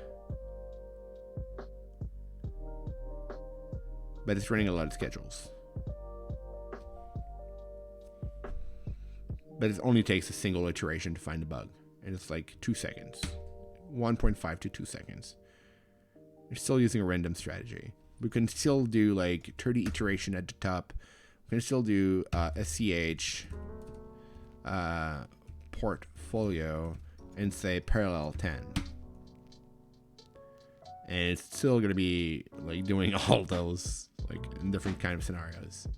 But it's running a lot of schedules. But it only takes a single iteration to find a bug. And it's like 2 seconds. 1.5 to 2 seconds. We're still using a random strategy. We can still do like 30 iteration at the top. We can still do SCH portfolio and say parallel 10. And it's still going to be like doing all those like in different kind of scenarios.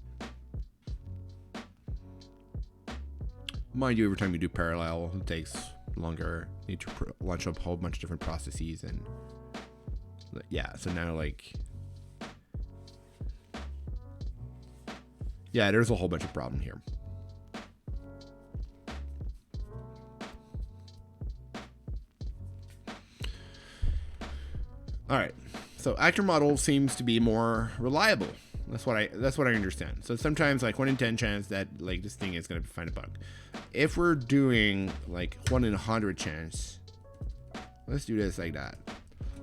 Mind you, every time you do parallel, it takes longer. You need to launch up a whole bunch of different processes, and yeah, so now like, yeah, there's a whole bunch of problem here. All right, so actor model seems to be more reliable. That's what I understand. So sometimes like 1 in 10 chance that like this thing is gonna find a bug. If we're doing like 1 in 100 chance, let's do this like that.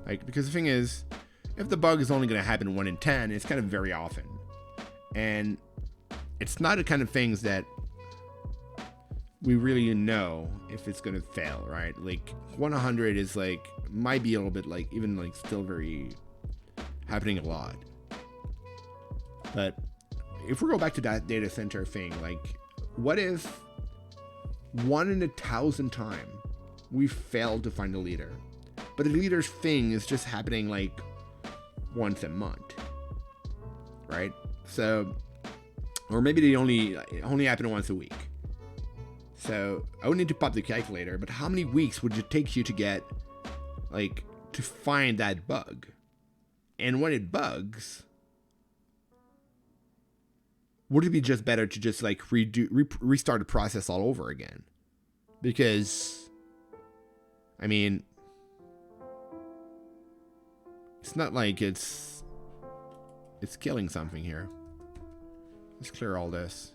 Like, because the thing is, if the bug is only gonna happen 1 in 10, it's kind of very often, and it's not the kind of things that we really know if it's gonna fail, right? Like 1 in 100 is like might be a little bit like even like still very happening a lot. But if we go back to that data center thing, like what if 1 in 1,000 time we failed to find a leader, but the leader's thing is just happening like once a month, right? So, or maybe they only happen once a week. So I would need to pop the calculator, but how many weeks would it take you to get like to find that bug? And when it bugs, would it be just better to just like restart the process all over again? Because, I mean, it's not like it's killing something here. Let's clear all this.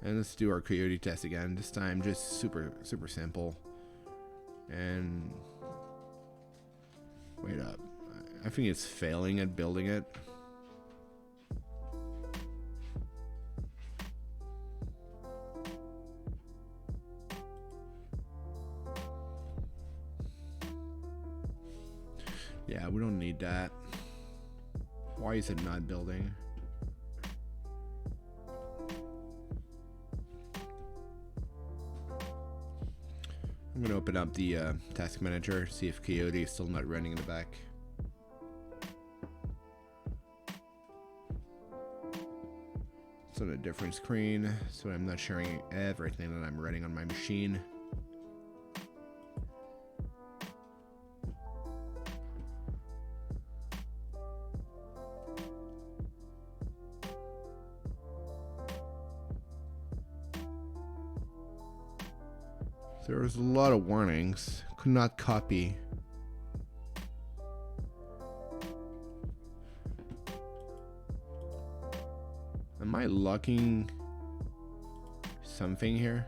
And let's do our Coyote test again. This time just super simple. And wait up. I think it's failing at building it. Yeah, we don't need that. Why is it not building? I'm going to open up the task manager, see if Coyote is still not running in the back. It's on a different screen, so I'm not sharing everything that I'm running on my machine. There was a lot of warnings. Could not copy. Am I locking something here?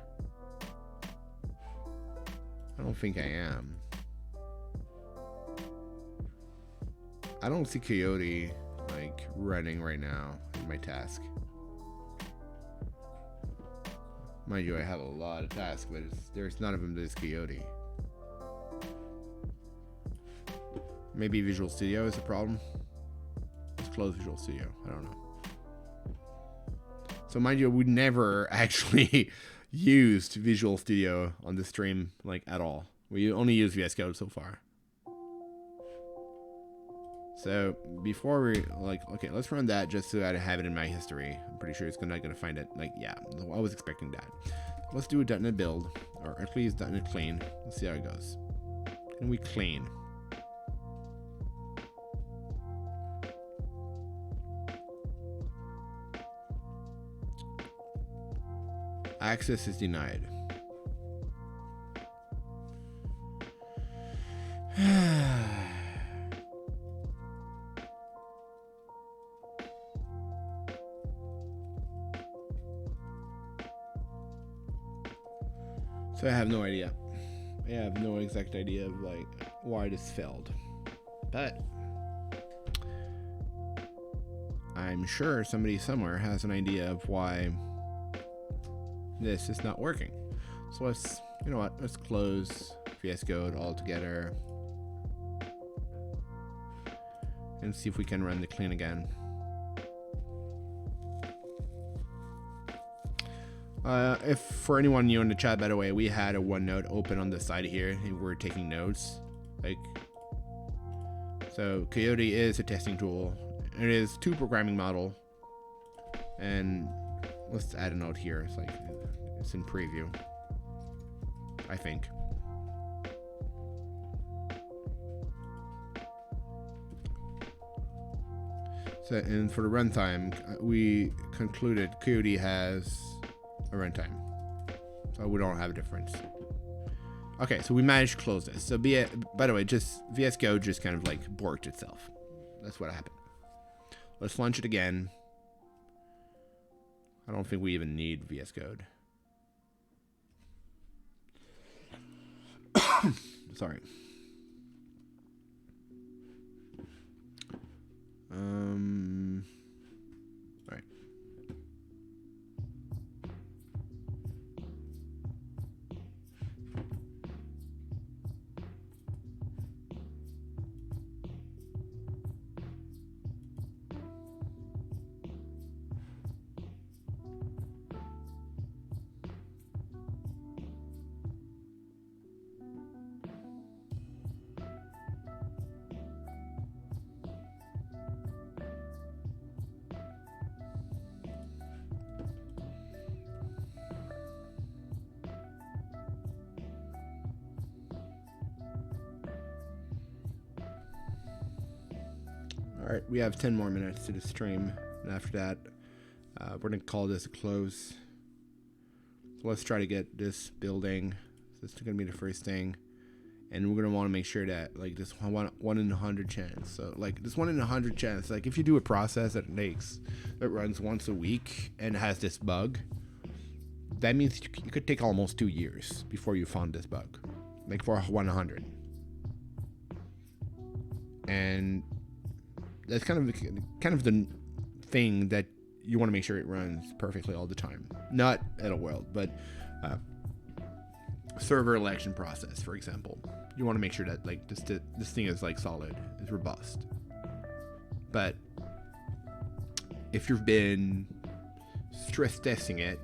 I don't think I am. I don't see Coyote like running right now in my task. Mind you, I have a lot of tasks, but there's none of them that is Coyote. Maybe Visual Studio is the problem. Let's close Visual Studio. I don't know. So mind you, we never actually used Visual Studio on the stream, like, at all. We only used VS Code so far. So before we, like, okay, let's run that just so I have it in my history. I'm pretty sure it's not gonna find it. Like, yeah, I was expecting that. Let's do a .NET build, or at least .NET clean. Let's see how it goes. Can we clean? Access is denied. So I have no idea. I have no exact idea of like why this failed. But I'm sure somebody somewhere has an idea of why this is not working. So let's, you know what, let's close VS Code altogether and see if we can run the clean again. If for anyone new in the chat, by the way, we had a OneNote open on the side here and we're taking notes. Like, so Coyote is a testing tool. It is 2 programming model, and let's add a note here. It's like it's in preview, I think. So, and for the runtime, we concluded Coyote has a runtime, so we don't have a difference. Okay, so we managed to close this. So by the way, just VS Code just kind of like borked itself. That's what happened. Let's launch it again. I don't think we even need VS Code. Sorry. All right. All right, we have 10 more minutes to the stream, and after that, we're gonna call this a close. So let's try to get this building. This is gonna be the first thing, and we're gonna want to make sure that like this one in 100 chance. So like this 1 in 100 chance, like if you do a process that runs once a week and has this bug, that means you could take almost 2 years before you found this bug, like for 100. And that's kind of the thing that you want to make sure it runs perfectly all the time. Not Hello World, but server election process, for example. You want to make sure that like this thing is like solid, is robust. But if you've been stress testing it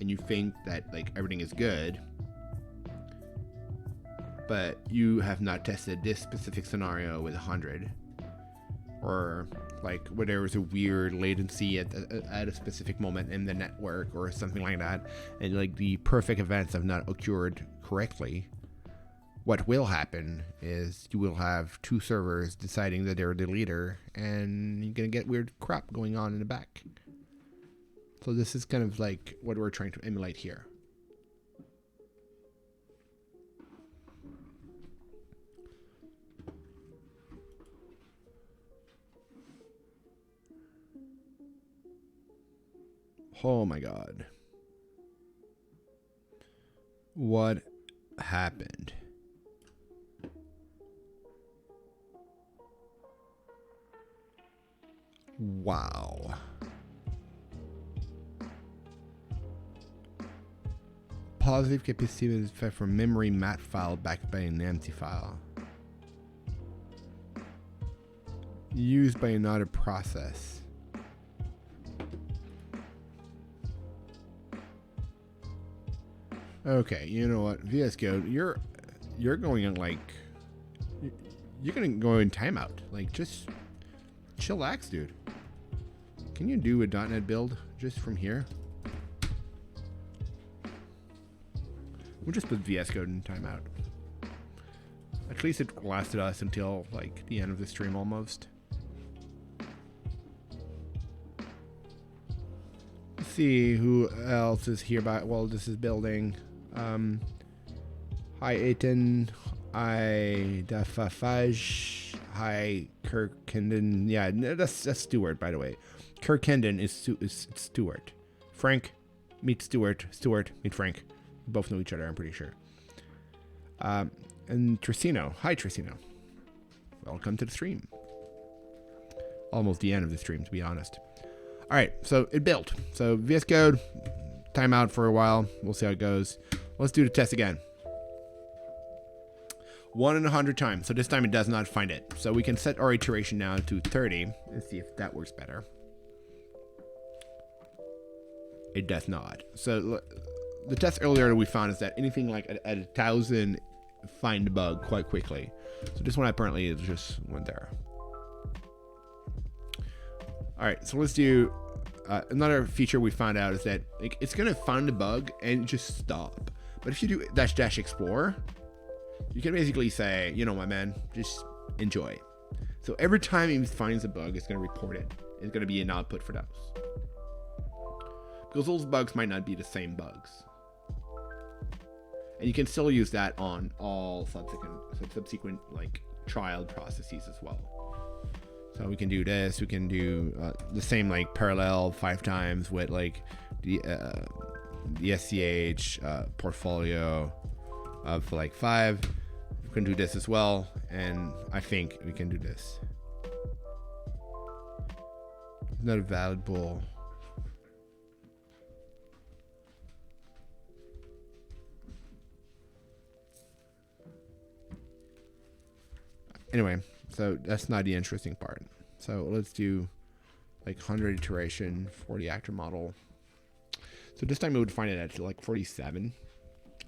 and you think that like everything is good, but you have not tested this specific scenario with 100, or like where there was a weird latency at a specific moment in the network or something like that, and like the perfect events have not occurred correctly, what will happen is you will have 2 servers deciding that they're the leader, and you're gonna get weird crap going on in the back. So this is kind of like what we're trying to emulate here. Oh my God. What happened? Wow. Positive capacity is fed from memory mat file backed by an empty file. Used by another process. Okay, you know what, VS Code, you're going in like, you're gonna go in timeout. Like, just chillax, dude. Can you do a .NET build just from here? We'll just put VS Code in timeout. At least it lasted us until like the end of the stream almost. see who else is here while this is building. Hi, Aiton. Hi, Dafafaj. Hi, Kirkenden. Yeah, that's Stuart, by the way. Kirkenden is Stuart. Frank, meet Stuart. Stuart, meet Frank. We both know each other, I'm pretty sure. And Tricino. Hi, Tricino. Welcome to the stream. Almost the end of the stream, to be honest. All right, so it built. So VS Code, timeout for a while. We'll see how it goes. Let's do the test again. 1 in 100 times. So this time it does not find it. So we can set our iteration now to 30 and see if that works better. It does not. So the test earlier that we found is that anything like at 1,000 find the bug quite quickly. So this one apparently is just went there. All right, so let's do another feature we found out is that like it's gonna find the bug and just stop. But if you do -- explore, you can basically say, you know what, man, just enjoy. So every time it finds a bug, it's gonna report it. It's gonna be an output for those. Because those bugs might not be the same bugs. And you can still use that on all subsequent like trial processes as well. So we can do this. We can do the same like parallel 5 times with like the SCH portfolio of like 5. We can do this as well, and I think we can do this. Not a valid bull. Anyway, so that's not the interesting part. So let's do like 100 iteration for the actor model. So this time it would find it at like 47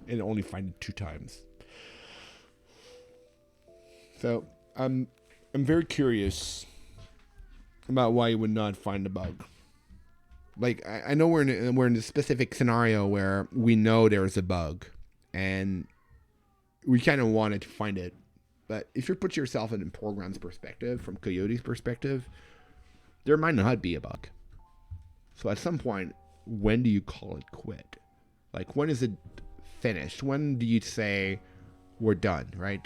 and only find it 2 times. So I'm very curious about why it would not find the bug. Like I know we're in a specific scenario where we know there's a bug and we kind of wanted to find it. But if you put yourself in program's perspective, from Coyote's perspective, there might not be a bug. So at some point, when do you call it quit? Like, when is it finished? When do you say we're done, right?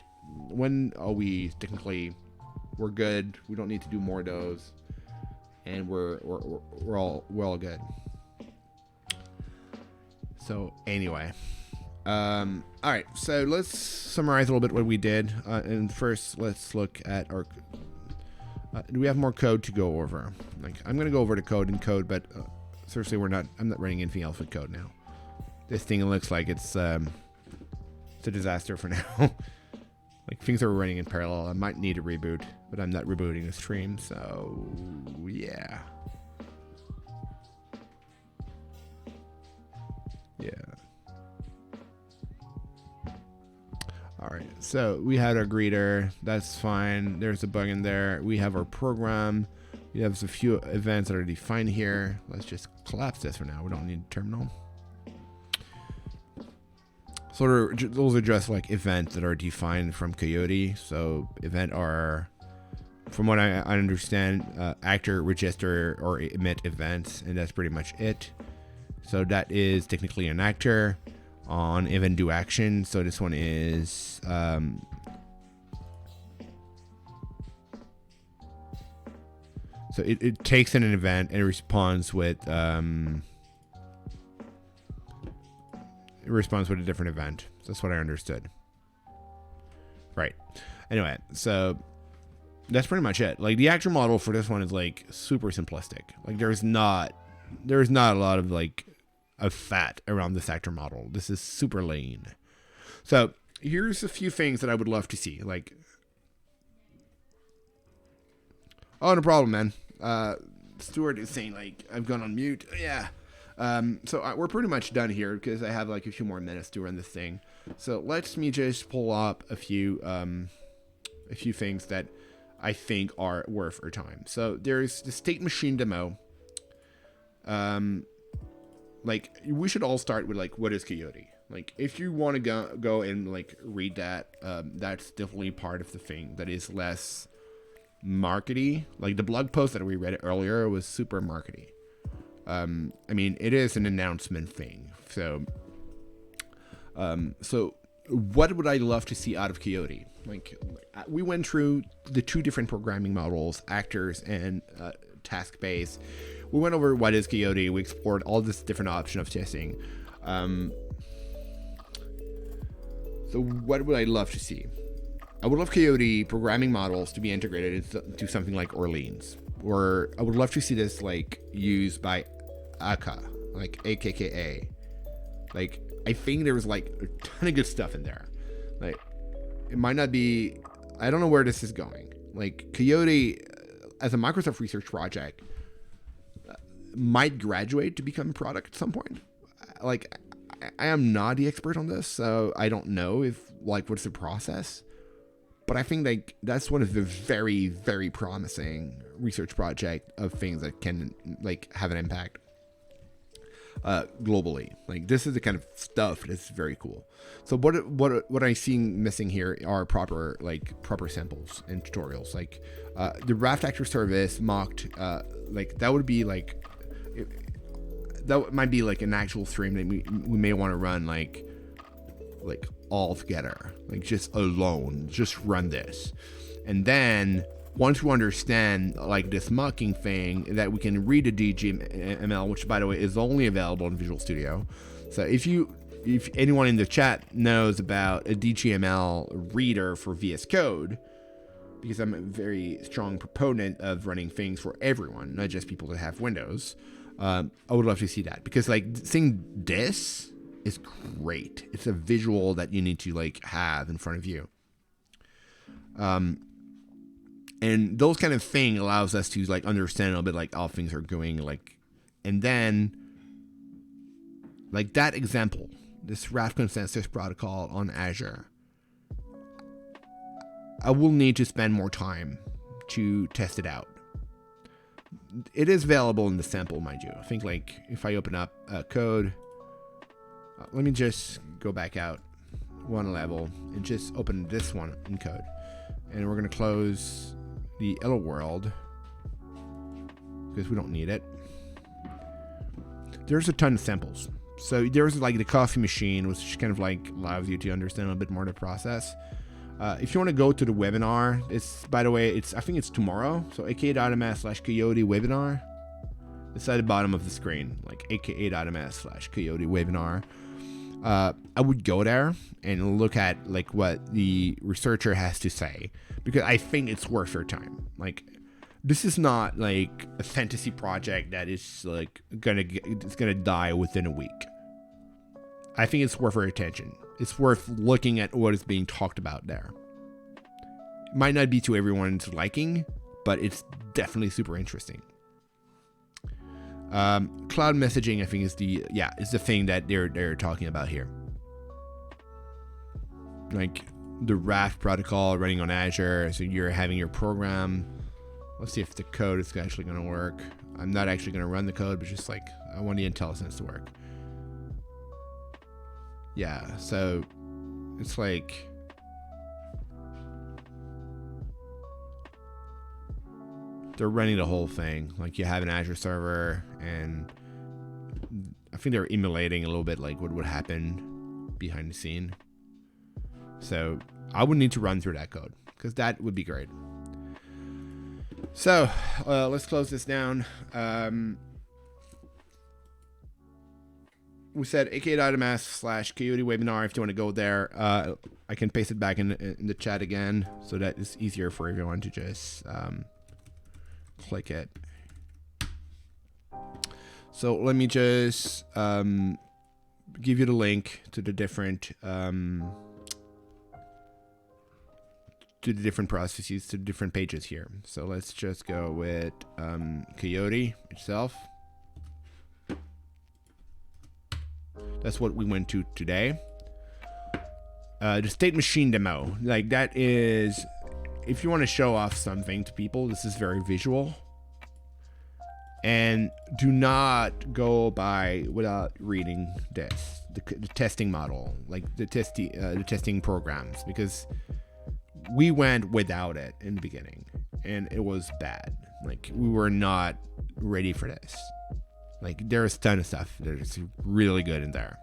When are we technically, we're good, we don't need to do more of those, and we're all good. So anyway. All right, so let's summarize a little bit what we did. And first, let's look at our. Do we have more code to go over? Like, I'm gonna go over the code and code, but seriously, I'm not running anything else with code now. This thing looks like it's a disaster for now. Like things are running in parallel. I might need a reboot, but I'm not rebooting the stream, so yeah. Yeah. All right, so we had our greeter. That's fine. There's a bug in there. We have our program. We have a few events that are defined here. Let's just collapse this for now. We don't need a terminal. So those are just like events that are defined from Coyote. So event are, from what I understand, actor, register, or emit events, and that's pretty much it. So that is technically an actor on event do action. So this one is so it takes in an event and it responds with a different event. So that's what I understood. Right. Anyway, so that's pretty much it. Like the actor model for this one is like super simplistic. Like there's not a lot of like of fat around this actor model. This is super lean. So here's a few things that I would love to see. Like, oh, no problem, man. Stuart is saying like I've gone on mute. Yeah. So we're pretty much done here because I have like a few more minutes to run this thing. So let me just pull up a few things that I think are worth our time. So there's the state machine demo. Like we should all start with like, what is Coyote? Like if you want to go and like read that, that's definitely part of the thing that is less markety. Like the blog post that we read earlier was super markety. I mean, it is an announcement thing. So what would I love to see out of Coyote? Like, we went through the 2 different programming models, actors and task-based. We went over what is Coyote. We explored all this different option of testing. So what would I love to see? I would love Coyote programming models to be integrated into something like Orleans, or I would love to see this like used by AKA, like AKKA. Like, I think there was like a ton of good stuff in there. Like, it might not be, I don't know where this is going. Like, Coyote as a Microsoft research project might graduate to become a product at some point. Like, I am not the expert on this, so I don't know if, like, what's the process. But I think, like, that's one of the very, very promising research project of things that can, like, have an impact globally. Like, this is the kind of stuff that's very cool. So what I'm seeing missing here are proper samples and tutorials. Like, the Raft Actor service mocked, like, that would be like, that might be like an actual stream that we may want to run like all together, like just alone, just run this. And then once we understand like this mocking thing, that we can read the DGML, which by the way is only available in Visual Studio. So if anyone in the chat knows about a DGML reader for VS Code, because I'm a very strong proponent of running things for everyone, not just people that have Windows, I would love to see that, because like seeing this is great. It's a visual that you need to like have in front of you. And those kind of thing allows us to like understand a little bit like how things are going, like, and then like that example, this Raft consensus protocol on Azure, I will need to spend more time to test it out. It is available in the sample, mind you. I think like if I open up code, let me just go back out one level and just open this one in code. And we're going to close the hello world because we don't need it. There's a ton of samples. So there's like the coffee machine, which kind of like allows you to understand a little bit more of the process. If you want to go to the webinar, it's, by the way, I think it's tomorrow. So aka.ms/Coyote webinar. It's at the bottom of the screen, like aka.ms/Coyote webinar. I would go there and look at like what the researcher has to say, because I think it's worth your time. Like, this is not like a fantasy project that is like it's gonna die within a week. I think it's worth our attention. It's worth looking at what is being talked about there. It might not be to everyone's liking, but it's definitely super interesting. Cloud messaging, I think, is the thing that they're talking about here. Like the Raft protocol running on Azure, so you're having your program. Let's see if the code is actually going to work. I'm not actually going to run the code, but just like I want the IntelliSense to work. Yeah, so it's like they're running the whole thing. Like you have an Azure server, and I think they're emulating a little bit like what would happen behind the scene. So I would need to run through that code because that would be great. So let's close this down. We said aka.ms/Coyote webinar. If you want to go there, I can paste it back in the chat again so that it's easier for everyone to just click it. So let me just give you the link to the different processes, to the different pages here. So let's just go with Coyote itself. That's what we went to today. The state machine demo, like that is, if you want to show off something to people, this is very visual. And do not go by without reading this, the testing model, like the testing programs, because we went without it in the beginning and it was bad. Like we were not ready for this. Like, there's a ton of stuff that's really good in there.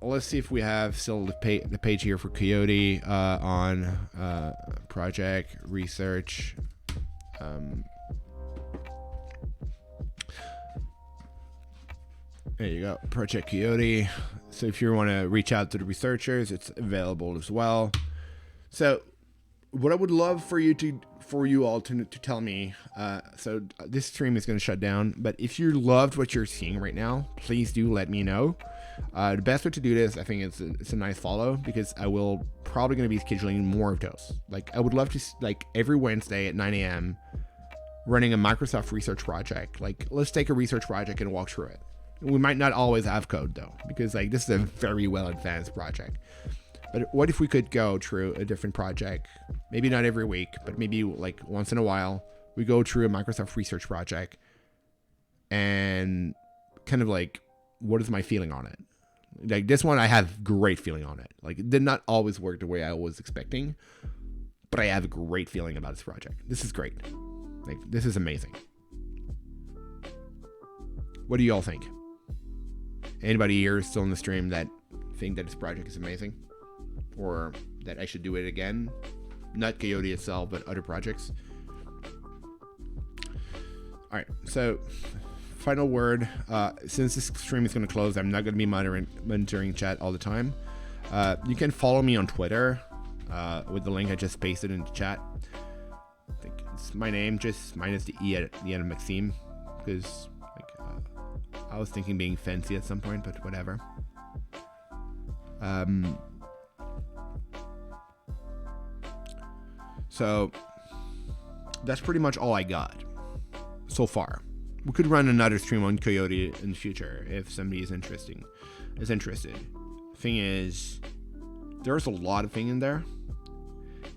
Let's see if we have still the page here for Coyote on project research. There you go, Project Coyote. So if you want to reach out to the researchers, it's available as well. So what I would love for you all to tell me, so this stream is going to shut down, but if you loved what you're seeing right now, please do let me know. The best way to do this, I think it's a nice follow, because I will probably going to be scheduling more of those. Like, I would love to, like, every Wednesday at 9 a.m. running a Microsoft research project. Like, let's take a research project and walk through it. We might not always have code though, because like this is a very well advanced project. But what if we could go through a different project? Maybe not every week, but maybe like once in a while, we go through a Microsoft research project and kind of like, what is my feeling on it? Like this one, I have great feeling on it. Like it did not always work the way I was expecting, but I have a great feeling about this project. This is great. Like this is amazing. What do you all think? Anybody here still in the stream that think that this project is amazing, or that I should do it again? Not Coyote itself, but other projects. All right, so final word. Since this stream is going to close, I'm not going to be monitoring chat all the time. You can follow me on Twitter with the link I just pasted in the chat. I think it's my name, just minus the E at the end of Maxime, because I was thinking being fancy at some point, but whatever. So that's pretty much all I got so far. We could run another stream on Coyote in the future if somebody is interested. Thing is, there's a lot of things in there,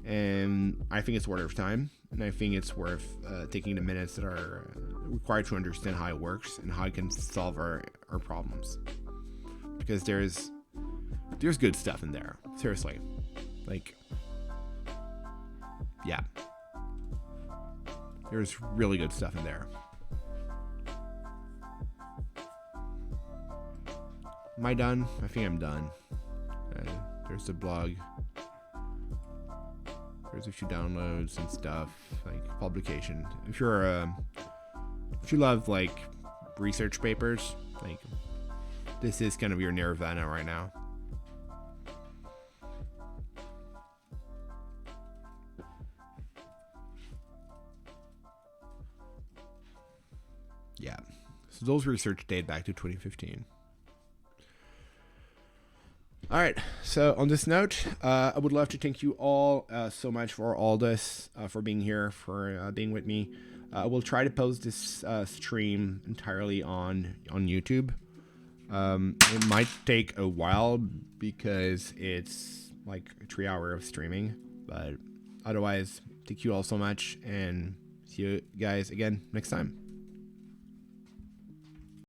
and I think it's worth our time, and I think it's worth taking the minutes that are required to understand how it works and how it can solve our problems. Because there's good stuff in there. Seriously. Like, yeah. There's really good stuff in there. Am I done? I think I'm done. There's the blog. There's a few downloads and stuff, like publication. If you love like research papers, like this is kind of your nirvana right now. Yeah. So those research date back to 2015. All right. So on this note, I would love to thank you all so much for all this, for being here, for being with me. I will try to post this stream entirely on YouTube. It might take a while because it's like a 3 hour of streaming, but otherwise, thank you all so much, and see you guys again next time.